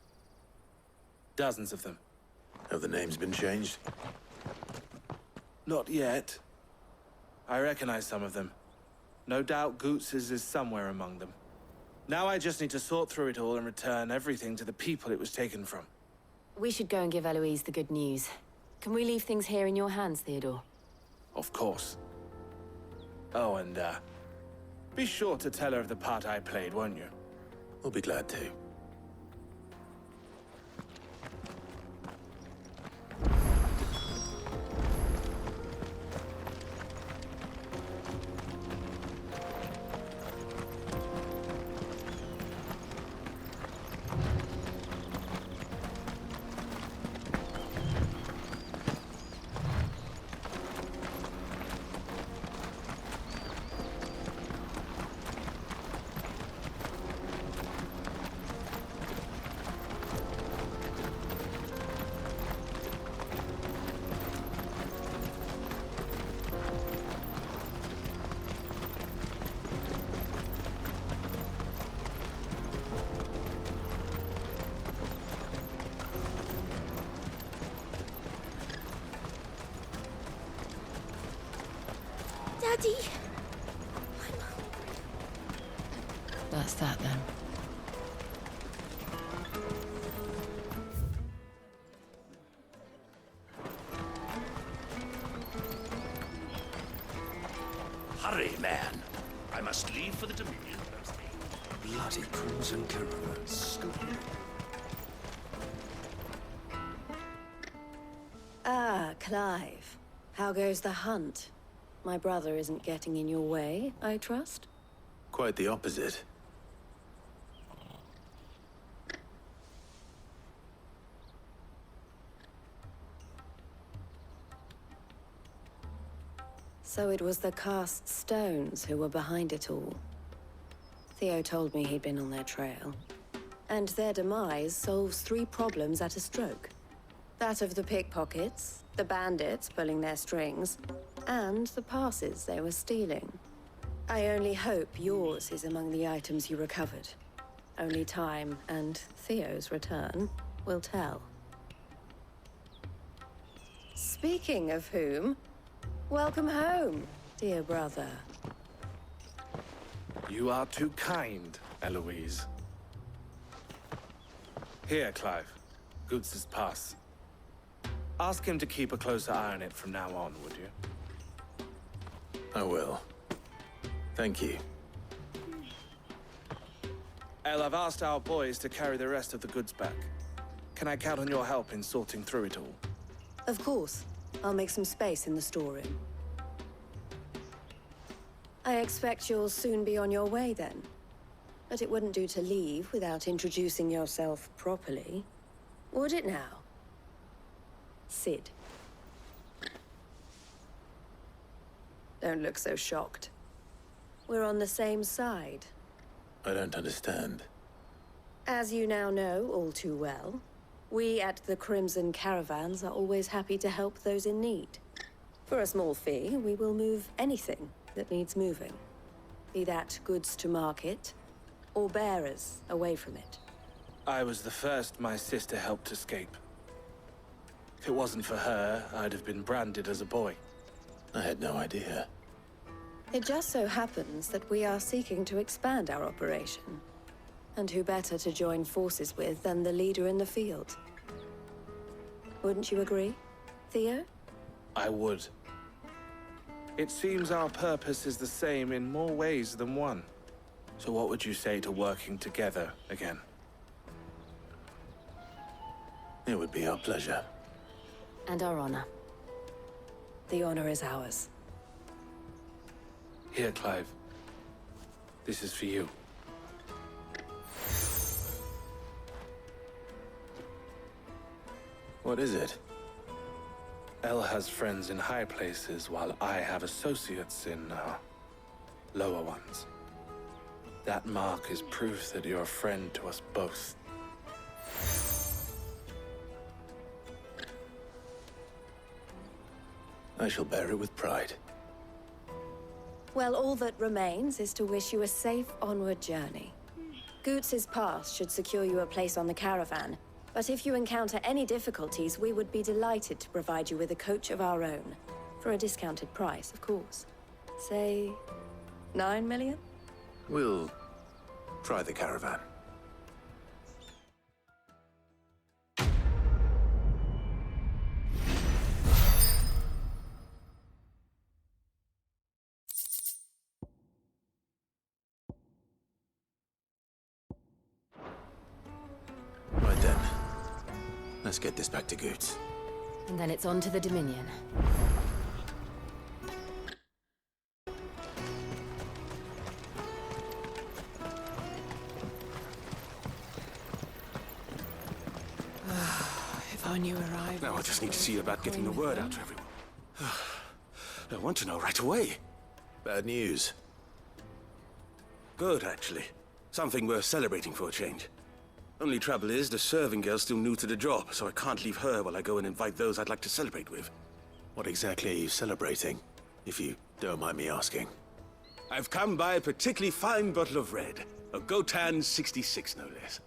Dozens of them. Have the names been changed? Not yet. I recognize some of them. No doubt Goots's is somewhere among them. Now I just need to sort through it all and return everything to the people it was taken from. We should go and give Eloise the good news. Can we leave things here in your hands, Theodore? Of course. Oh, and, be sure to tell her of the part I played, won't you? We'll be glad to. Daddy! That's that then. Hurry, man. I must leave for the Dominion. Bloody crimson caravan. Ah, Clive. How goes the hunt? My brother isn't getting in your way, I trust? Quite the opposite. So it was the cast stones who were behind it all. Theo told me he'd been on their trail. And their demise solves 3 problems at a stroke. That of the pickpockets, the bandits pulling their strings, and the passes they were stealing. I only hope yours is among the items you recovered. Only time and Theo's return will tell. Speaking of whom, welcome home, dear brother. You are too kind, Eloise. Here, Clive. Goods' pass. Ask him to keep a closer eye on it from now on, would you? I will. Thank you. El, I've asked our boys to carry the rest of the goods back. Can I count on your help in sorting through it all? Of course. I'll make some space in the storeroom. I expect you'll soon be on your way then. But it wouldn't do to leave without introducing yourself properly. Would it now? Sid. Don't look so shocked. We're on the same side. I don't understand. As you now know all too well, we at the Crimson Caravans are always happy to help those in need. For a small fee, we will move anything that needs moving. Be that goods to market, or bearers away from it. I was the first my sister helped escape. If it wasn't for her, I'd have been branded as a boy. I had no idea. It just so happens that we are seeking to expand our operation. And who better to join forces with than the leader in the field? Wouldn't you agree, Theo? I would. It seems our purpose is the same in more ways than one. So what would you say to working together again? It would be our pleasure. And our honor. The honor is ours. Here, Clive. This is for you. What is it? El has friends in high places, while I have associates in, lower ones. That mark is proof that you're a friend to us both. I shall bear it with pride. Well, all that remains is to wish you a safe onward journey. Goots' pass should secure you a place on the caravan, but if you encounter any difficulties, we would be delighted to provide you with a coach of our own. For a discounted price, of course. Say, 9 million? We'll try the caravan. Right then. Let's get this back to Goots. And then it's on to the Dominion. If I knew arrived. Now I just need to see about getting the word out to everyone. I want to know right away. Bad news. Good, actually. Something worth celebrating for a change. Only trouble is, the serving girl's still new to the job, so I can't leave her while I go and invite those I'd like to celebrate with. What exactly are you celebrating, if you don't mind me asking? I've come by a particularly fine bottle of red. A Gotan 66, no less.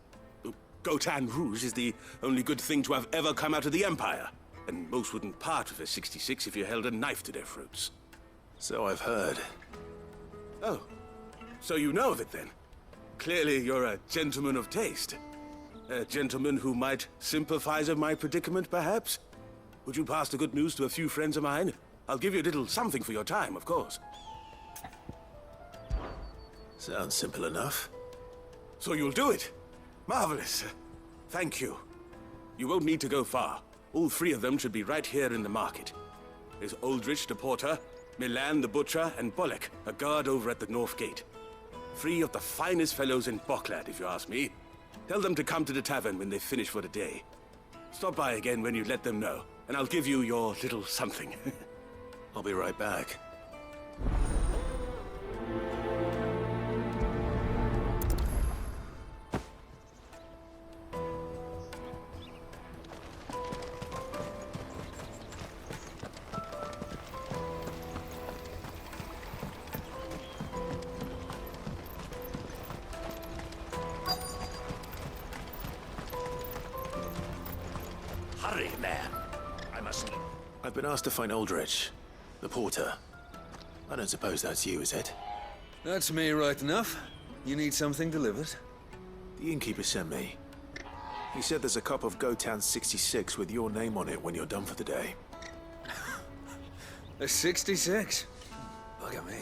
Gotan Rouge is the only good thing to have ever come out of the Empire. And most wouldn't part with a 66 if you held a knife to their throats. So I've heard. Oh, so you know of it then? Clearly you're a gentleman of taste. A gentleman who might sympathize with my predicament, perhaps? Would you pass the good news to a few friends of mine? I'll give you a little something for your time, of course. Sounds simple enough. So you'll do it? Marvelous. Thank you. You won't need to go far. All three of them should be right here in the market. There's Aldrich the porter, Milan the butcher, and Bolek, a guard over at the north gate. Three of the finest fellows in Boklad, if you ask me. Tell them to come to the tavern when they finish for the day. Stop by again when you let them know, and I'll give you your little something. I'll be right back. Hurry, man. I must... I've been asked to find Aldrich, the porter. I don't suppose that's you, is it? That's me right enough. You need something delivered? The innkeeper sent me. He said there's a cup of Gotan 66 with your name on it when you're done for the day. A 66? Bugger me.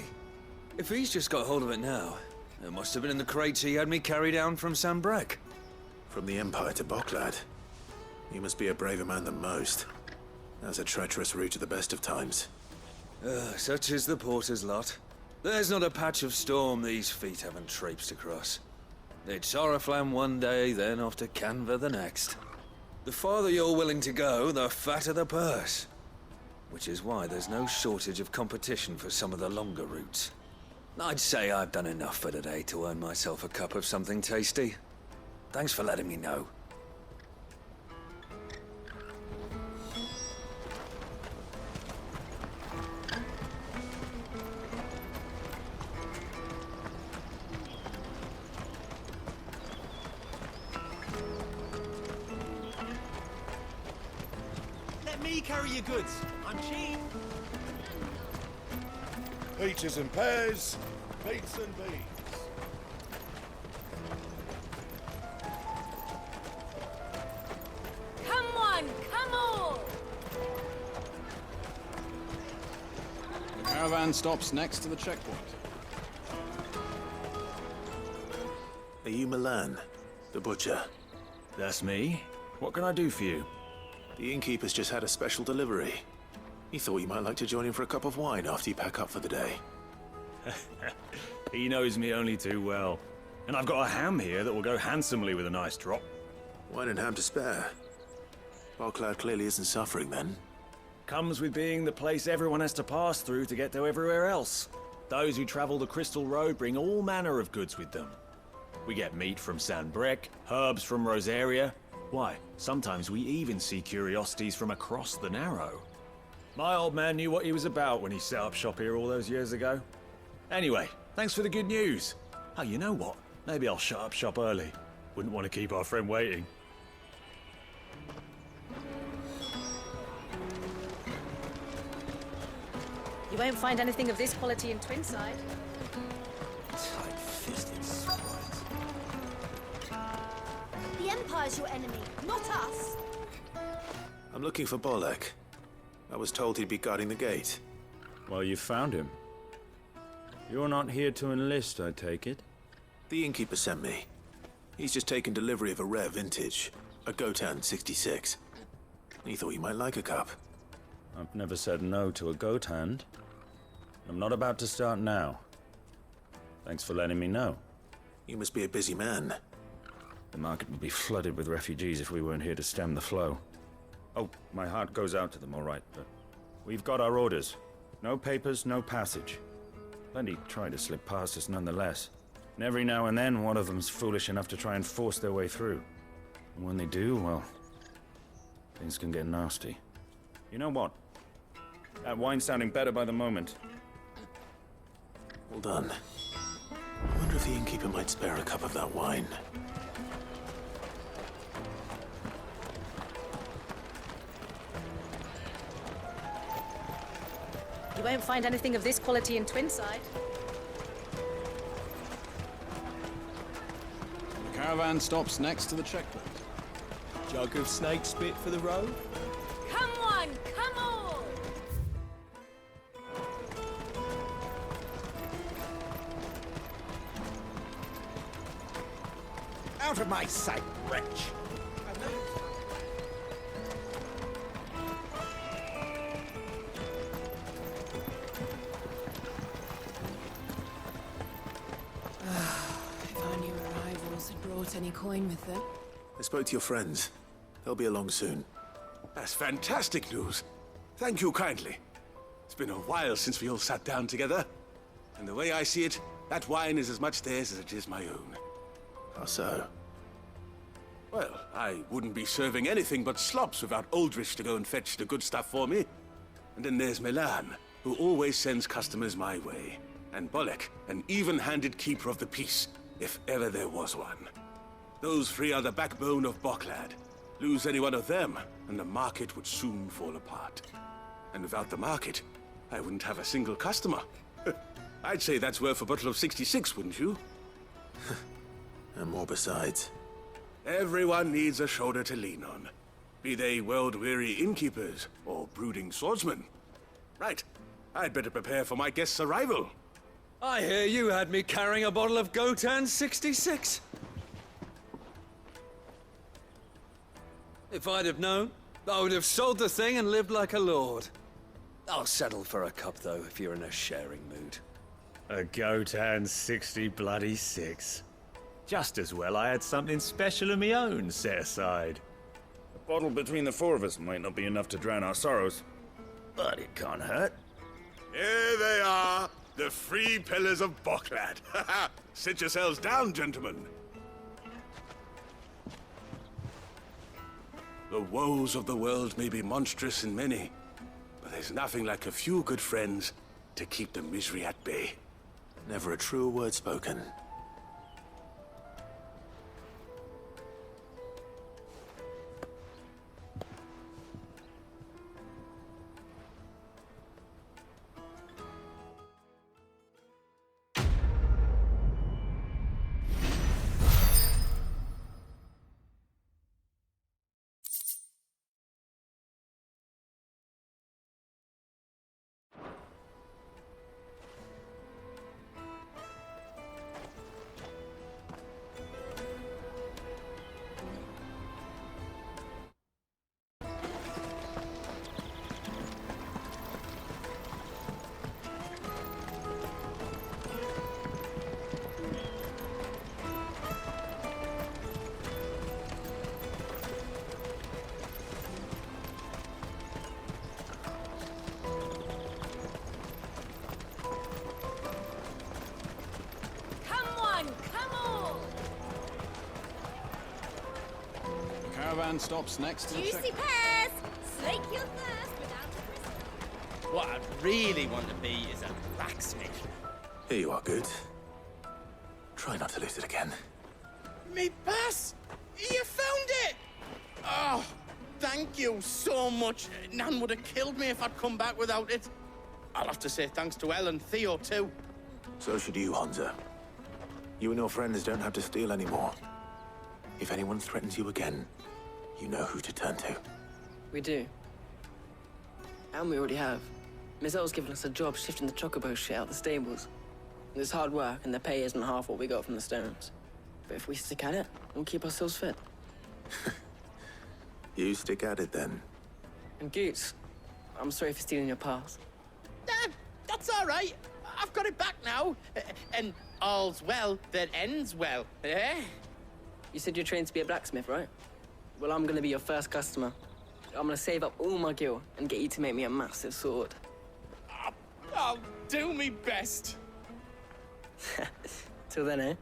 If he's just got hold of it now, it must have been in the crates he had me carry down from Sanbrek. From the Empire to Boklad. You must be a braver man than most. That's a treacherous route at the best of times. Such is the porter's lot. There's not a patch of storm these feet haven't traipsed across. It's Oriflamme one day, then off to Canva the next. The farther you're willing to go, the fatter the purse. Which is why there's no shortage of competition for some of the longer routes. I'd say I've done enough for today to earn myself a cup of something tasty. Thanks for letting me know. Let me carry your goods. I'm cheap. Peaches and pears, beets and beans. Come on, come on! The caravan stops next to the checkpoint. Are you Milan, the butcher? That's me. What can I do for you? The innkeeper's just had a special delivery. He thought you might like to join him for a cup of wine after you pack up for the day. He knows me only too well. And I've got a ham here that will go handsomely with a nice drop. Wine and ham to spare. Boklad clearly isn't suffering then. Comes with being the place everyone has to pass through to get to everywhere else. Those who travel the Crystal Road bring all manner of goods with them. We get meat from Sanbrek, herbs from Rosaria. Why, sometimes we even see curiosities from across the Narrow. My old man knew what he was about when he set up shop here all those years ago. Anyway, thanks for the good news. Oh, you know what? Maybe I'll shut up shop early. Wouldn't want to keep our friend waiting. You won't find anything of this quality in Twinside. Tight-fisted swines. The Empire's your enemy, not us. I'm looking for Bolek. I was told he'd be guarding the gate. Well, you found him. You're not here to enlist, I take it? The innkeeper sent me. He's just taken delivery of a rare vintage, a Gotan 66. He thought you might like a cup. I've never said no to a goat hand. I'm not about to start now. Thanks for letting me know. You must be a busy man. The market would be flooded with refugees if we weren't here to stem the flow. Oh, my heart goes out to them, all right, but we've got our orders. No papers, no passage. Plenty try to slip past us nonetheless. And every now and then, one of them's foolish enough to try and force their way through. And when they do, well, things can get nasty. You know what? That wine's sounding better by the moment. Well done. I wonder if the innkeeper might spare a cup of that wine. You won't find anything of this quality in Twinside. The caravan stops next to the checkpoint. Jug of snake spit for the road? Come on, come on! Out of my sight, wretch! If our new arrivals had brought any coin with them. I spoke to your friends. They'll be along soon. That's fantastic news. Thank you kindly. It's been a while since we all sat down together. And the way I see it, that wine is as much theirs as it is my own. How so? Well, I wouldn't be serving anything but slops without Aldrich to go and fetch the good stuff for me. And then there's Milan, who always sends customers my way. And Bolek, an even-handed keeper of the peace, if ever there was one. Those three are the backbone of Boklad. Lose any one of them, and the market would soon fall apart. And without the market, I wouldn't have a single customer. I'd say that's worth a bottle of 66, wouldn't you? And more besides. Everyone needs a shoulder to lean on. Be they world-weary innkeepers or brooding swordsmen. Right, I'd better prepare for my guest's arrival. I hear you had me carrying a bottle of Gotan 66. If I'd have known, I would have sold the thing and lived like a lord. I'll settle for a cup, though, if you're in a sharing mood. A Gotan 60 bloody 6. Just as well I had something special of my own set aside. A bottle between the four of us might not be enough to drown our sorrows, but it can't hurt. Here they are, the three pillars of Boklad. Sit yourselves down, gentlemen. The woes of the world may be monstrous in many, but there's nothing like a few good friends to keep the misery at bay. Never a truer word spoken. Caravan stops next to the Juicy checkpoint. pears! Slake your thirst without a crystal. What I'd really want to be is a blacksmith. Here you are, good. Try not to lose it again. Me pass! You found it! Oh, thank you so much. Nan would have killed me if I'd come back without it. I'll have to say thanks to Elle and Theo, too. So should you, Honza. You and your friends don't have to steal anymore. If anyone threatens you again, you know who to turn to. We do. And we already have. Miss Elle's given us a job shifting the chocobo shit out the stables. It's hard work, and the pay isn't half what we got from the stones. But if we stick at it, we'll keep ourselves fit. You stick at it, then. And Goots, I'm sorry for stealing your pass. That's all right. I've got it back now. And all's well that ends well, eh? You said you're trained to be a blacksmith, right? Well, I'm gonna be your first customer. I'm gonna save up all my gil and get you to make me a massive sword. I'll do me best. Till then, eh?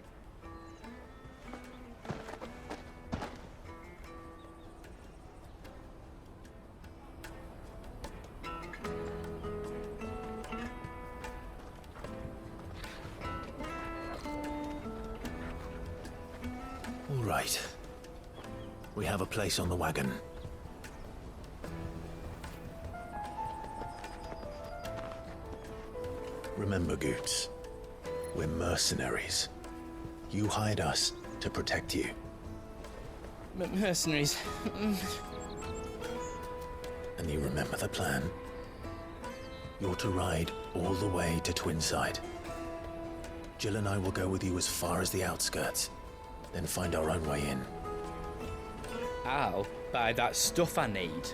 All right. We have a place on the wagon. Remember, Goots, we're mercenaries. You hired us to protect you. Mercenaries. And you remember the plan? You're to ride all the way to Twinside. Jill and I will go with you as far as the outskirts, then find our own way in. I'll buy that stuff I need.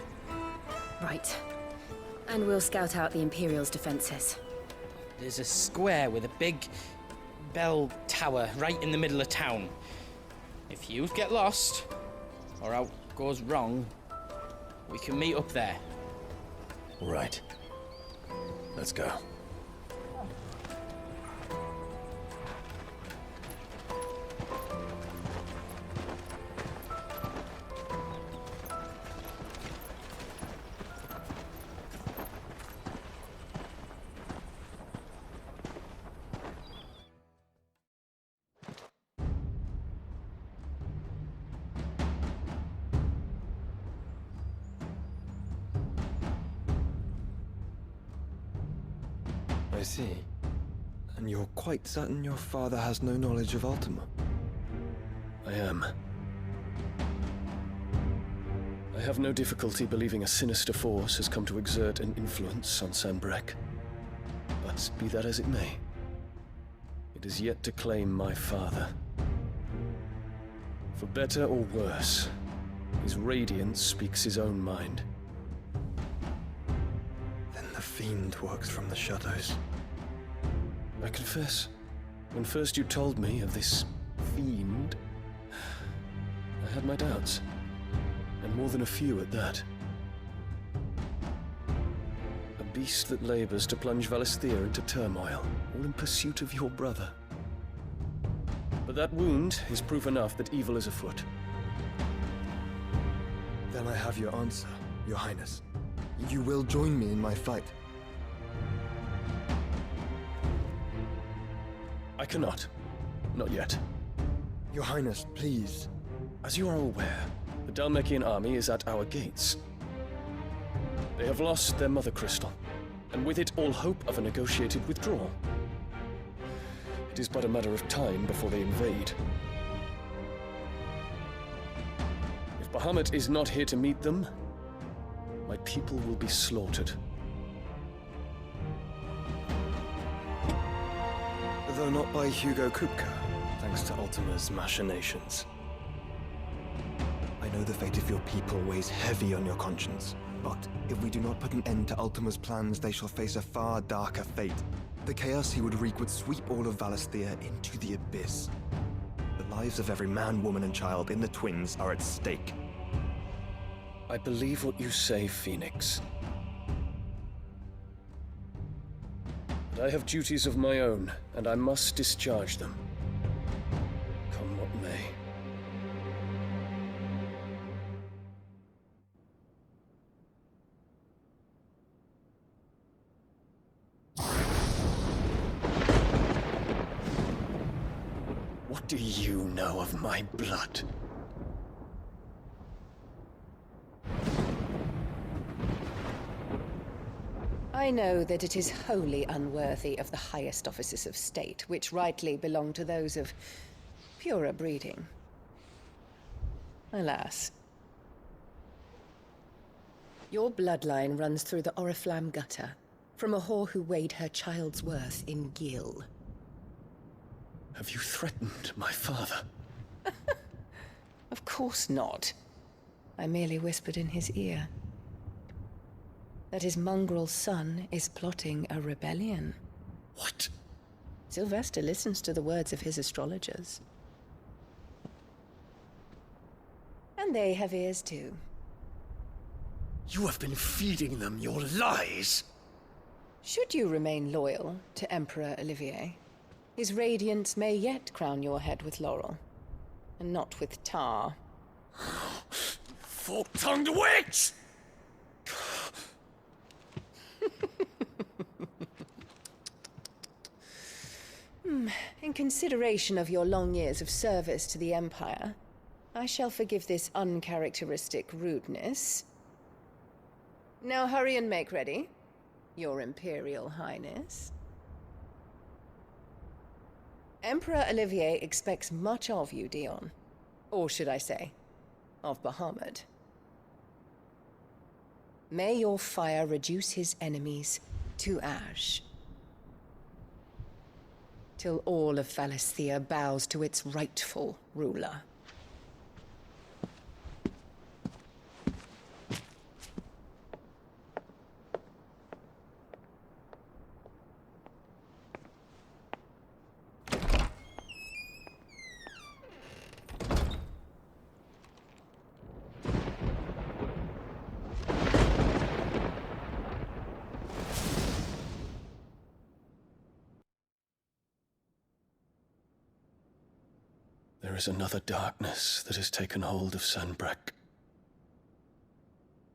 Right. And we'll scout out the Imperial's defenses. There's a square with a big bell tower right in the middle of town. If you get lost, or out goes wrong, we can meet up there. Right. Let's go. I see. And you're quite certain your father has no knowledge of Ultima? I am. I have no difficulty believing a sinister force has come to exert an influence on Sanbreque. But be that as it may, it is yet to claim my father. For better or worse, his radiance speaks his own mind. Then the fiend works from the shadows. I confess, when first you told me of this fiend, I had my doubts, and more than a few at that. A beast that labors to plunge Valisthea into turmoil, all in pursuit of your brother. But that wound is proof enough that evil is afoot. Then I have your answer, Your Highness. You will join me in my fight. I cannot. Not yet. Your Highness, please. As you are aware, the Dhalmekian army is at our gates. They have lost their mother crystal, and with it all hope of a negotiated withdrawal. It is but a matter of time before they invade. If Bahamut is not here to meet them, my people will be slaughtered. Though not by Hugo Kupka, thanks to Ultima's machinations. I know the fate of your people weighs heavy on your conscience, but if we do not put an end to Ultima's plans, they shall face a far darker fate. The chaos he would wreak would sweep all of Valisthea into the abyss. The lives of every man, woman, and child in the Twins are at stake. I believe what you say, Phoenix. But I have duties of my own, and I must discharge them. Come what may. What do you know of my blood? I know that it is wholly unworthy of the highest offices of state, which rightly belong to those of purer breeding. Alas. Your bloodline runs through the Oriflamme gutter, from a whore who weighed her child's worth in gil. Have you threatened my father? Of course not. I merely whispered in his ear that his mongrel son is plotting a rebellion. What? Sylvester listens to the words of his astrologers. And they have ears too. You have been feeding them your lies! Should you remain loyal to Emperor Olivier, his radiance may yet crown your head with laurel, and not with tar. Fork-tongued witch! In consideration of your long years of service to the Empire, I shall forgive this uncharacteristic rudeness. Now hurry and make ready, Your Imperial Highness. Emperor Olivier expects much of you, Dion. Or should I say, of Bahamut. May your fire reduce his enemies to ash, till all of Valisthea bows to its rightful ruler. There is another darkness that has taken hold of Sanbreque.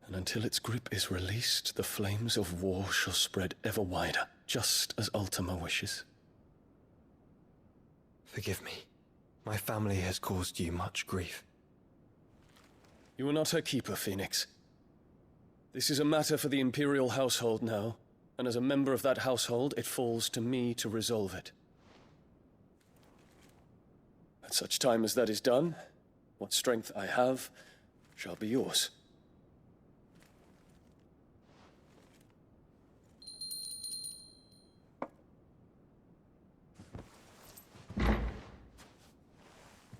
And until its grip is released, the flames of war shall spread ever wider, just as Ultima wishes. Forgive me. My family has caused you much grief. You are not her keeper, Phoenix. This is a matter for the Imperial household now, and as a member of that household, it falls to me to resolve it. At such time as that is done, what strength I have shall be yours.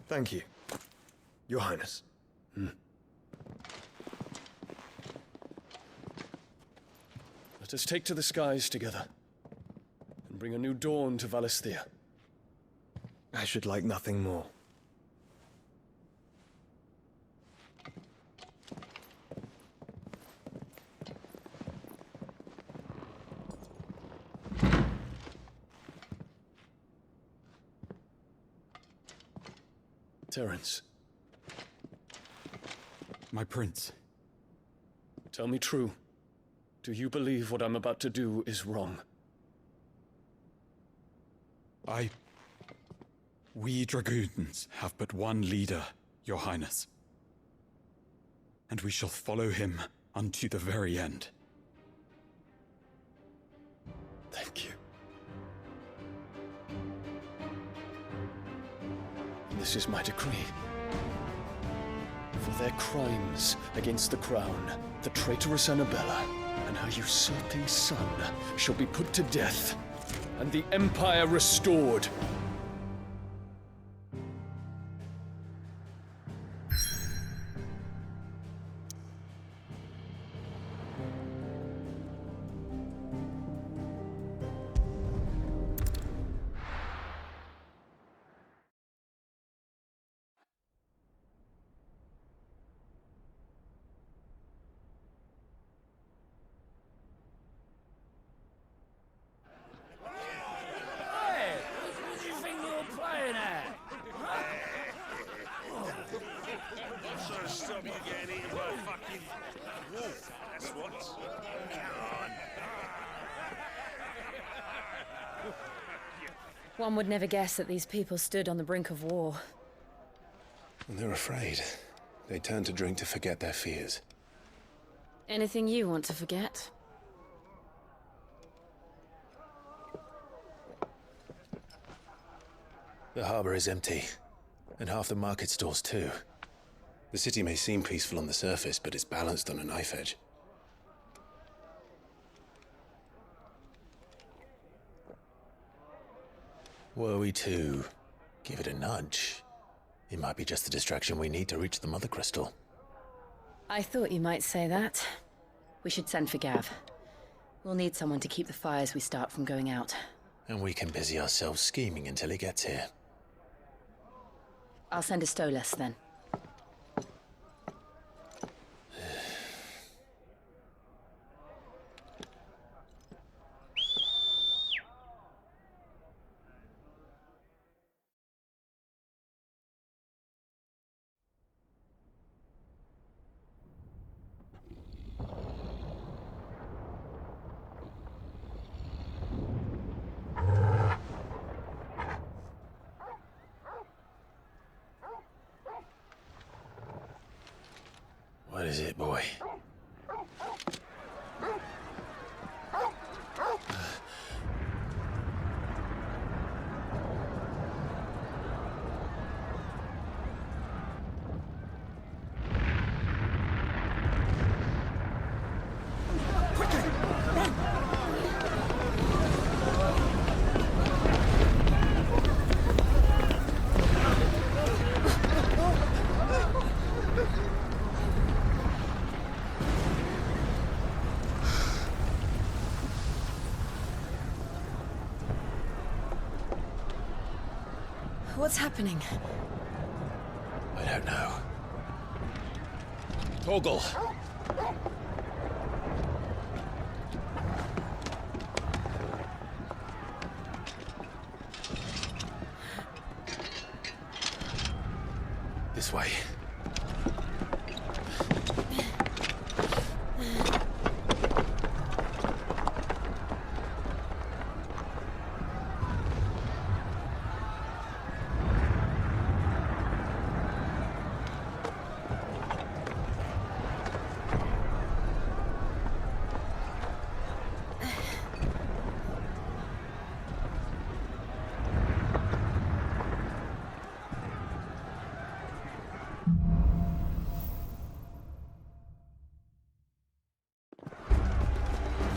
Thank you, Your Highness. Let us take to the skies together, and bring a new dawn to Valisthea. I should like nothing more. Terence. My prince. Tell me true. Do you believe what I'm about to do is wrong? We dragoons have but one leader, Your Highness. And we shall follow him unto the very end. Thank you. This is my decree. For their crimes against the crown, the traitorous Annabella and her usurping son shall be put to death, and the Empire restored. One would never guess that these people stood on the brink of war. And they're afraid. They turn to drink to forget their fears. Anything you want to forget? The harbor is empty, and half the market stalls too. The city may seem peaceful on the surface, but it's balanced on a knife edge. Were we to give it a nudge, it might be just the distraction we need to reach the Mother Crystal. I thought you might say that. We should send for Gav. We'll need someone to keep the fires we start from going out. And we can busy ourselves scheming until he gets here. I'll send a Stolas then. What is it, boy? What's happening? I don't know. Torgal! This way.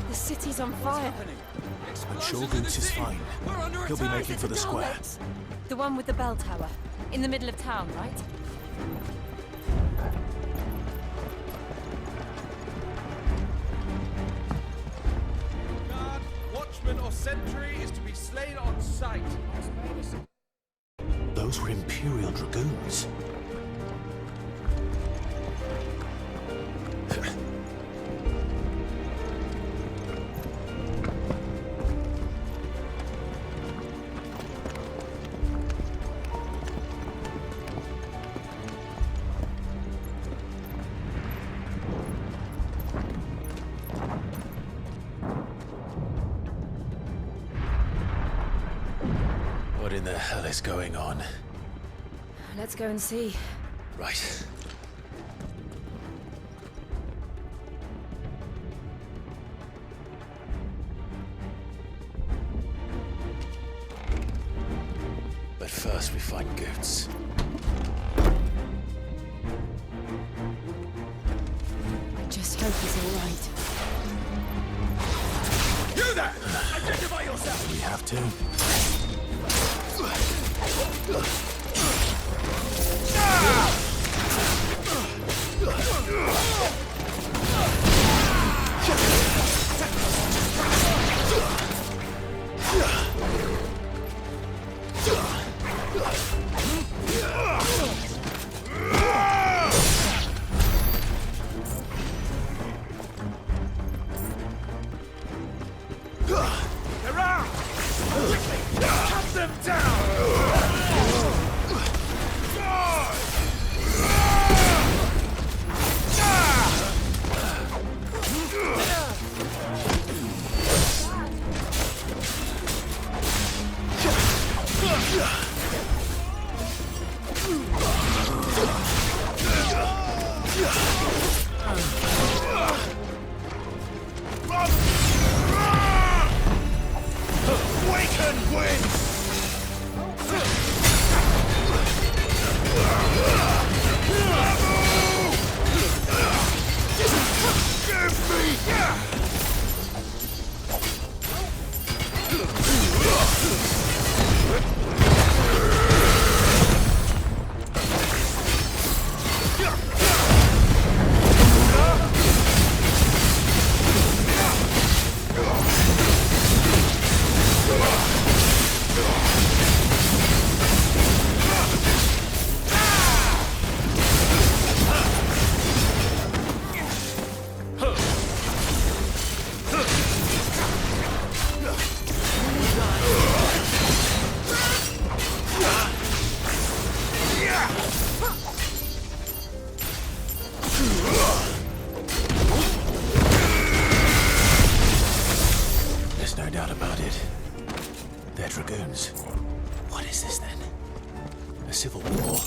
The city's on fire. I'm sure Goose is fine. He'll be making for the square. The one with the bell tower. In the middle of town, right? Guard, watchman or sentry is to be slain on sight. Those were Imperial Dragoons. What in the hell is going on? Let's go and see. Right. But first we find Goots. I just hope he's all right. You there! Identify yourself! We have to. They're out! Quickly! Cut them down! Awaken, wind! Give me! There's no doubt about it. They're dragoons. What is this then? A civil war?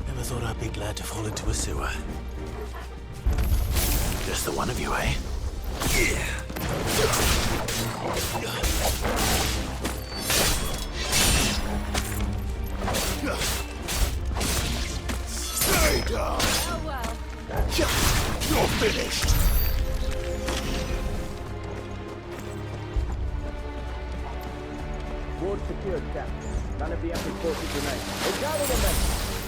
Never thought I'd be glad to fall into a sewer. Just the one of you, eh? Stay down! Oh well. Lord secured, Captain. None of the epic forces remain. They gather the men!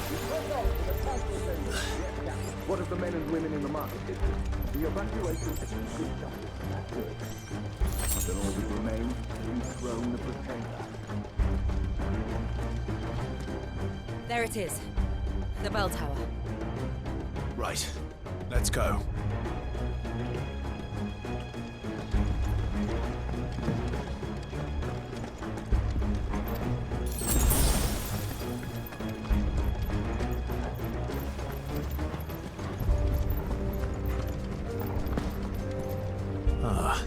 We press on to the council chamber. Yes, Captain. What of the men and women in the market district? The evacuation is complete justice. That's good. Then all that remains is to dethrone the pretender. There it is. The bell tower. Right. Let's go. Ah,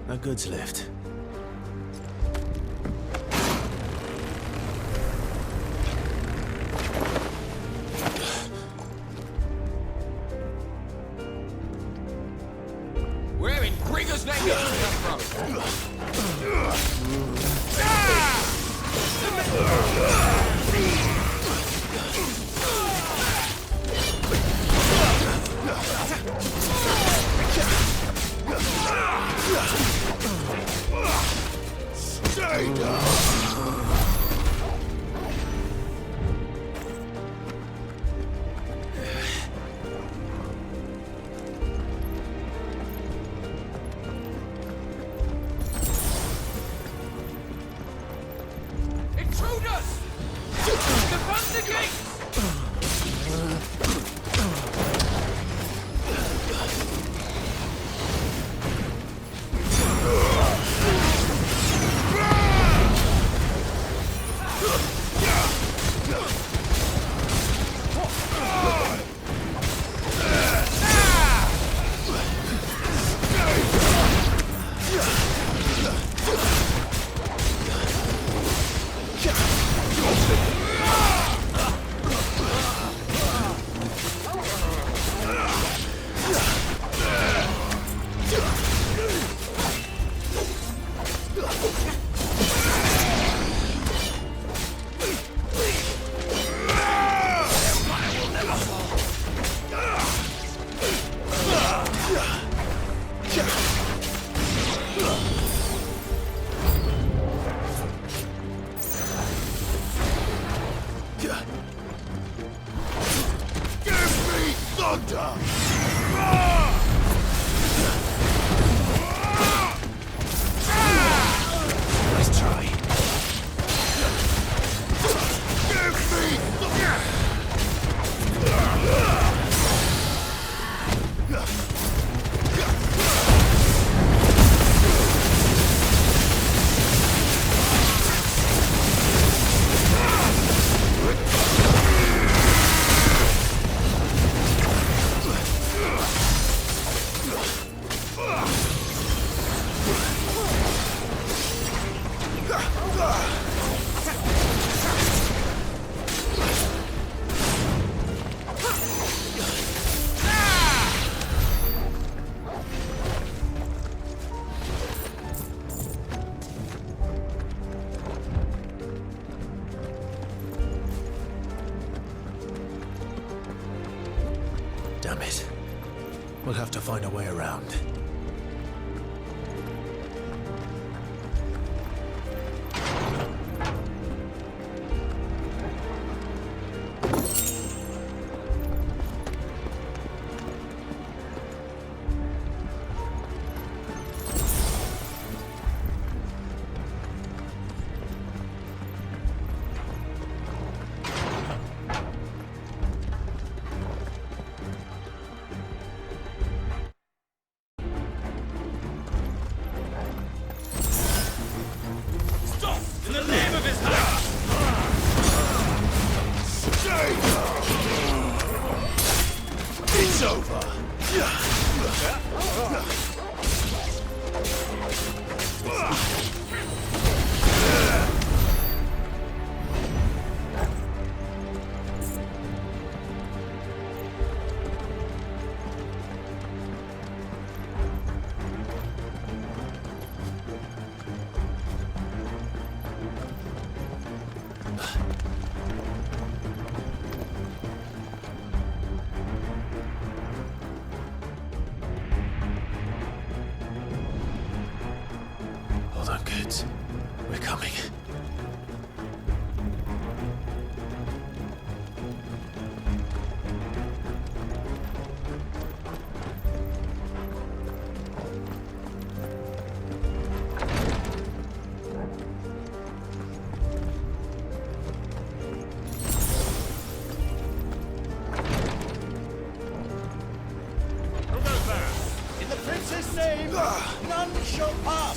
a goods lift. Where in Gregor's name did you come from? Stay down! Intruders! Defend the gates! Damn it. We'll have to find a way around. We're coming. Up!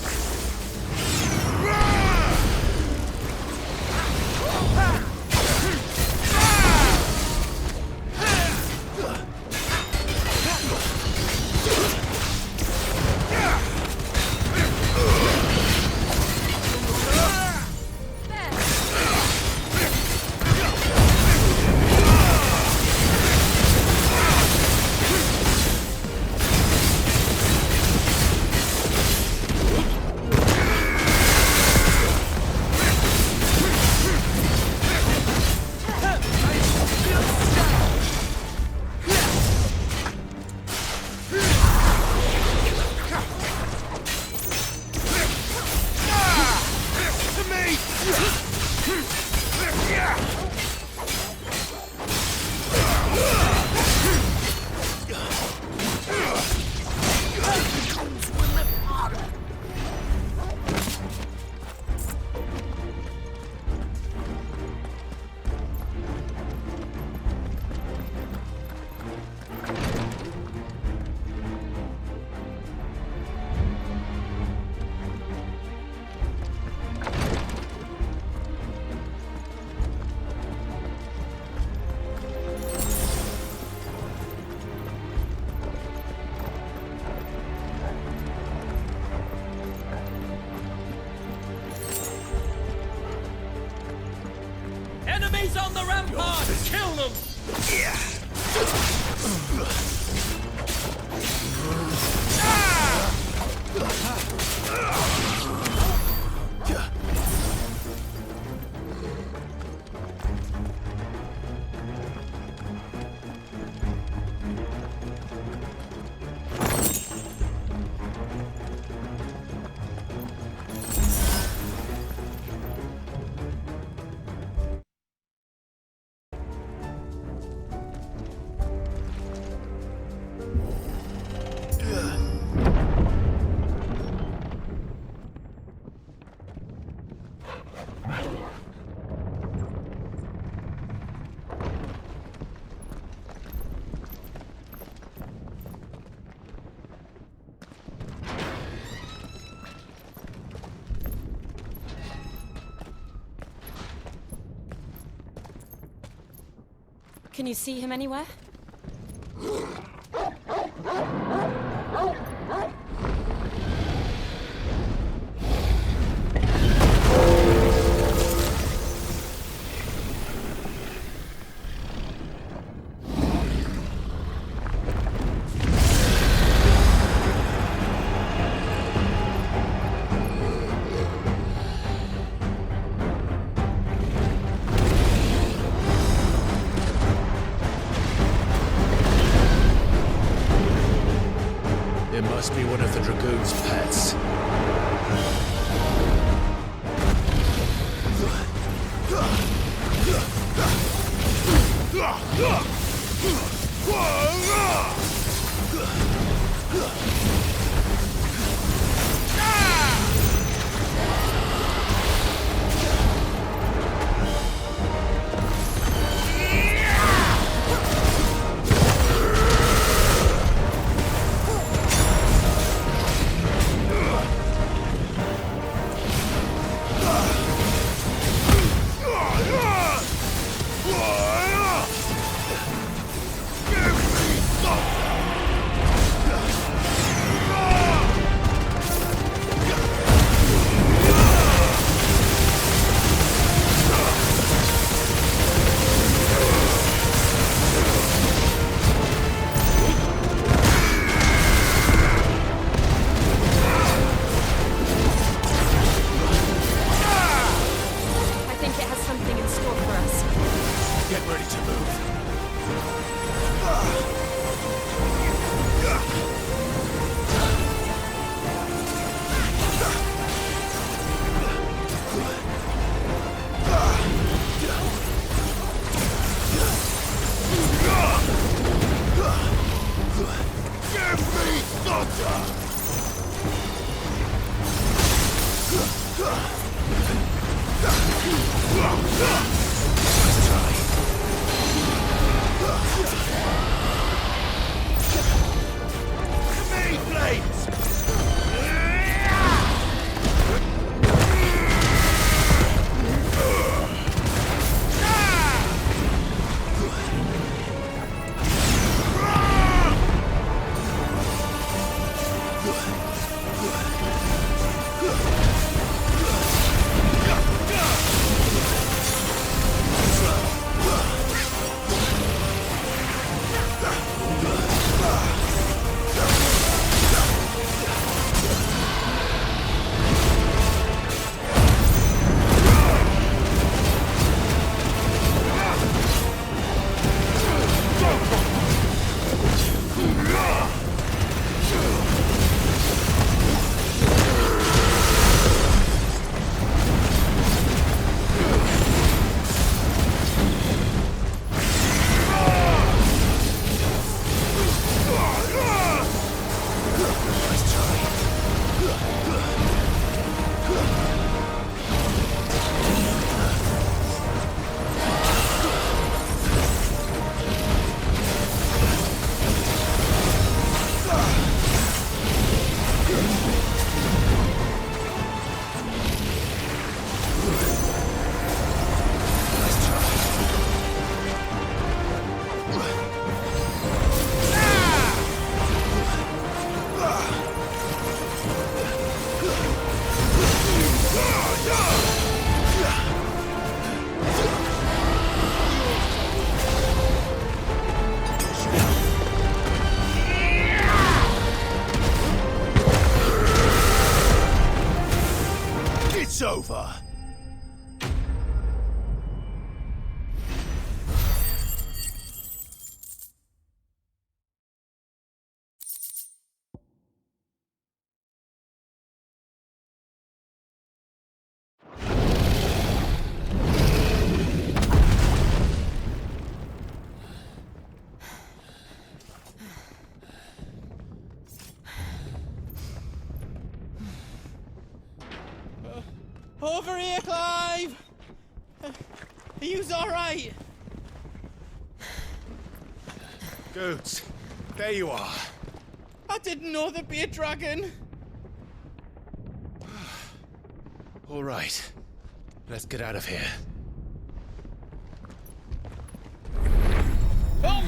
Enemies on the rampart! Kill them! Can you see him anywhere? It must be one of the Dragoon's pets. over. Over here, Clive! Are yous alright? Goods, there you are. I didn't know there'd be a dragon. All right, let's get out of here. Oh!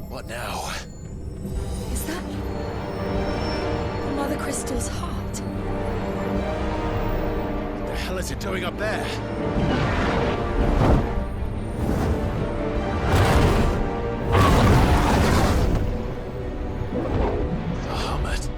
What now? Is that Mother Crystal's heart? What the hell is it doing up there? Bahamut.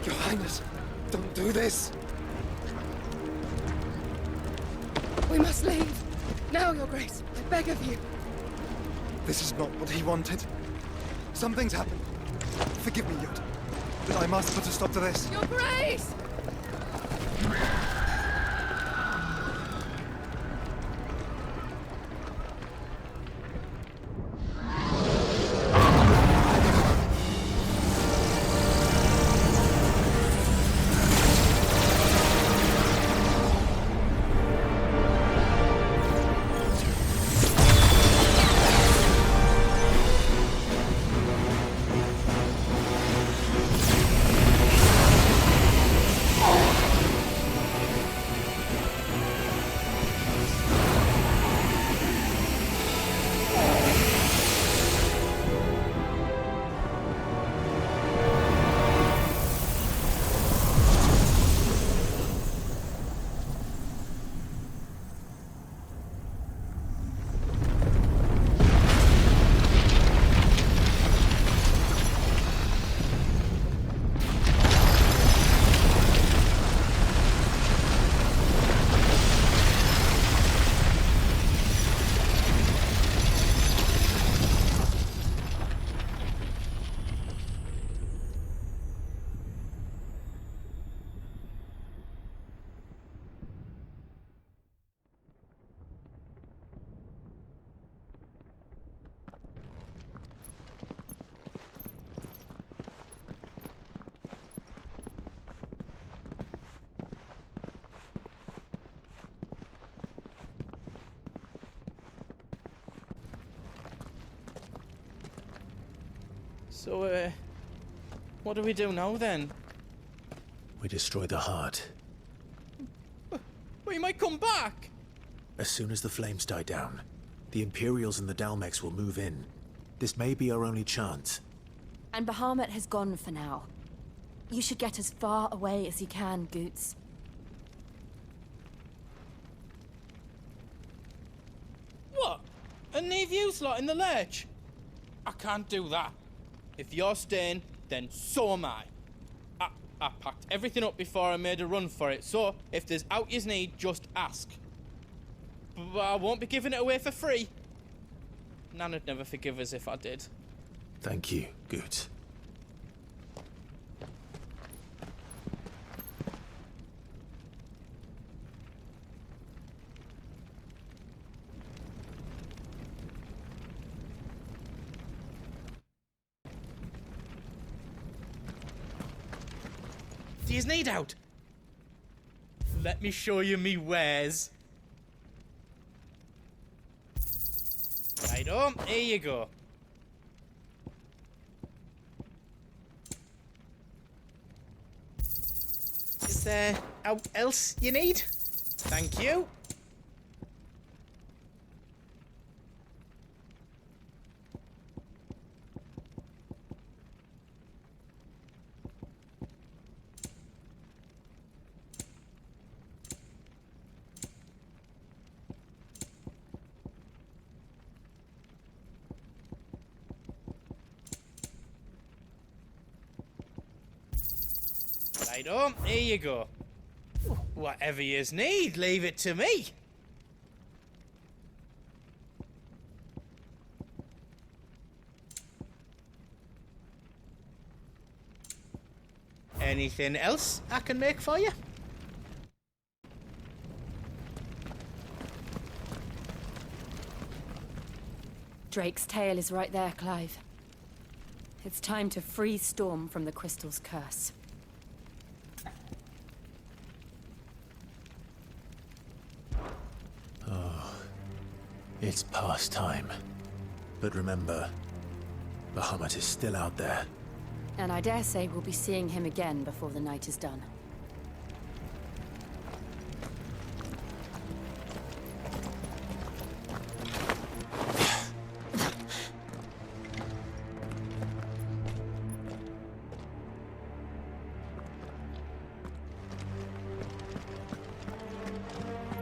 Your Highness, don't do this! We must leave. Now, Your Grace. I beg of you. This is not what he wanted. Something's happened. Forgive me, Yod, but I must put a stop to this. Your Grace! So, what do we do now then? We destroy the heart. Well, you might come back! As soon as the flames die down, the Imperials and the Dalmex will move in. This may be our only chance. And Bahamut has gone for now. You should get as far away as you can, Goots. What? And leave you lot in the lurch? I can't do that. If you're staying, then so am I. I packed everything up before I made a run for it, so if there's out yous need, just ask. But I won't be giving it away for free. Nana'd never forgive us if I did. Thank you, Goots. do you need out? Let me show you me wares. Right-o, here you go. Is there out else you need? Thank you. Right-o, here you go. Whatever yous need, leave it to me. Anything else I can make for you? Drake's tail is right there, Clive. It's time to free Storm from the crystal's curse. Oh, it's past time. But remember, Bahamut is still out there. And I dare say we'll be seeing him again before the night is done.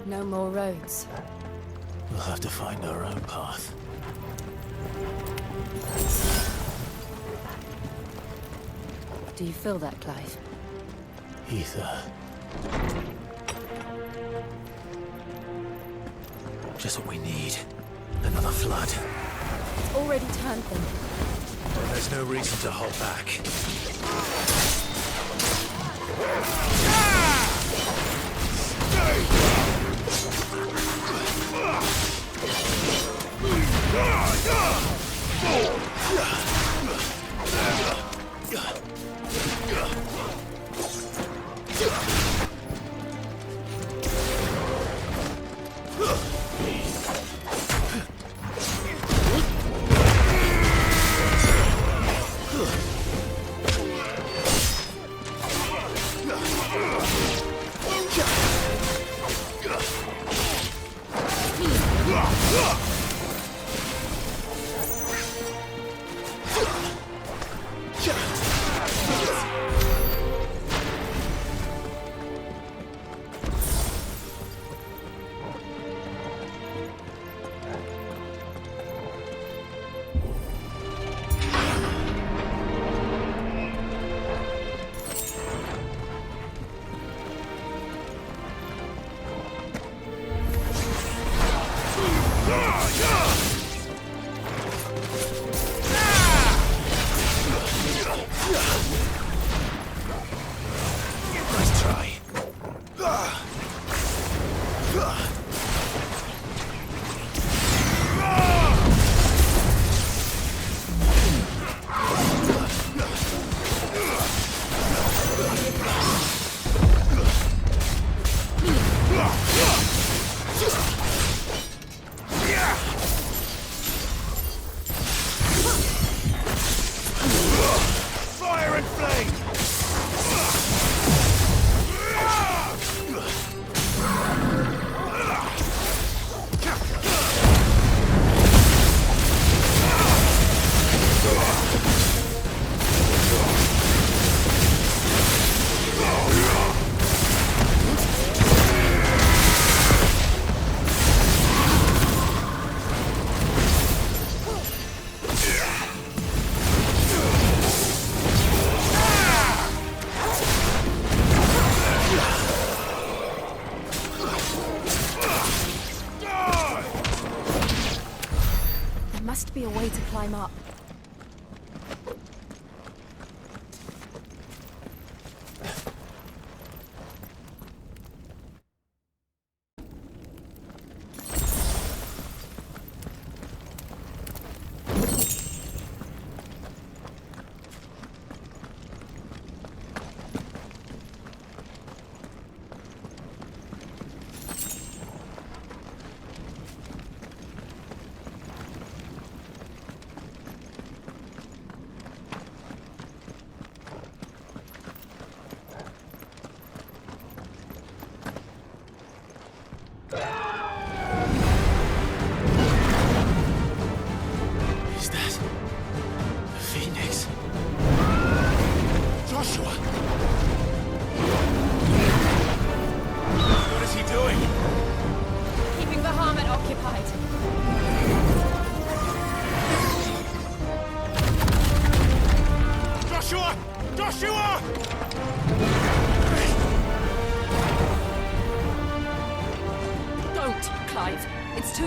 No more roads. We'll have to find our own path. Do you feel that, Clive? Ether. Just what we need. Another flood. It's already turned them. Then there's no reason to hold back. Must be a way to climb up.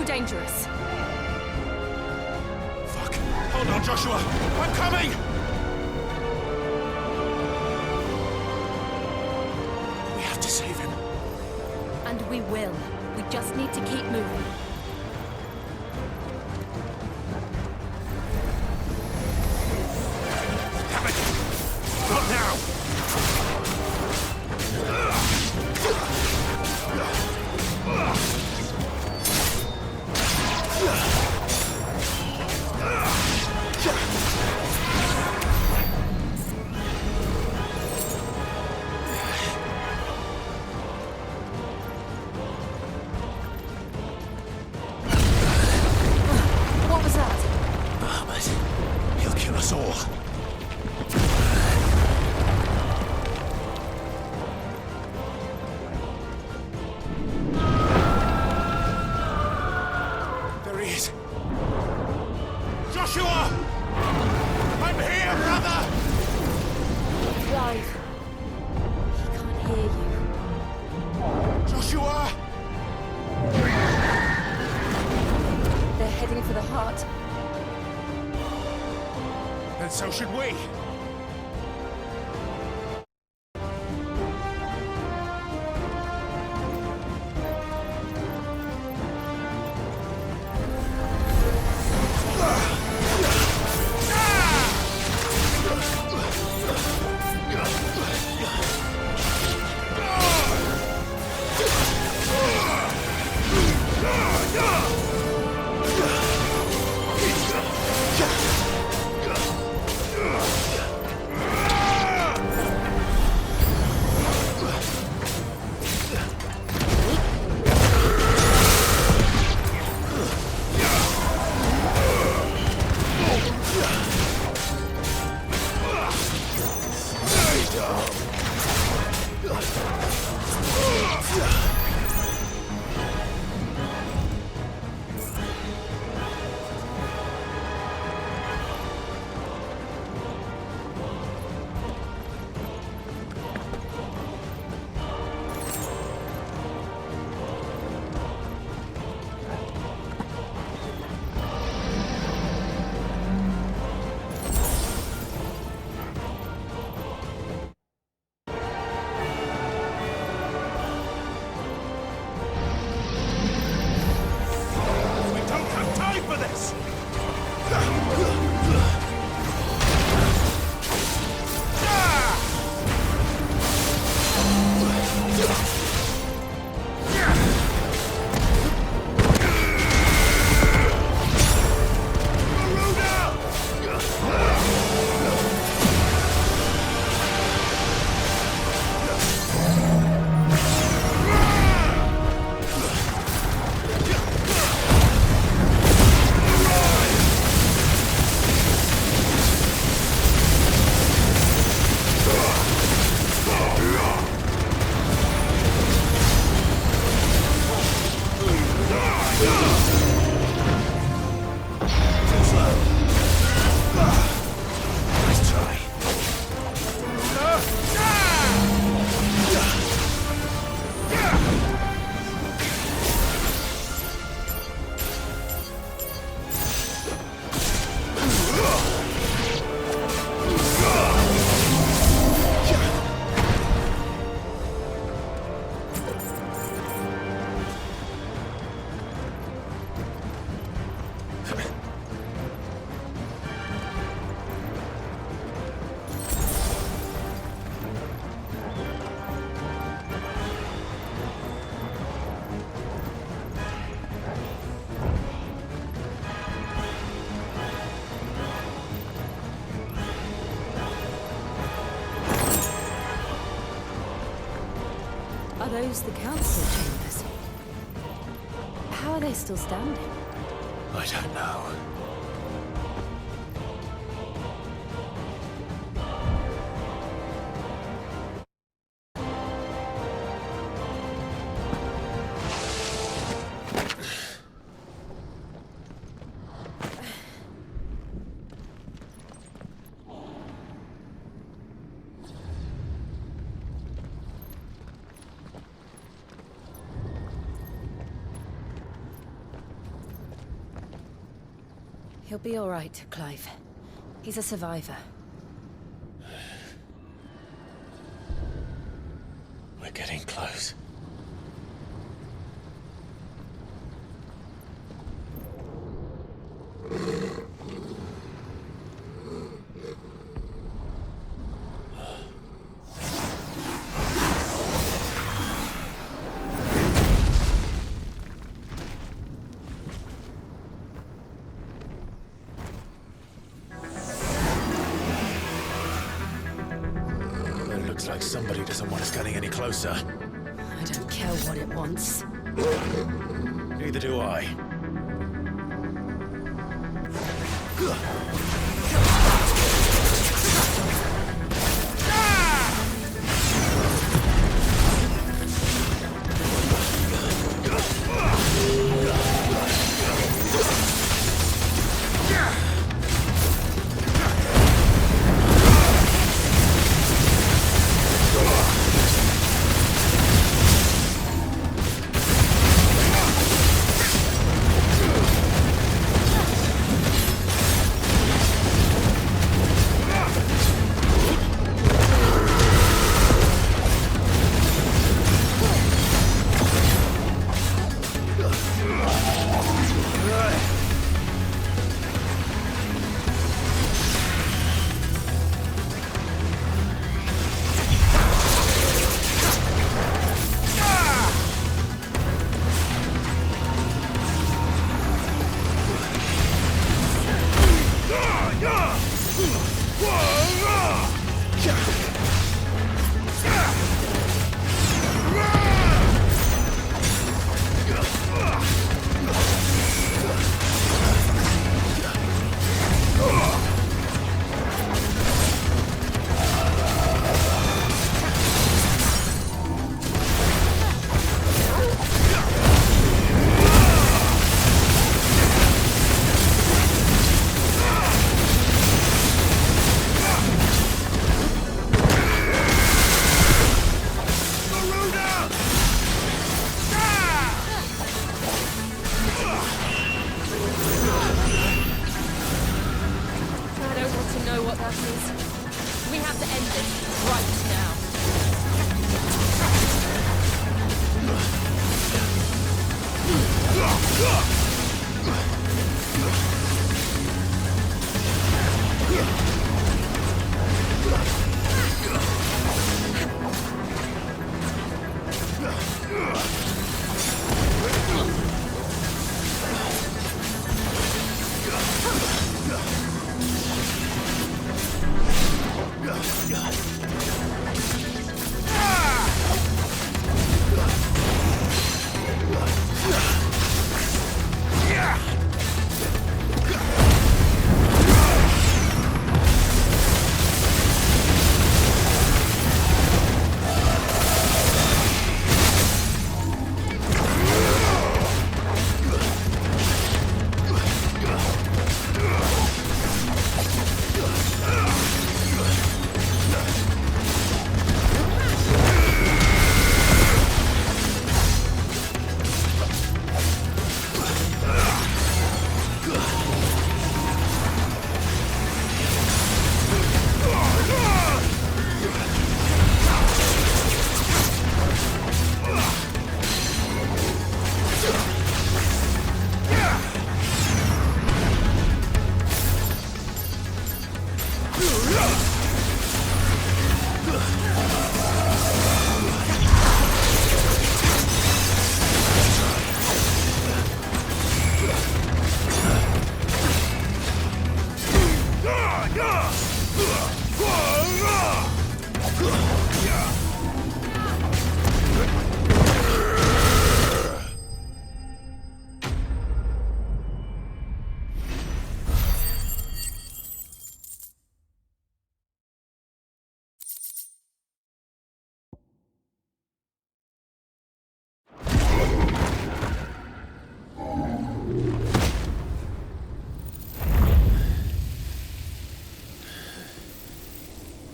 too dangerous. Fuck! Hold on, Joshua! I'm coming! We have to save him. And we will. We just need to keep moving. Damn it! Not now! What was that? Bahamut. He'll kill us all. There he is. Joshua! I'm here, brother! Clive. He can't hear you. Joshua! They're heading for the heart. And so should we. Are those the council chambers? How are they still standing? I don't know. He'll be all right, Clive. He's a survivor. We're getting close. Looks like somebody doesn't want us getting any closer. I don't care what it wants. Neither do I.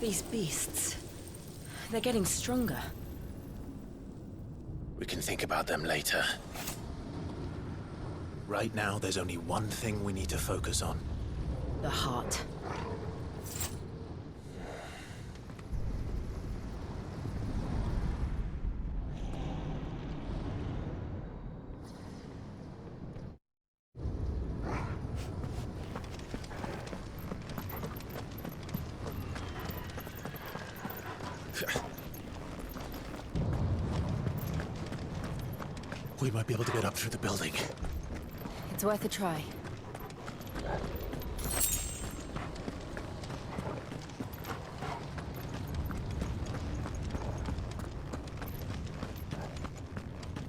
These beasts, they're getting stronger. We can think about them later. Right now, there's only one thing we need to focus on. The heart. We might be able to get up through the building. It's worth a try.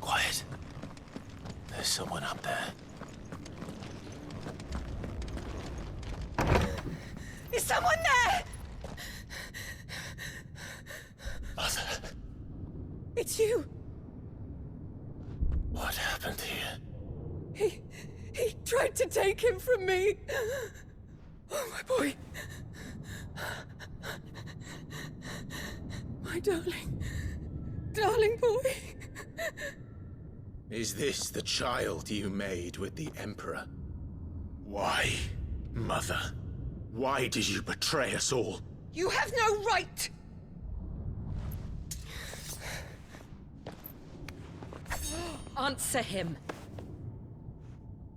Quiet. There's someone up there. Is someone there? Mother. It's you. What happened here? He tried to take him from me. Oh, my boy. My darling. Darling boy. Is this the child you made with the Emperor? Why, Mother? Why did you betray us all? You have no right! Answer him.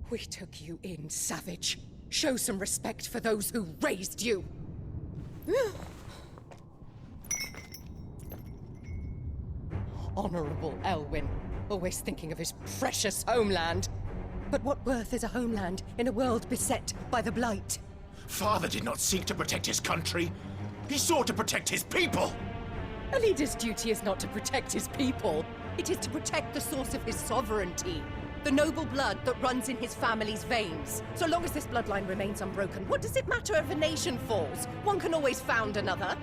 We took you in, savage. Show some respect for those who raised you. Honorable Elwyn, always thinking of his precious homeland. But what worth is a homeland in a world beset by the Blight? Father did not seek to protect his country. He sought to protect his people. A leader's duty is not to protect his people. It is to protect the source of his sovereignty. The noble blood that runs in his family's veins. So long as this bloodline remains unbroken, what does it matter if a nation falls? One can always found another.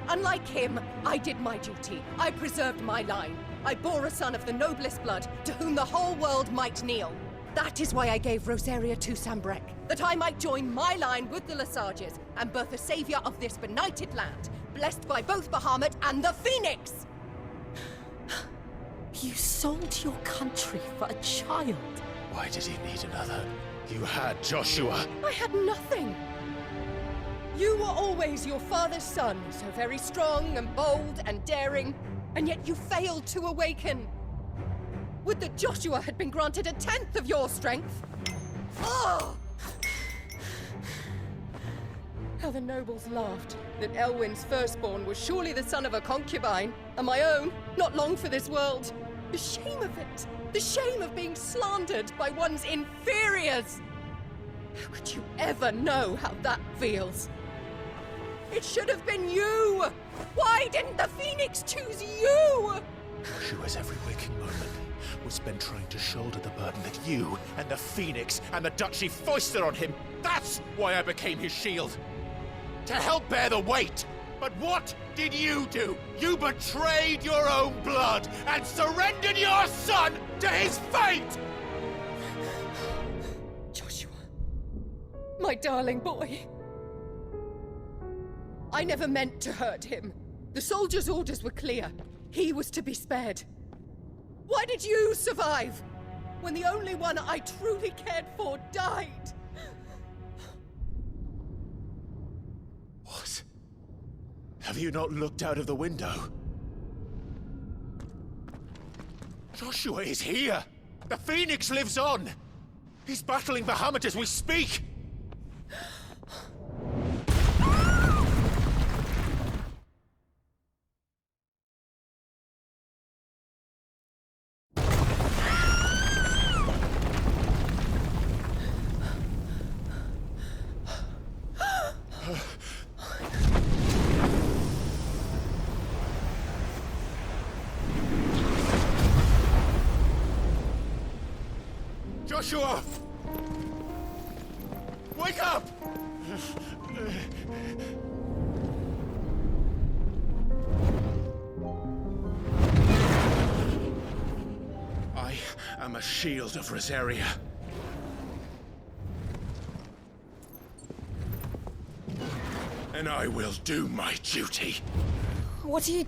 Unlike him, I did my duty. I preserved my line. I bore a son of the noblest blood, to whom the whole world might kneel. That is why I gave Rosaria to Sambrek, that I might join my line with the Lesages and birth a savior of this benighted land, blessed by both Bahamut and the Phoenix! You sold your country for a child. Why did he need another? You had Joshua. I had nothing. You were always your father's son, so very strong and bold and daring, and yet you failed to awaken. Would that Joshua had been granted 1/10 of your strength? Oh! How the nobles laughed that Elwyn's firstborn was surely the son of a concubine, and my own, not long for this world. The shame of it! The shame of being slandered by one's inferiors! How could you ever know how that feels? It should have been you! Why didn't the Phoenix choose you? Joshua's every waking moment was spent trying to shoulder the burden that you and the Phoenix and the Duchy foisted on him. That's why I became his shield. To help bear the weight. But what did you do? You betrayed your own blood and surrendered your son to his fate! Joshua, my darling boy. I never meant to hurt him. The soldiers' orders were clear. He was to be spared. Why did you survive when the only one I truly cared for died? What? Have you not looked out of the window? Joshua is here! The Phoenix lives on! He's battling Bahamut as we speak! Joshua! Wake up! I am a shield of Rosaria. And I will do my duty. What are you...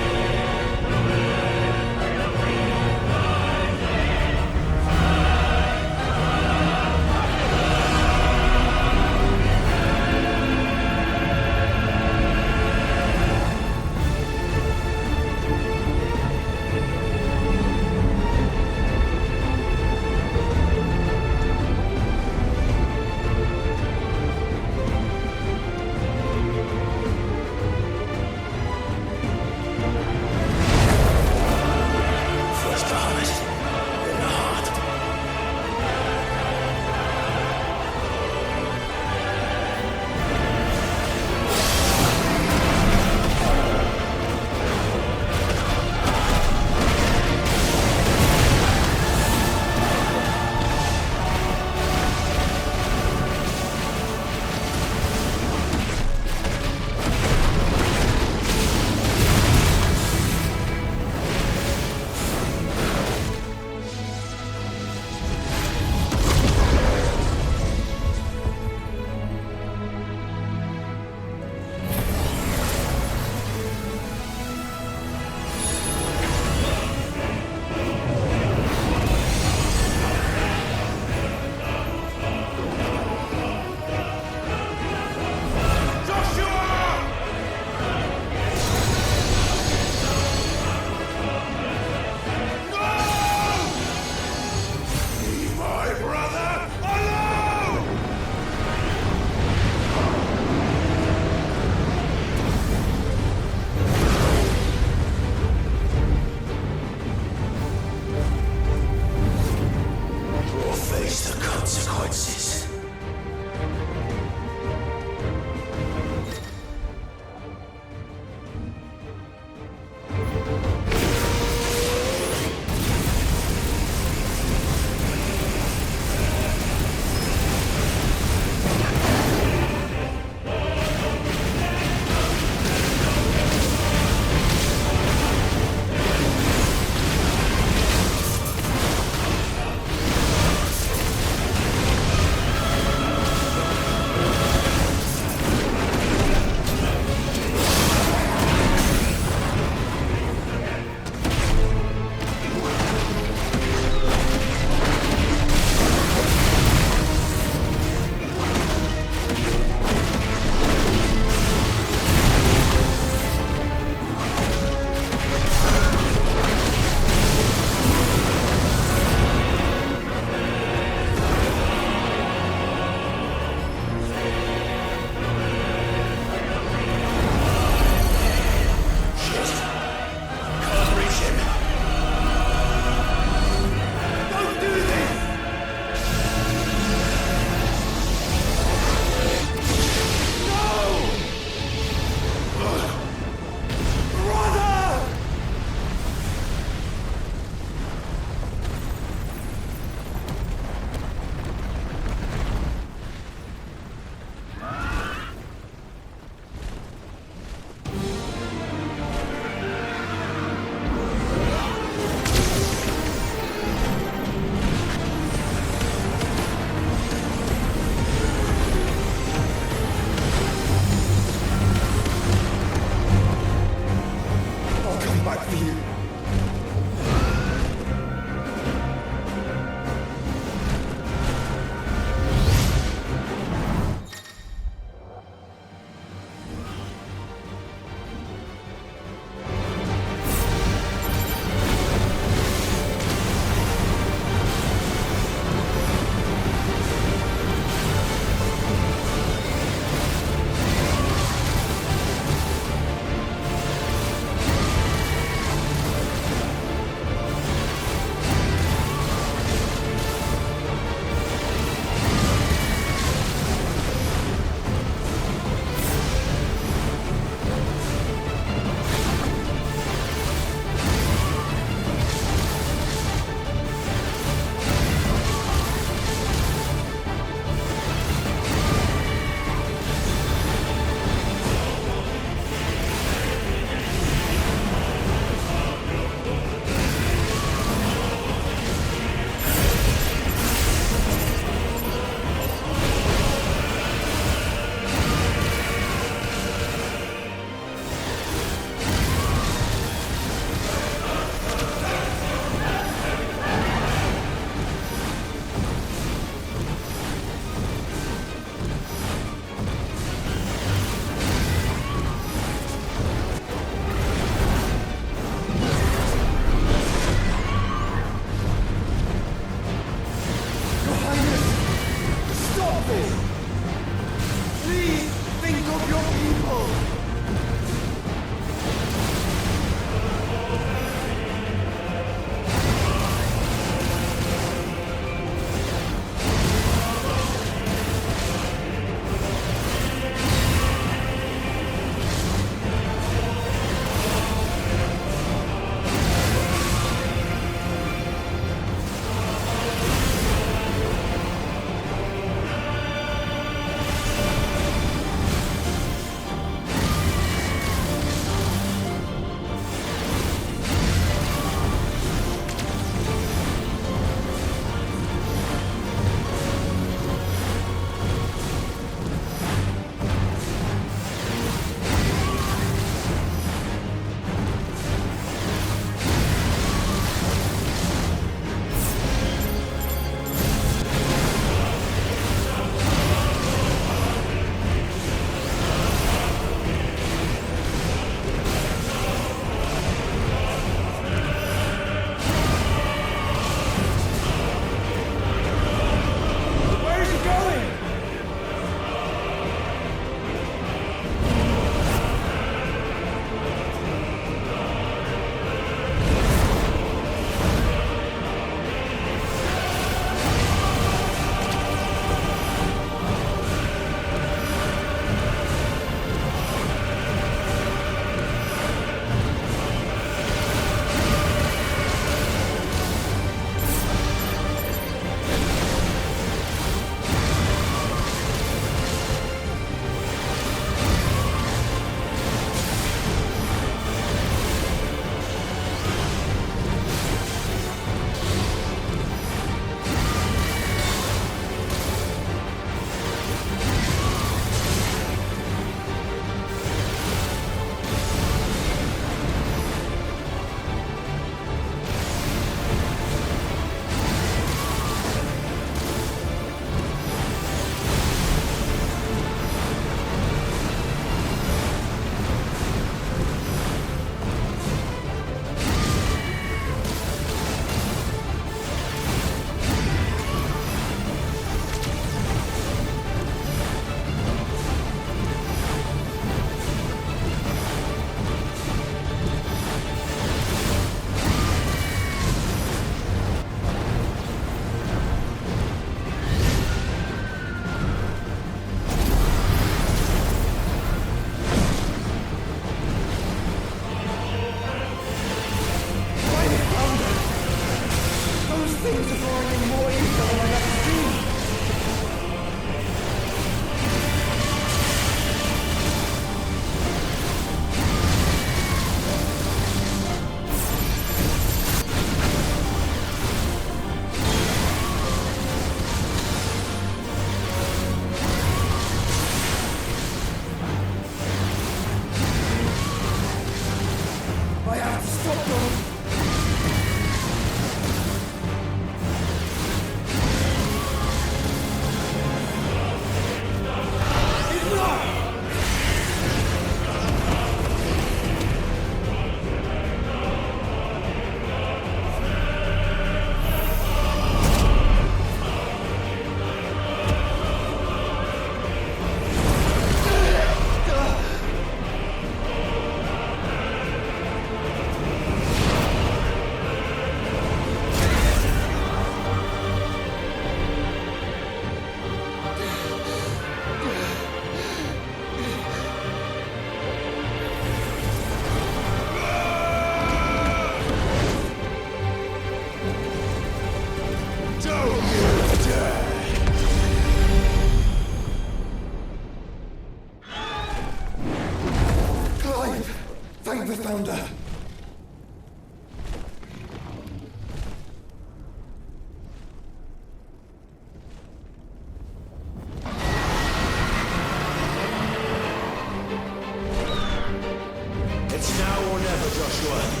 Joshua.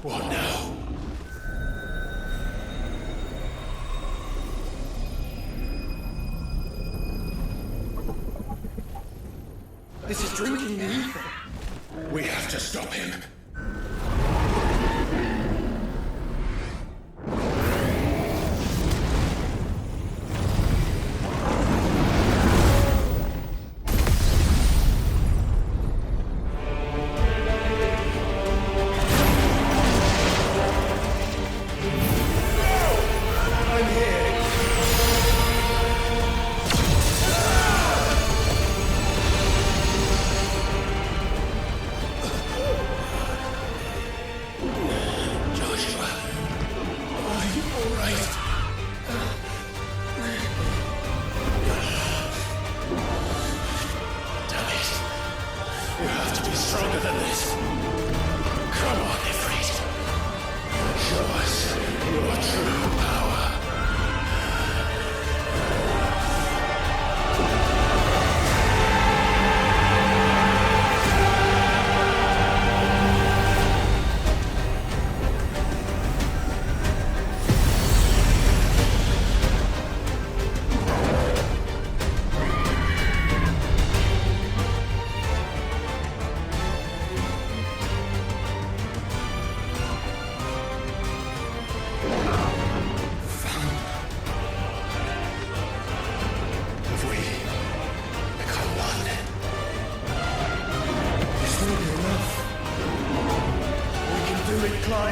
What now? This is drinking me. We have to stop him.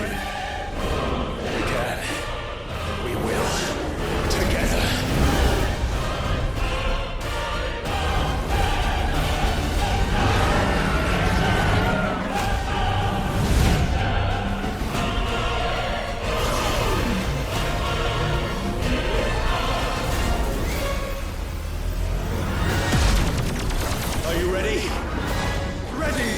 We can. We will. Together. Are you ready? Ready!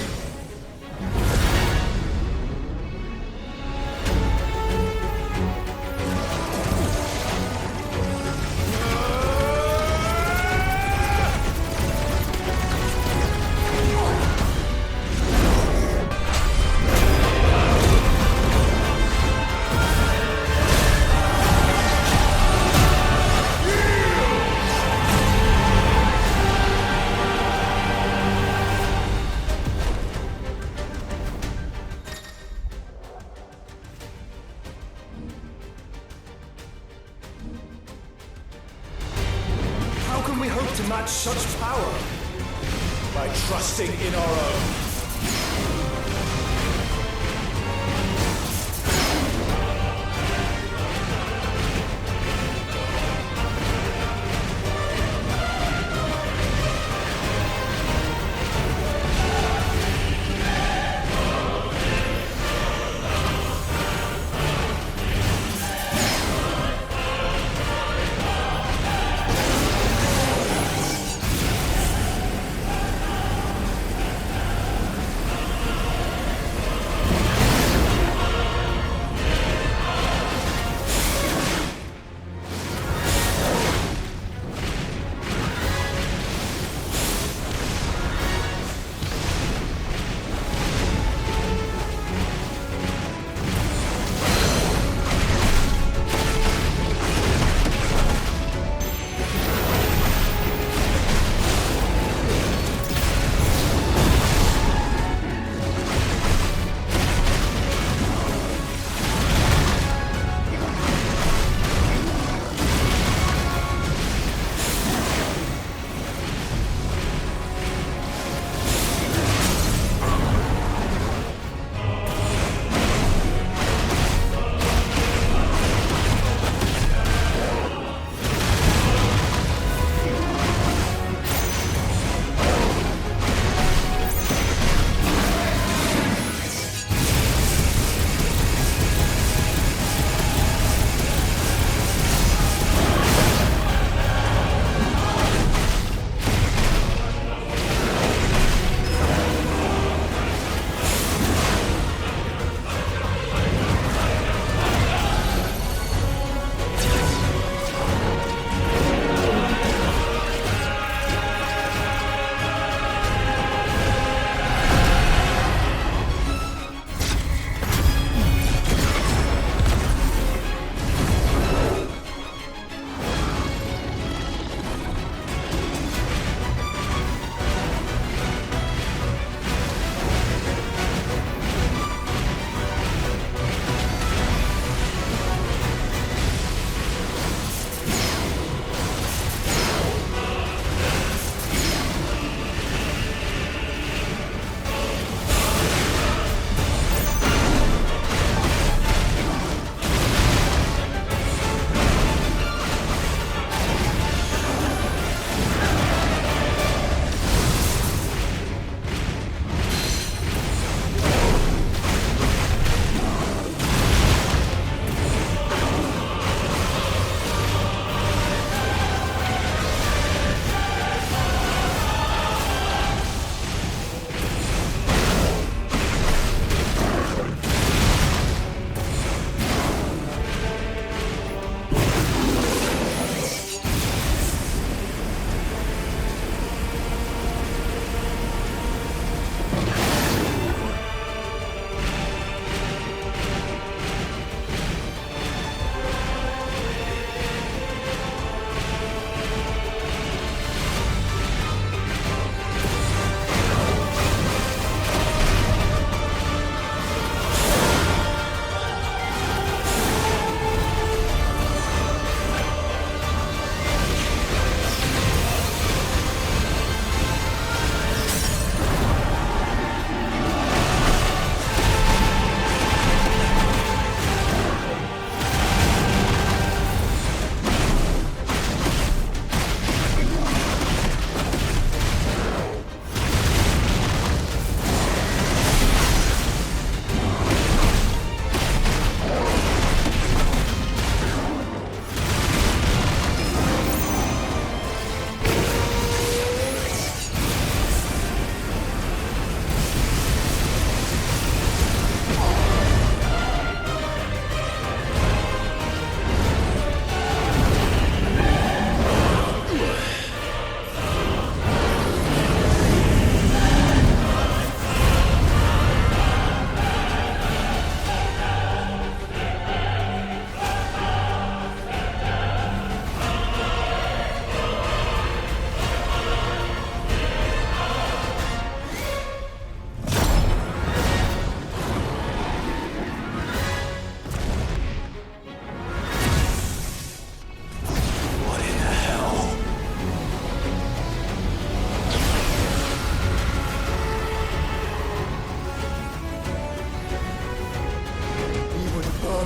How can we hope to match such power? By trusting in our own.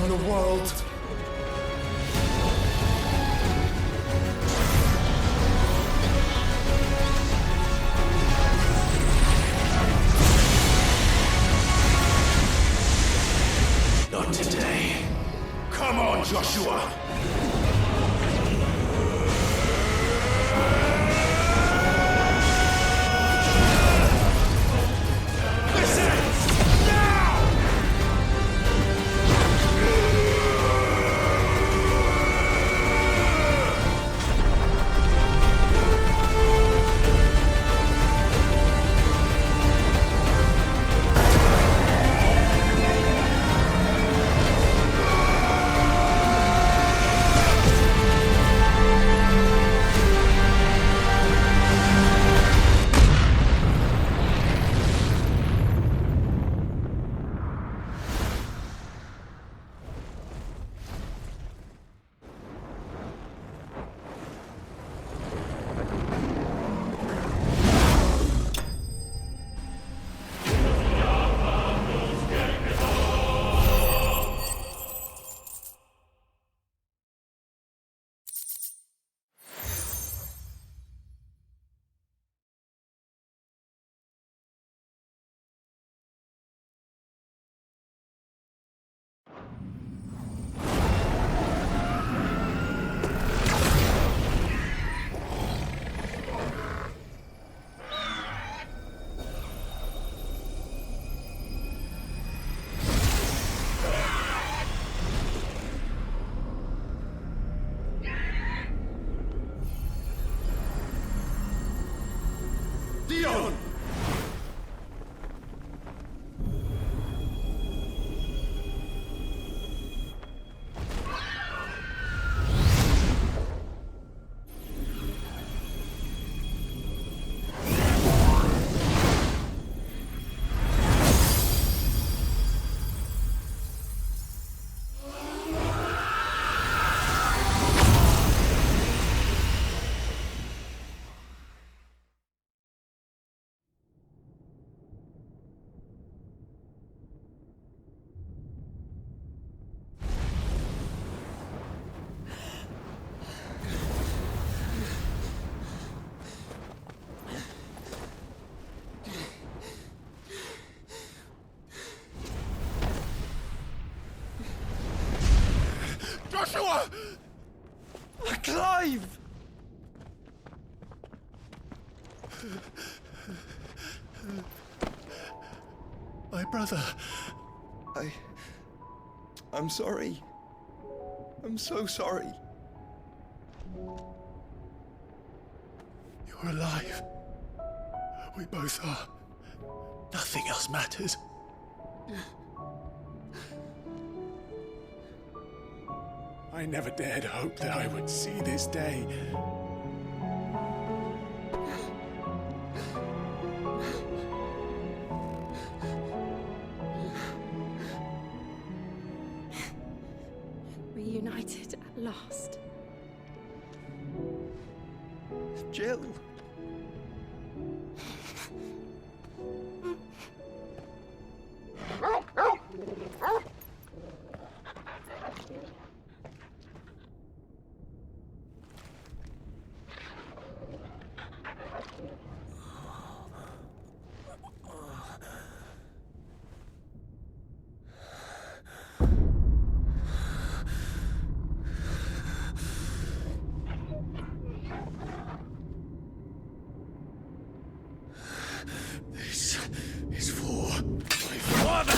another world. Not today. Come on, Joshua! Joshua! Clive! My brother. I'm sorry. I'm so sorry. You're alive. We both are. Nothing else matters. I never dared hope that I would see this day. Reunited at last. Jill. This is for my father!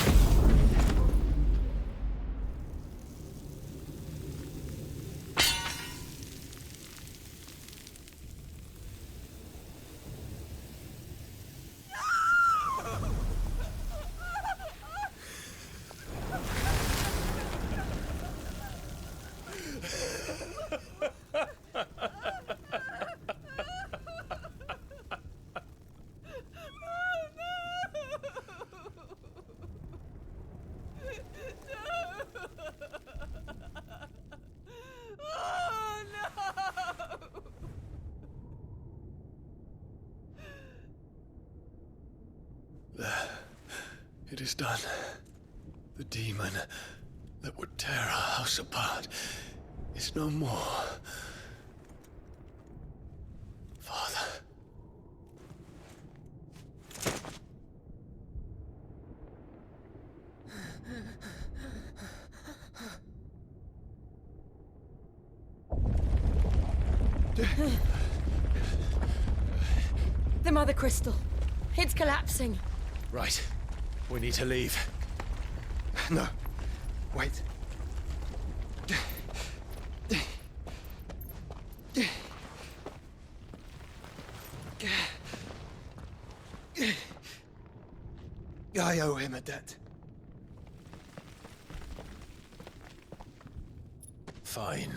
It is done. The demon, that would tear our house apart is no more. Father. The Mother Crystal. It's collapsing. Right. We need to leave. No. Wait. I owe him a debt. Fine.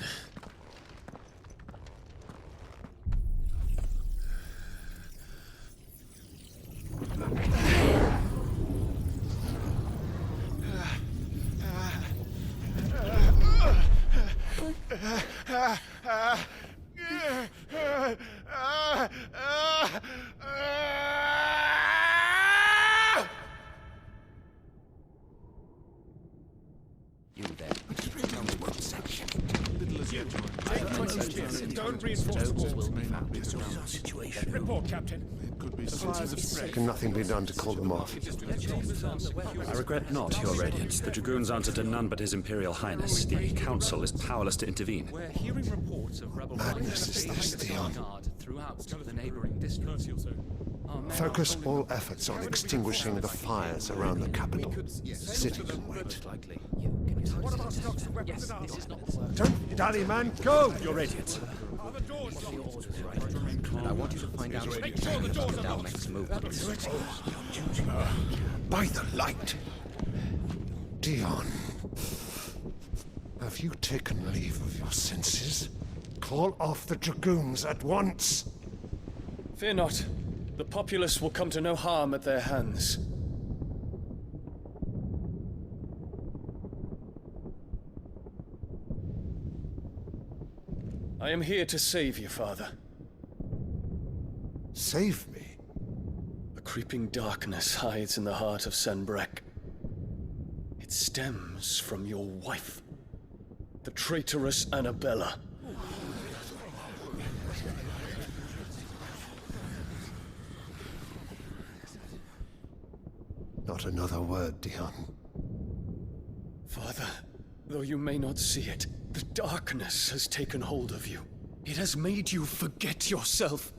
You there. Tell me what section. Don't reinforce the walls. Situation. Report, Captain. Can nothing be done to call them off? I regret not, Your Radiance. The Dragoons answer to none but His Imperial Highness. The Council is powerless to intervene. We're hearing reports of rebel Madness is this, Dion. throughout the neighboring districts. Focus all efforts on extinguishing the fires around the capital. The city can wait. Don't dally, man. Go! Your Radiance. And I want you to find out about the Dalmec's movements. By the light! Dion, have you taken leave of your senses? Call off the Dragoons at once! Fear not. The populace will come to no harm at their hands. I am here to save you, Father. Save me? A creeping darkness hides in the heart of Sanbreque. It stems from your wife, the traitorous Annabella. Not another word, Dion. Father, though you may not see it, the darkness has taken hold of you. It has made you forget yourself.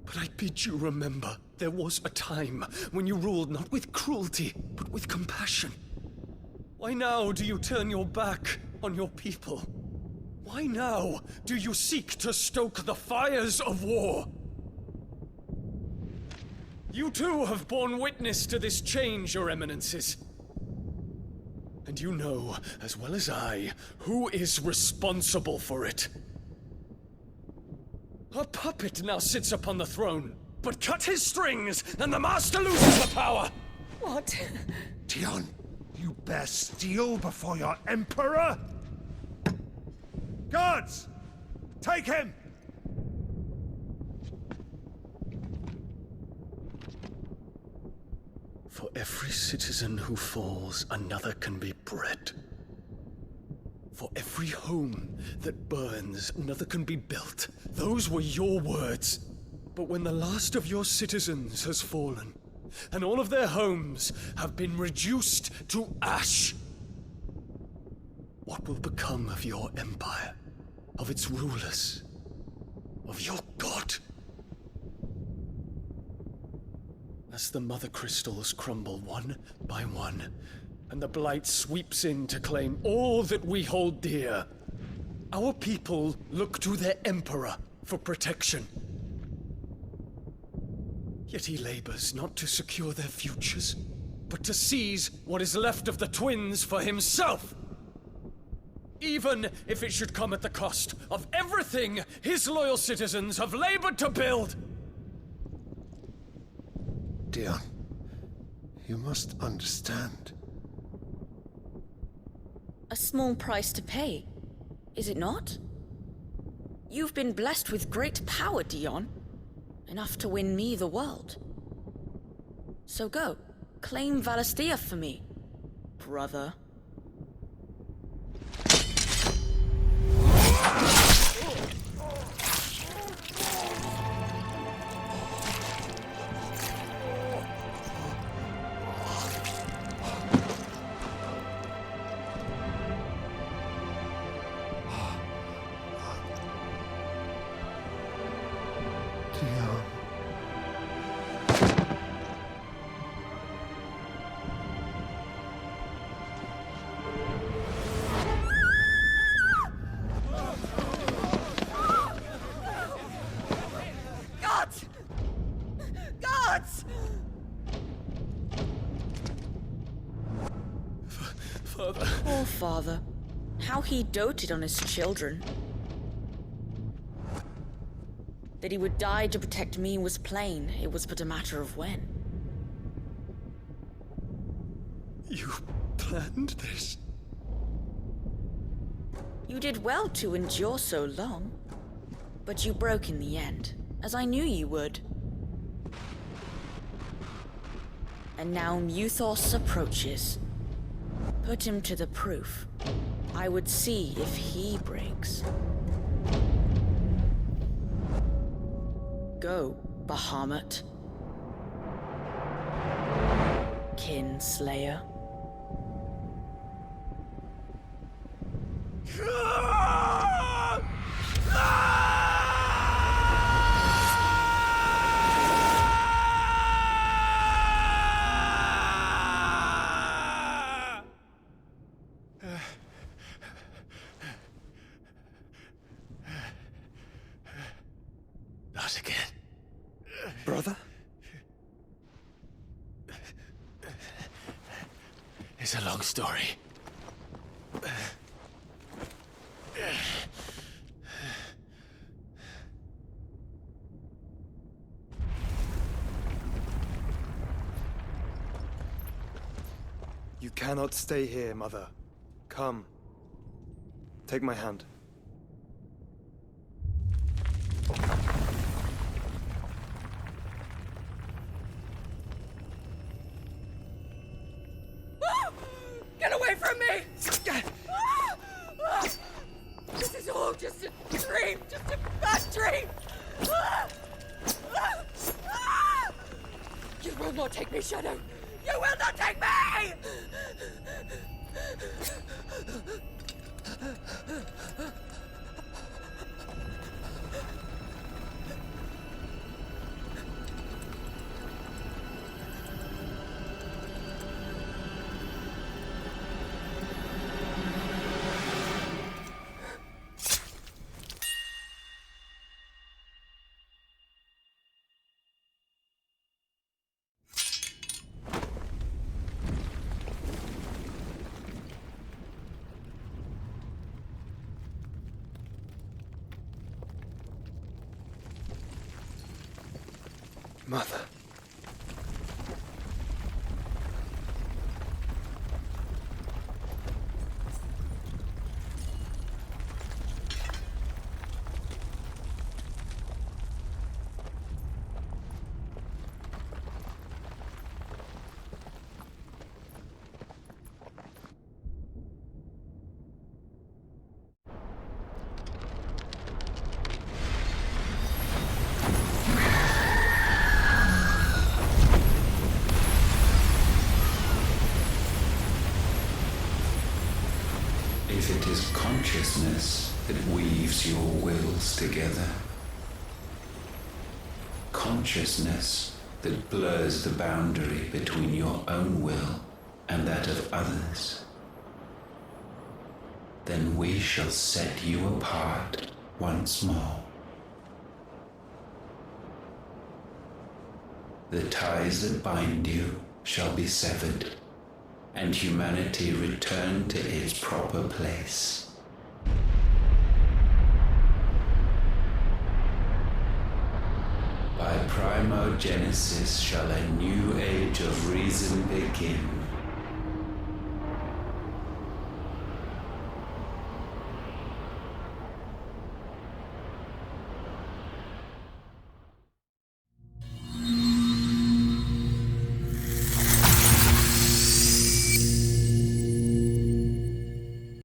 But I bid you remember, there was a time when you ruled not with cruelty, but with compassion. Why now do you turn your back on your people? Why now do you seek to stoke the fires of war? You too have borne witness to this change, Your Eminences. And you know, as well as I, who is responsible for it. A puppet now sits upon the throne, but cut his strings, and the master loses the power! What? Dion, you bear steel before your Emperor? Guards! Take him! For every citizen who falls, another can be bred. For every home that burns, another can be built. Those were your words. But when the last of your citizens has fallen, and all of their homes have been reduced to ash, what will become of your empire, of its rulers, of your god? As the Mother Crystals crumble one by one, and the Blight sweeps in to claim all that we hold dear, our people look to their Emperor for protection. Yet he labors not to secure their futures, but to seize what is left of the twins for himself! Even if it should come at the cost of everything his loyal citizens have labored to build! Dion, you must understand. A small price to pay, is it not? You've been blessed with great power, Dion. Enough to win me the world. So go, claim Valisthea for me, brother. Father. Poor father. How he doted on his children. That he would die to protect me was plain. It was but a matter of when. You planned this? You did well to endure so long. But you broke in the end, as I knew you would. And now Muthos approaches. Put him to the proof. I would see if he breaks. Go, Bahamut. Kinslayer. Not again. Brother? It's a long story. You cannot stay here, Mother. Come. Take my hand. Get away from me! This is all just a dream, just a bad dream! You will not take me, Shadow! You will not take me! Mother. If it is consciousness that weaves your wills together, consciousness that blurs the boundary between your own will and that of others, then we shall set you apart once more. The ties that bind you shall be severed, and humanity return to its proper place. By primogenesis shall a new age of reason begin.